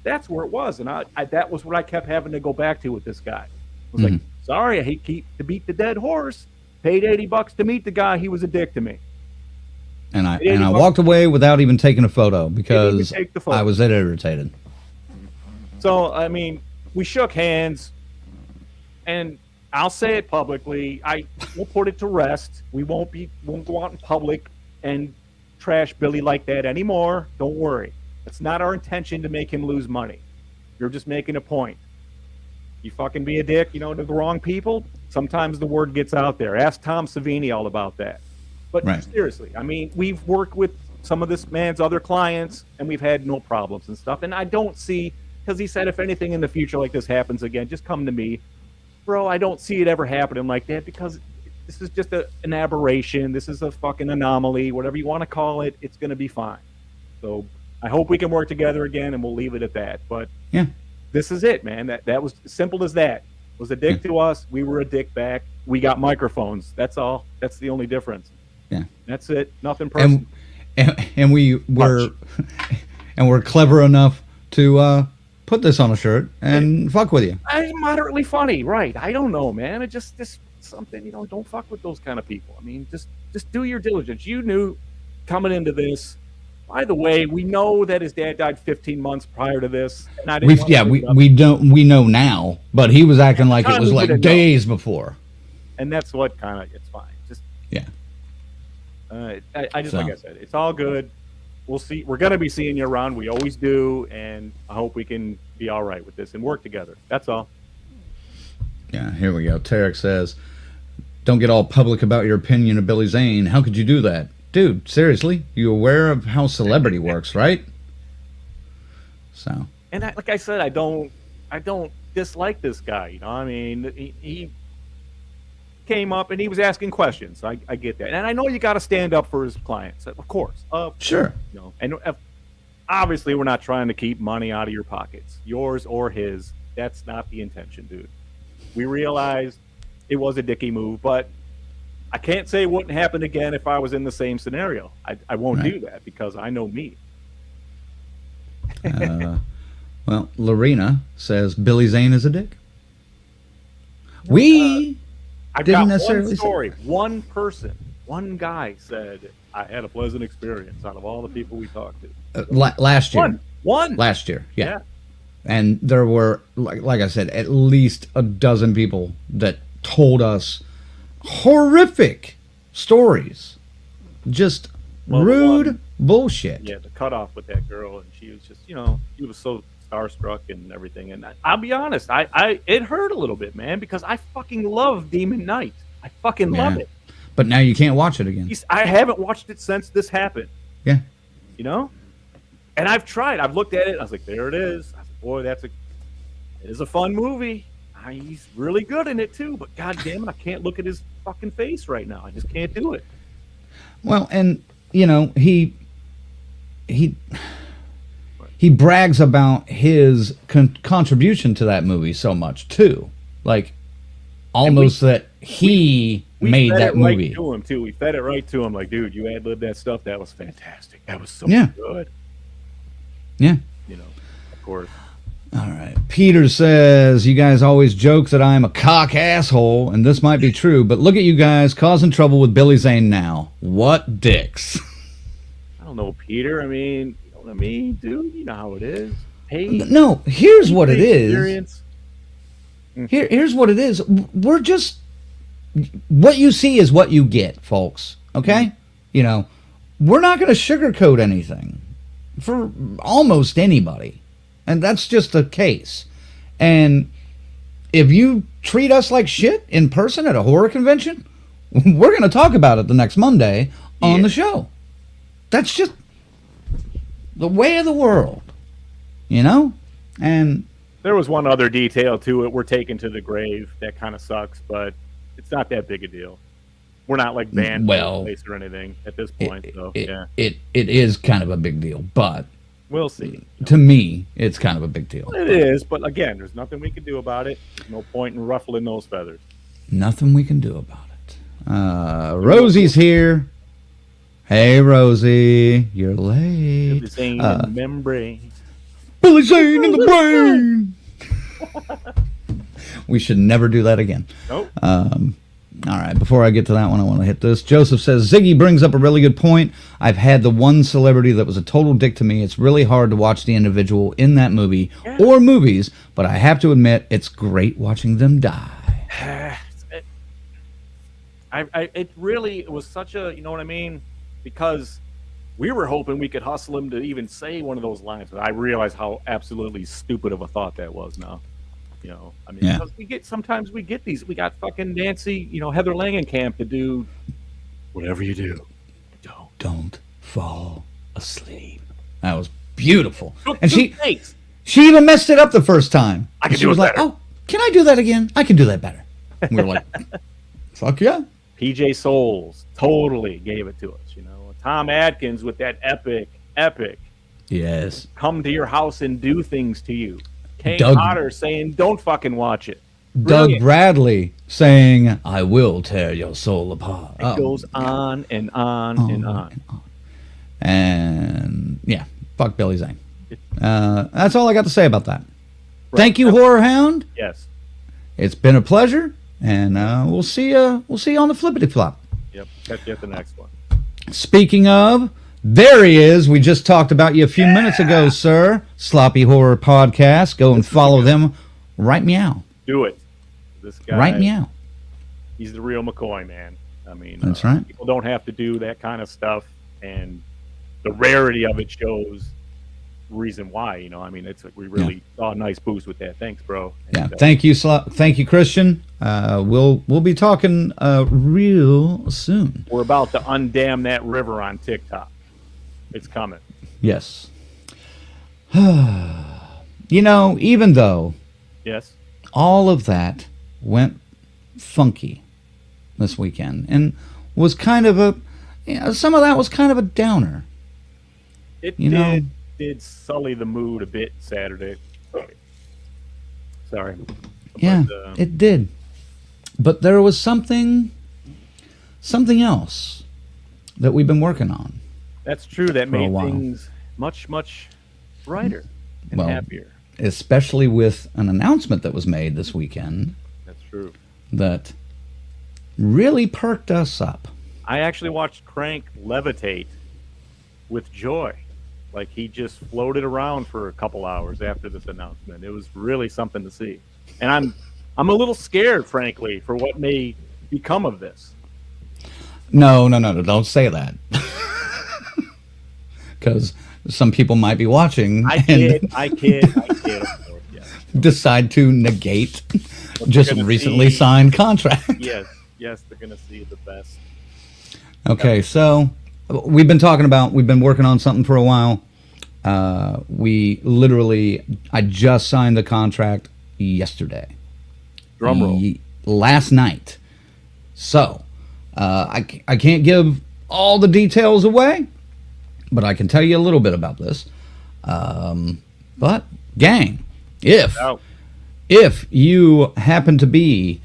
That's where it was, and I that was what I kept having to go back to with this guy. I was like, sorry, I hate to beat the dead horse. Paid $80 to meet the guy. He was a dick to me. And I walked away without even taking a photo because I was that irritated. So, I mean, we shook hands, and I'll say it publicly. We'll put it to rest. We won't go out in public and trash Billy like that anymore. Don't worry. It's not our intention to make him lose money. You're just making a point. You fucking be a dick, to the wrong people, sometimes the word gets out there. Ask Tom Savini all about that. But seriously, I mean, we've worked with some of this man's other clients, and we've had no problems and stuff. And I don't see, because he said if anything in the future like this happens again, just come to me. Bro, I don't see it ever happening like that, because this is just an aberration. This is a fucking anomaly. Whatever you want to call it, it's going to be fine. So I hope we can work together again, and we'll leave it at that. But this is it, man. That was simple as that. Was a dick to us. We were a dick back. We got microphones. That's all. That's the only difference. Yeah, that's it. Nothing personal. And we were and we're clever enough to put this on a shirt and fuck with you. I'm moderately funny, right? I don't know, man. It just something, don't fuck with those kind of people. I mean, just do your diligence. You knew coming into this, By the way, we know that his dad died 15 months prior to this. And I didn't we know now, but he was acting like it was like days before. And that's what kind of, it's fine. Just yeah. I just, like I said, it's all good. We'll see. We're going to be seeing you around. We always do. And I hope we can be all right with this and work together. That's all. Yeah, here we go. Tarek says, don't get all public about your opinion of Billy Zane. How could you do that? Dude, seriously? You aware of how celebrity works, right? So. And like I said, I don't dislike this guy. You know, I mean, he came up and he was asking questions. I get that, and I know you got to stand up for his clients, of course. Sure. You know, and obviously we're not trying to keep money out of your pockets, yours or his. That's not the intention, dude. We realized it was a dicky move, but I can't say it wouldn't happen again if I was in the same scenario. I won't do that because I know me. Well, Lorena says Billy Zane is a dick. I didn't got necessarily one story. One person, one guy said, I had a pleasant experience out of all the people we talked to. Last year. One. Last year, yeah. And there were, like I said, at least a dozen people that told us horrific stories. Just rude bullshit. Yeah, the cutoff with that girl, and she was just, you know, she was so starstruck and everything. And I'll be honest, it hurt a little bit, man, because I fucking love Demon Knight. I fucking love it. But now you can't watch it again. I haven't watched it since this happened. Yeah. You know? And I've tried. I've looked at it. I was like, there it is. I was like, boy, it is a fun movie. He's really good in it too. But god damn it, I can't look at his fucking face right now. I just can't do it. Well, and you know, he brags about his contribution to that movie so much too, like almost that he made that movie. Right to him too. We fed it right to him, like, dude, you ad-libbed that stuff. That was fantastic. That was so good. Yeah. You know, of course. All right. Peter says, you guys always joke that I'm a cock asshole, and this might be true, but look at you guys causing trouble with Billy Zane now. What dicks? I don't know, Peter. I mean, you know what I mean, dude? You know how it is. Hey. No, here's what it is. Here's what it is. We're just... What you see is what you get, folks. Okay? You know, we're not going to sugarcoat anything for almost anybody. And that's just the case. And if you treat us like shit in person at a horror convention, we're going to talk about it the next Monday on the show. That's just the way of the world, you know? And there was one other detail to it. We're taken to the grave. That kind of sucks, but it's not that big a deal. We're not like banned from the place or anything at this point. It is kind of a big deal, but we'll see. To me, it's kind of a big deal. It is, but again, there's nothing we can do about it. There's no point in ruffling those feathers. Nothing we can do about it. Rosie's here. Hey, Rosie, you're late. Billy Zane in the membrane. Billy Zane in the brain. We should never do that again. Nope. All right, before I get to that one, I want to hit this. Joseph says, Ziggy brings up a really good point. I've had the one celebrity that was a total dick to me. It's really hard to watch the individual in that movie or movies, but I have to admit, it's great watching them die. It was such a, you know what I mean? Because we were hoping we could hustle him to even say one of those lines, but I realize how absolutely stupid of a thought that was now. You know, I mean, sometimes we get these. We got fucking Nancy, you know, Heather Langenkamp to do whatever you do. Don't fall asleep. That was beautiful. And she even messed it up the first time. I can do it better. Oh, can I do that again? I can do that better. And we were like, fuck yeah. PJ Souls totally gave it to us. You know, Tom Atkins with that epic. Yes. Come to your house and do things to you. Kane Hodder saying, don't fucking watch it. Brilliant. Doug Bradley saying, I will tear your soul apart. It goes on and on and on. And yeah, fuck Billy Zane. That's all I got to say about that. Right. Thank you, HorrorHound. Yes. It's been a pleasure, and we'll see you on the flippity flop. Yep, catch you at the next one. Speaking of, There he is. We just talked about you a few minutes ago, sir. Sloppy Horror Podcast. Go and follow them. Right meow. Do it. This guy. Right meow. He's the real McCoy, man. I mean, That's right. People don't have to do that kind of stuff, and the rarity of it shows reason why. You know, I mean, it's we really saw a nice boost with that. Thanks, bro. Yeah. And, Thank you, Christian. We'll be talking real soon. we're about to undam that river on TikTok. It's coming. Yes. Even though Yes. all of that went funky this weekend and was kind of some of that was kind of a downer. It did sully the mood a bit Saturday. Sorry. Yeah, But, it did. But there was something else that we've been working on. that's true. That For a made while. things much, much brighter and Well, happier. Especially with an announcement that was made this weekend That's true. that really perked us up. I actually watched Crank levitate with joy. Like he just floated around for a couple hours after this announcement. It was really something to see. And I'm a little scared, frankly, for what may become of this. No, don't say that. Because some people might be watching I and kid. Of course, yes. decide to negate just gonna recently see- signed contract. Yes, they're gonna see the best. Okay, so we've been working on something for a while. I just signed the contract yesterday. Drum roll. Last night. So, I can't give all the details away, but I can tell you a little bit about this. But, gang, if you happen to be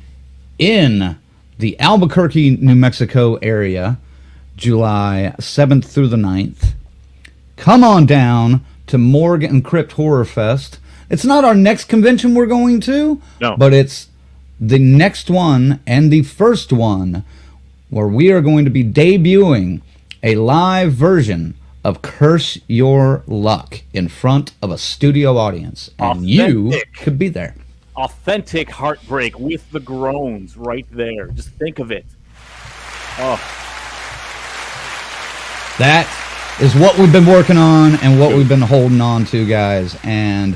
in the Albuquerque, New Mexico area, July 7th through the 9th, come on down to Morgan Crypt Horror Fest. It's not our next convention we're going to, No. but it's the next one and the first one where we are going to be debuting a live version of Curse Your Luck in front of a studio audience. And you Authentic. could be there. Authentic heartbreak with the groans right there. Just think of it. Oh, That is what we've been working on and what we've been holding on to, guys. And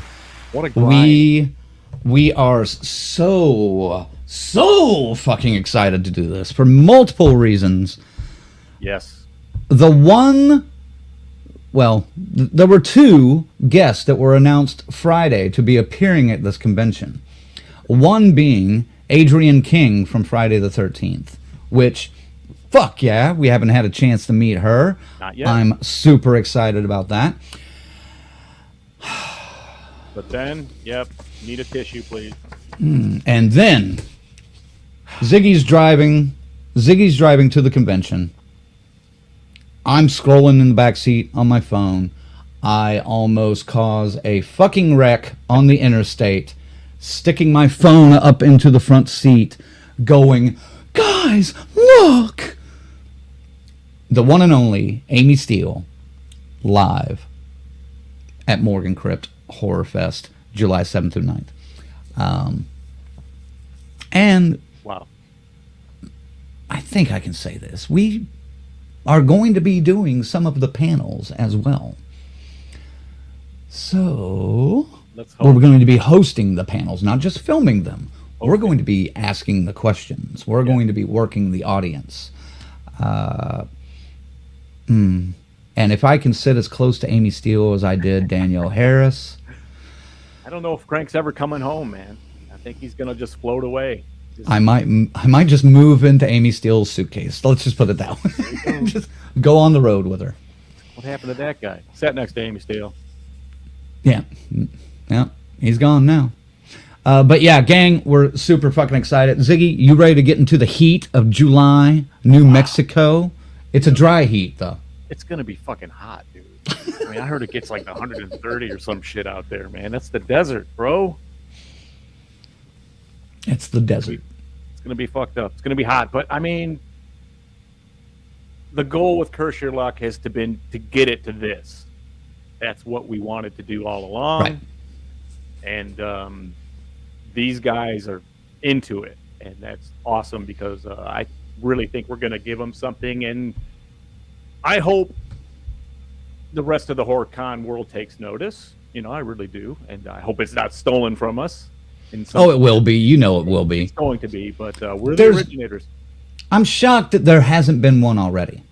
what a grind. we are so fucking excited to do this for multiple reasons. Yes. There were two guests that were announced Friday to be appearing at this convention. One being Adrienne King from Friday the 13th, which, fuck yeah, we haven't had a chance to meet her. Not yet. I'm super excited about that. But then, need a tissue, please. And then Ziggy's driving to the convention. I'm scrolling in the back seat on my phone. I almost cause a fucking wreck on the interstate, sticking my phone up into the front seat, going, "Guys, look!" The one and only Amy Steele, live at Morgan Crypt Horror Fest, July 7th through 9th. And Wow. I think I can say this. We are going to be doing some of the panels as well. So, Let's we're hope. going to be hosting the panels, not just filming them. We're going to be asking the questions. We're going to be working the audience. And if I can sit as close to Amy Steele as I did Danielle Harris, I don't know if Crank's ever coming home, man. I think he's gonna just float away. I might just move into Amy Steele's suitcase. Let's just put it that way. Just go on the road with her. What happened to that guy? Sat next to Amy Steele. Yeah, he's gone now. But yeah, gang, we're super fucking excited. Ziggy, you ready to get into the heat of July, New Mexico? It's a dry heat, though. It's gonna be fucking hot, dude. I mean, I heard it gets like 130 or some shit out there, man. That's the desert, bro. It's the desert. It's gonna be fucked up. It's gonna be hot, but I mean, the goal with Curse Your Luck has been to get it to this. That's what we wanted to do all along. Right. And these guys are into it, and that's awesome because I really think we're going to give them something, and I hope the rest of the horror con world takes notice. I really do, and I hope it's not stolen from us. It will be. It will be. It's going to be, but we're the originators. I'm shocked that there hasn't been one already.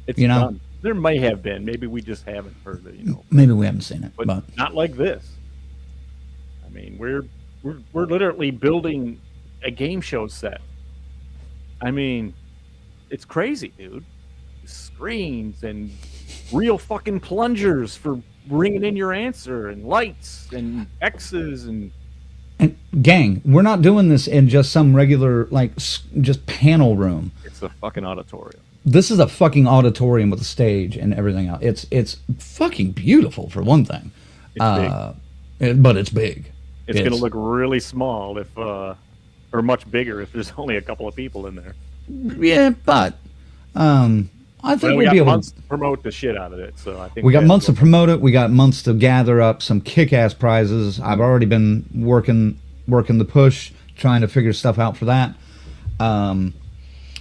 It's done. There may have been. Maybe we just haven't heard it. Maybe we haven't seen it, but not like this. I mean, we're literally building a game show set. I mean, it's crazy, dude. Screens and real fucking plungers for bringing in your answer, and lights and X's and gang, we're not doing this in just some regular just panel room. It's a fucking auditorium. This is a fucking auditorium with a stage and everything else. It's fucking beautiful for one thing. It's big. But it's big. It's going to look really small or much bigger if there's only a couple of people in there. Yeah, but I think we we'll be able months to promote the shit out of it. So I think we got months to promote it. We got months to gather up some kick-ass prizes. I've already been working the push, trying to figure stuff out for that.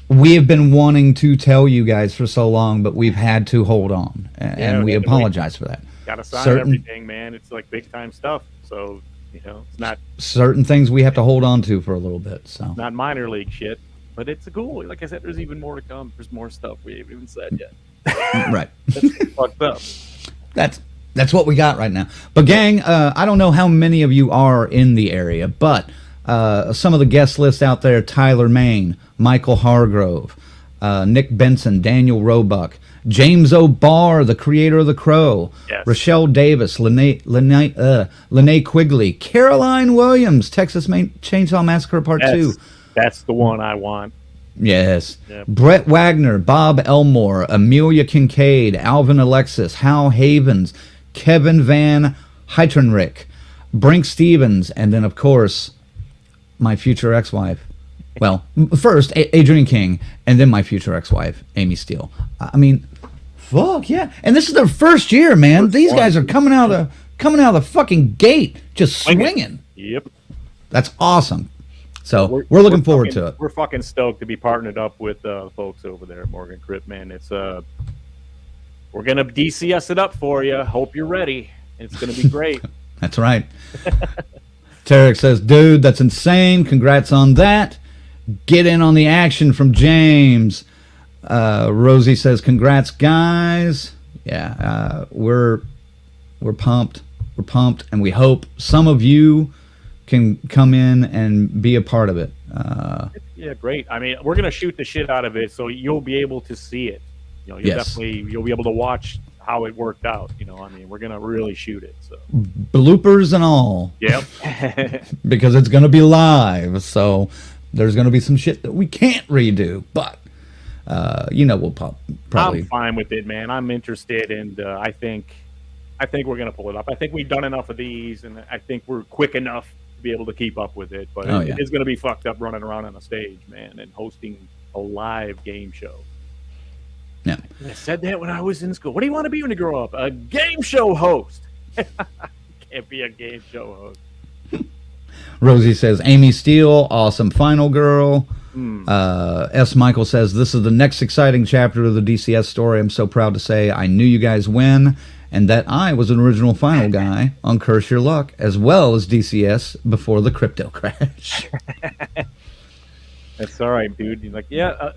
We have been wanting to tell you guys for so long, but we've had to hold on, and we apologize for that. Got to sign everything, man. It's like big-time stuff. So, it's not... Certain things we have to hold on to for a little bit. So not minor league shit. But it's cool. Like I said, there's even more to come. There's more stuff we haven't even said yet. Right. That's fucked up. That's what we got right now. But gang, I don't know how many of you are in the area, but some of the guest lists out there: Tyler Main, Michael Hargrove, Nick Benson, Daniel Roebuck, James O'Barr, the creator of The Crow, yes. Rochelle Davis, Lene Quigley, Caroline Williams, Texas Chainsaw Massacre Part 2. That's the one I want. Yes. Yep. Brett Wagner, Bob Elmore, Amelia Kincaid, Alvin Alexis, Hal Havens, Kevin Van Heitrenrich, Brink Stevens, and then, of course, my future ex-wife. Well, first, Adrian King, and then my future ex-wife, Amy Steele. I mean, fuck, yeah. And this is their first year, man. These guys are coming out of the fucking gate, just swinging. Yep. That's awesome. So we're looking forward to it. We're fucking stoked to be partnered up with folks over there at Morgan Crypt, man. It's we're gonna DCS it up for you. Hope you're ready. It's gonna be great. That's right. Tarek says, "Dude, that's insane. Congrats on that. Get in on the action from James." Rosie says, "Congrats, guys." Yeah, we're pumped. We're pumped, and we hope some of you can come in and be a part of it. Yeah, great. I mean, we're gonna shoot the shit out of it, so you'll be able to see it. You'll be able to watch how it worked out. I mean, we're gonna really shoot it. So bloopers and all. Yep. Because it's gonna be live, so there's gonna be some shit that we can't redo. But we'll probably. I'm fine with it, man. I'm interested, and I think we're gonna pull it up. I think we've done enough of these, and I think we're quick enough to be able to keep up with it. But it is gonna be fucked up running around on a stage, man, and hosting a live game show. Yeah. I said that when I was in school. What do you want to be when you grow up? A game show host. Can't be a game show host. Rosie says, Amy Steele, awesome final girl. S. Michael says, this is the next exciting chapter of the DCS story. I'm so proud to say I knew you guys win, and that I was an original final guy on Curse Your Luck, as well as DCS before the crypto crash. That's all right, dude. You're like,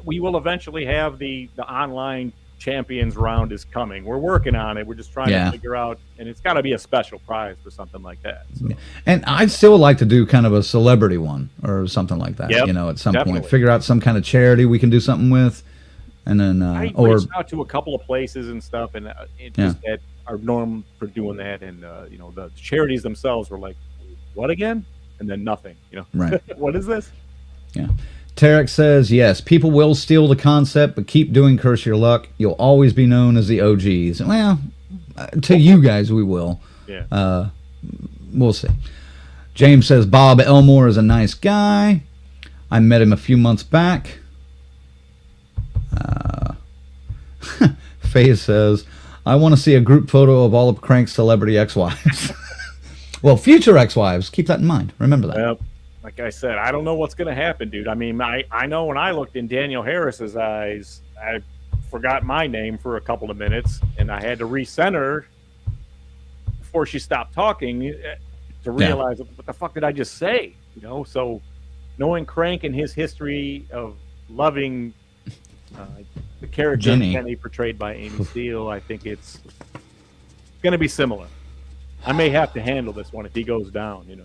we will eventually have the online champions round is coming. We're working on it. We're just trying to figure out, and it's got to be a special prize for something like that. So. And I'd still like to do kind of a celebrity one or something like that. At some point, figure out some kind of charity we can do something with, and then I reached out to a couple of places and stuff, and it just had our norm for doing that, and the charities themselves were like, what again? And then nothing. Right? What is this? Yeah. Tarek says, yes, people will steal the concept, but keep doing Curse Your Luck. You'll always be known as the OGs. Well, to you guys, we will. Yeah. We'll see. James says, Bob Elmore is a nice guy. I met him a few months back. Faye says, I want to see a group photo of all of Crank's celebrity ex-wives. Well, future ex-wives. Keep that in mind. Remember that. Well, like I said, I don't know what's going to happen, dude. I mean, I know when I looked in Danielle Harris's eyes, I forgot my name for a couple of minutes, and I had to recenter before she stopped talking to realize what the fuck did I just say? You know, so knowing Crank and his history of loving the character Jenny. Jenny portrayed by Amy Steele, I think it's going to be similar. I may have to handle this one if he goes down, you know.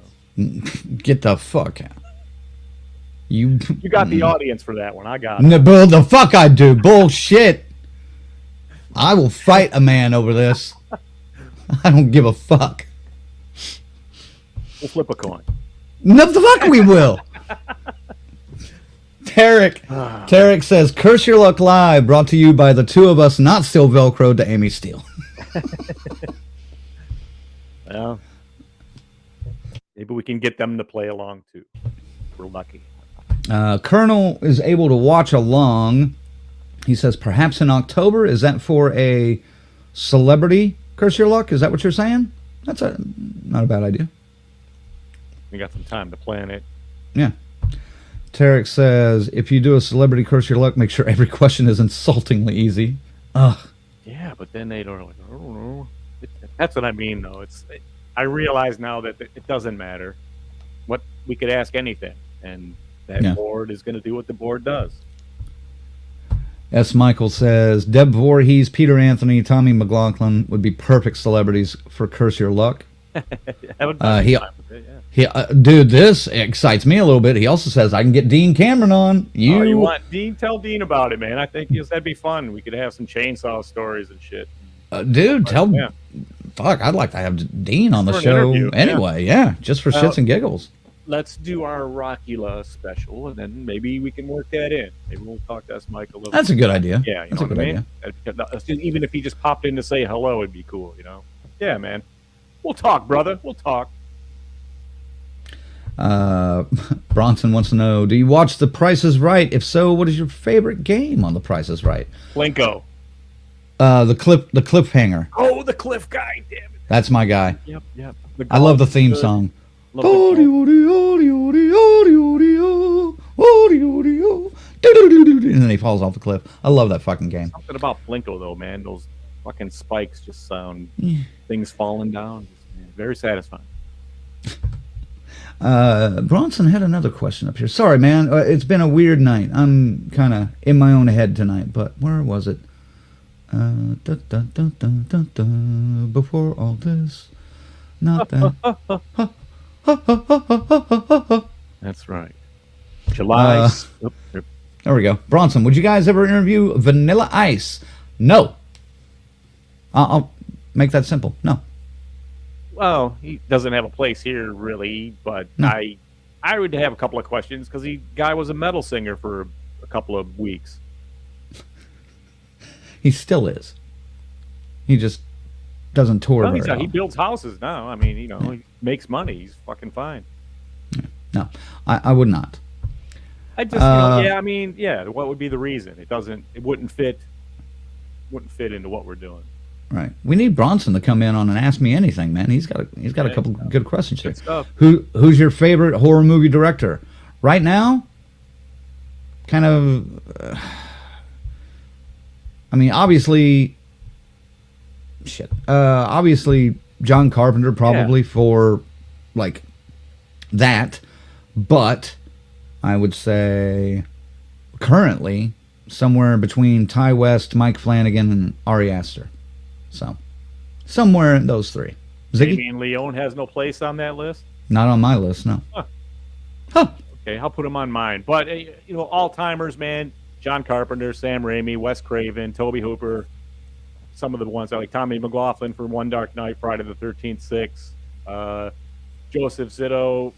Get the fuck out. You got the audience for that one. I got it. No, the fuck I do. Bullshit. I will fight a man over this. I don't give a fuck. We'll flip a coin. No, the fuck we will. Tarek says, Curse Your Luck Live, brought to you by the two of us not still Velcroed to Amy Steele. Well, maybe we can get them to play along too. We're lucky. Colonel is able to watch along. He says, perhaps in October. Is that for a celebrity Curse Your Luck? Is that what you're saying? That's not a bad idea. We got some time to plan it. Yeah. Tarek says, if you do a celebrity Curse Your Luck, make sure every question is insultingly easy. Ugh. Yeah, but then they don't like, I don't know. That's what I mean, though. I realize now that it doesn't matter. What we could ask anything, and that board is going to do what the board does. S. Michael says, Deb Voorhees, Peter Anthony, Tommy McLaughlin would be perfect celebrities for Curse Your Luck. Dude, this excites me a little bit. He also says I can get Dean Cameron on. You want Dean? Tell Dean about it, man. I think that'd be fun. We could have some chainsaw stories and shit. Dude, fuck, I'd like to have Dean on the show anyway. Yeah, just for shits and giggles. Let's do our Rockula special, and then maybe we can work that in. Maybe we'll talk to S. Mike a little. That's a good idea. Yeah, that's a good idea. Even if he just popped in to say hello, it'd be cool. You know? Yeah, man. We'll talk, brother. We'll talk. Bronson wants to know, do you watch The Price is Right? If so, what is your favorite game on The Price is Right? Plinko. The cliffhanger. Oh, the cliff guy, damn it. That's my guy. Yep. I love the theme song. And then he falls off the cliff. I love that fucking game. Something about Plinko, though, man. Those fucking spikes just sound things falling down. Very satisfying. Bronson had another question up here. Sorry, man. It's been a weird night. I'm kind of in my own head tonight, but where was it? Before all this. Not that. That's right. July. There we go. Bronson, would you guys ever interview Vanilla Ice? No. I'll make that simple. No. Well, he doesn't have a place here, really, but no. I would have a couple of questions because the guy was a metal singer for a couple of weeks. He still is. He just doesn't tour very often. He builds houses now. I mean, he makes money. He's fucking fine. No, I would not. I just, what would be the reason? It wouldn't fit into what we're doing. Right. We need Bronson to come in on an Ask Me Anything, man. He's got a couple good questions here. Who's your favorite horror movie director? Right now, kind of obviously John Carpenter probably for like that, but I would say currently somewhere between Ty West, Mike Flanagan, and Ari Aster. So, somewhere in those three. Ziggy? Damien Leone has no place on that list? Not on my list, no. Huh. Okay, I'll put him on mine. But, all-timers, man, John Carpenter, Sam Raimi, Wes Craven, Tobe Hooper, some of the ones like Tommy McLaughlin for One Dark Night, Friday the 13th, 6, Joseph Zito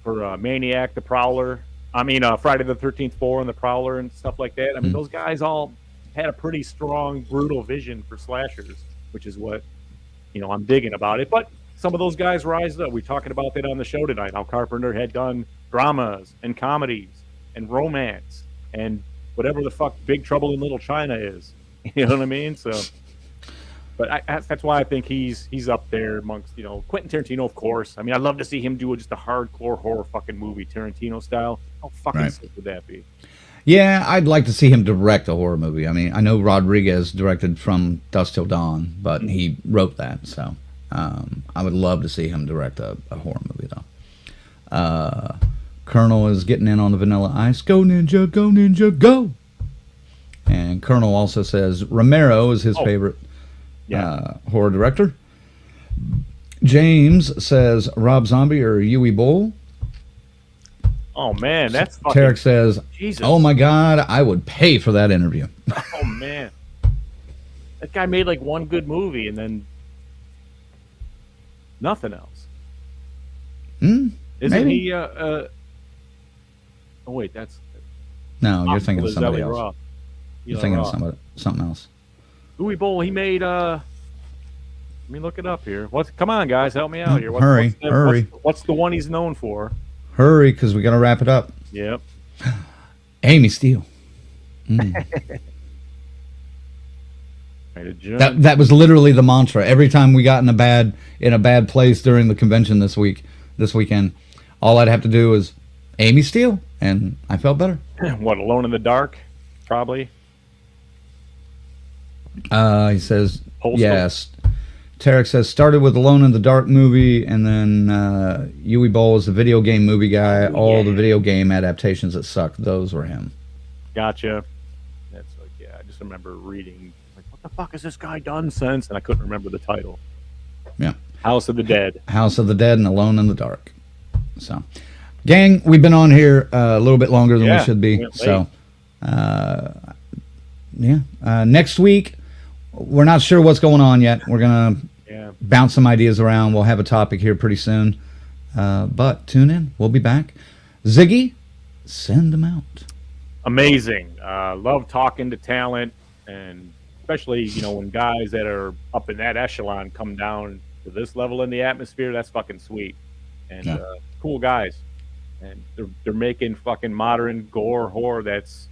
for Maniac, The Prowler. Friday the 13th, 4 and The Prowler and stuff like that. Those guys all had a pretty strong, brutal vision for slashers, which is what, I'm digging about it. But some of those guys rised up. We're talking about that on the show tonight, how Carpenter had done dramas and comedies and romance and whatever the fuck Big Trouble in Little China is. You know what I mean? So, but that's why I think he's up there amongst, Quentin Tarantino, of course. I mean, I'd love to see him do just a hardcore horror fucking movie, Tarantino style. How fucking sick would that be? Yeah, I'd like to see him direct a horror movie. I mean, I know Rodriguez directed From Dusk Till Dawn, but he wrote that, so I would love to see him direct a horror movie, though. Colonel is getting in on the Vanilla Ice. Go, Ninja, go! And Colonel also says Romero is his favorite horror director. James says Rob Zombie or Yui Bowl. Oh, man, that's fucking... Tarek says, Jesus. Oh, my God, I would pay for that interview. Oh, man. That guy made, like, one good movie and then nothing else. Isn't maybe. he, oh, wait, that's... No, you're thinking of somebody else. Raw. You're thinking of something else. Louis Bowl, he made, let me look it up here. Come on, guys, help me out here. Hurry. What's the one he's known for? Hurry, because we got to wrap it up. Yep. Amy Steele. That was literally the mantra. Every time we got in a bad place during the convention this weekend, all I'd have to do was Amy Steele, and I felt better. What, Alone in the Dark? Probably. He says Postal? yes. Tarek says started with Alone in the Dark movie, and then Yui Bowl is the video game movie guy. All the video game adaptations that sucked, those were him. Gotcha. That's like, I just remember reading, like, what the fuck has this guy done since? And I couldn't remember the title. Yeah. House of the Dead. House of the Dead and Alone in the Dark. So, gang, we've been on here a little bit longer than we should be. So, next week, we're not sure what's going on yet. We're going to bounce some ideas around. We'll have a topic here pretty soon. But tune in. We'll be back. Ziggy, send them out. Amazing. Love talking to talent, and especially, when guys that are up in that echelon come down to this level in the atmosphere, that's fucking sweet. And cool guys. And they're making fucking modern gore horror that's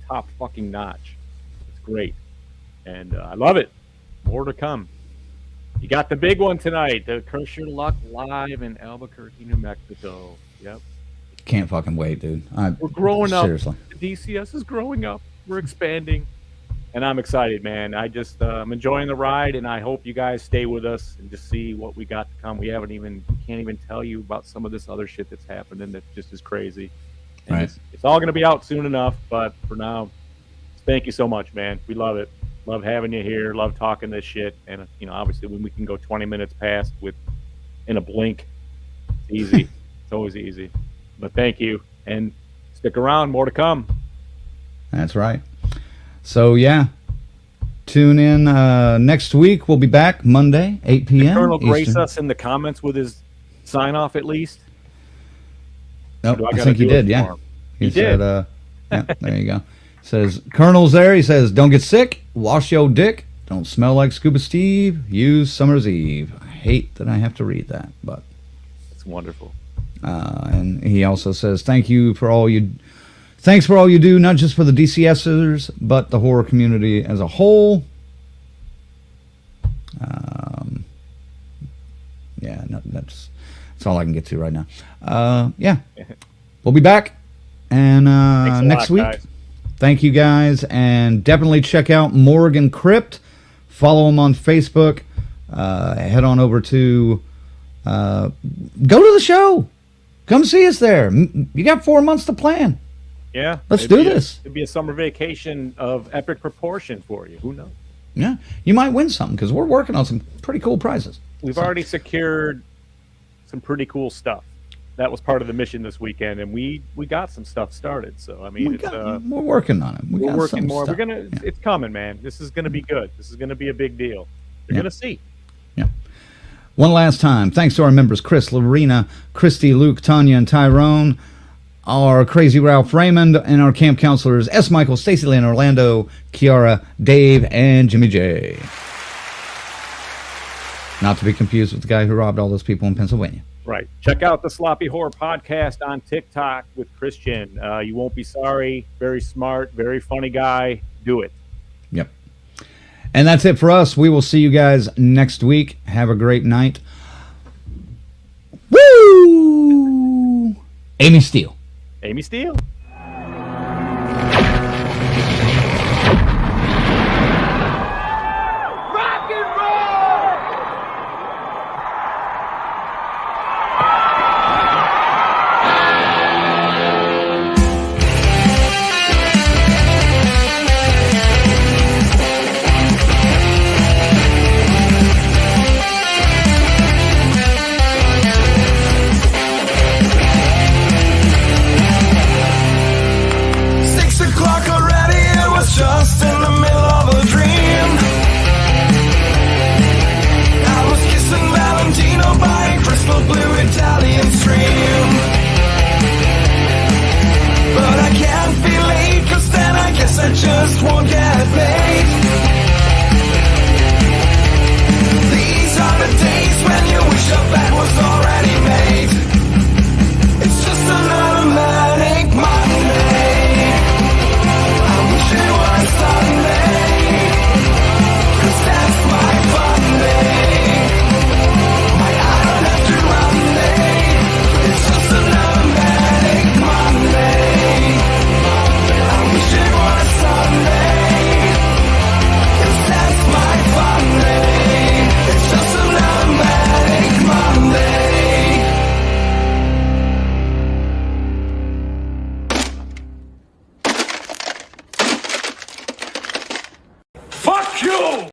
top fucking notch. It's great. And I love it. More to come. You got the big one tonight. The Curse Your Luck live in Albuquerque, New Mexico. Yep. Can't fucking wait, dude. We're growing up. Seriously. The DCS is growing up. We're expanding. And I'm excited, man. I'm enjoying the ride, and I hope you guys stay with us and just see what we got to come. We can't even tell you about some of this other shit that's happening that just is crazy. And right. It's all going to be out soon enough, but for now, thank you so much, man. We love it. Love having you here. Love talking this shit. And, obviously when we can go 20 minutes past in a blink, it's easy. It's always easy. But thank you. And stick around. More to come. That's right. So, tune in next week. We'll be back Monday, 8 p.m. Did Colonel grace Eastern. us in the comments with his sign-off at least? Nope, I think he did, yeah. He did. said, there you go. Says, Colonel's there. He says, don't get sick. Wash your dick. Don't smell like Scuba Steve. Use Summer's Eve. I hate that I have to read that, but it's wonderful. And he also says, thanks for all you do, not just for the DCSers, but the horror community as a whole. That's all I can get to right now. We'll be back. And next week. Guys. Thank you guys, and definitely check out Morgan Crypt. Follow him on Facebook. Head on over to go to the show. Come see us there. You got 4 months to plan. Yeah, let's do this. It'd be a summer vacation of epic proportion for you. Who knows? Yeah, you might win something because we're working on some pretty cool prizes. We've already secured some pretty cool stuff. That was part of the mission this weekend, and we got some stuff started. So I mean, we're working on it. We're working more. Stuff. It's coming, man. This is gonna be good. This is gonna be a big deal. You're gonna see. Yeah. One last time, thanks to our members Chris, Lorena, Christy, Luke, Tanya, and Tyrone, our crazy Ralph Raymond, and our camp counselors S. Michael, Stacy Lynn, Orlando, Kiara, Dave, and Jimmy J. Not to be confused with the guy who robbed all those people in Pennsylvania. Right. Check out the Sloppy Horror Podcast on TikTok with Christian. You won't be sorry. Very smart, very funny guy. Do it. Yep. And that's it for us. We will see you guys next week. Have a great night. Woo! Amy Steele. Amy Steele. Rock and roll! 6 o'clock already, it was just in the middle of a dream. I was kissing Valentino by a crystal blue Italian stream. But I can't be late, 'cause then I guess I just won't get paid. These are the days when you wish your bed was already made. It's just another manic Monday. I wish it was Sunday, 'cause that's my fun day. I don't have to run day. It's just another manic Monday. I wish it was Sunday, 'cause that's my fun day. It's just another manic Monday. Fuck you!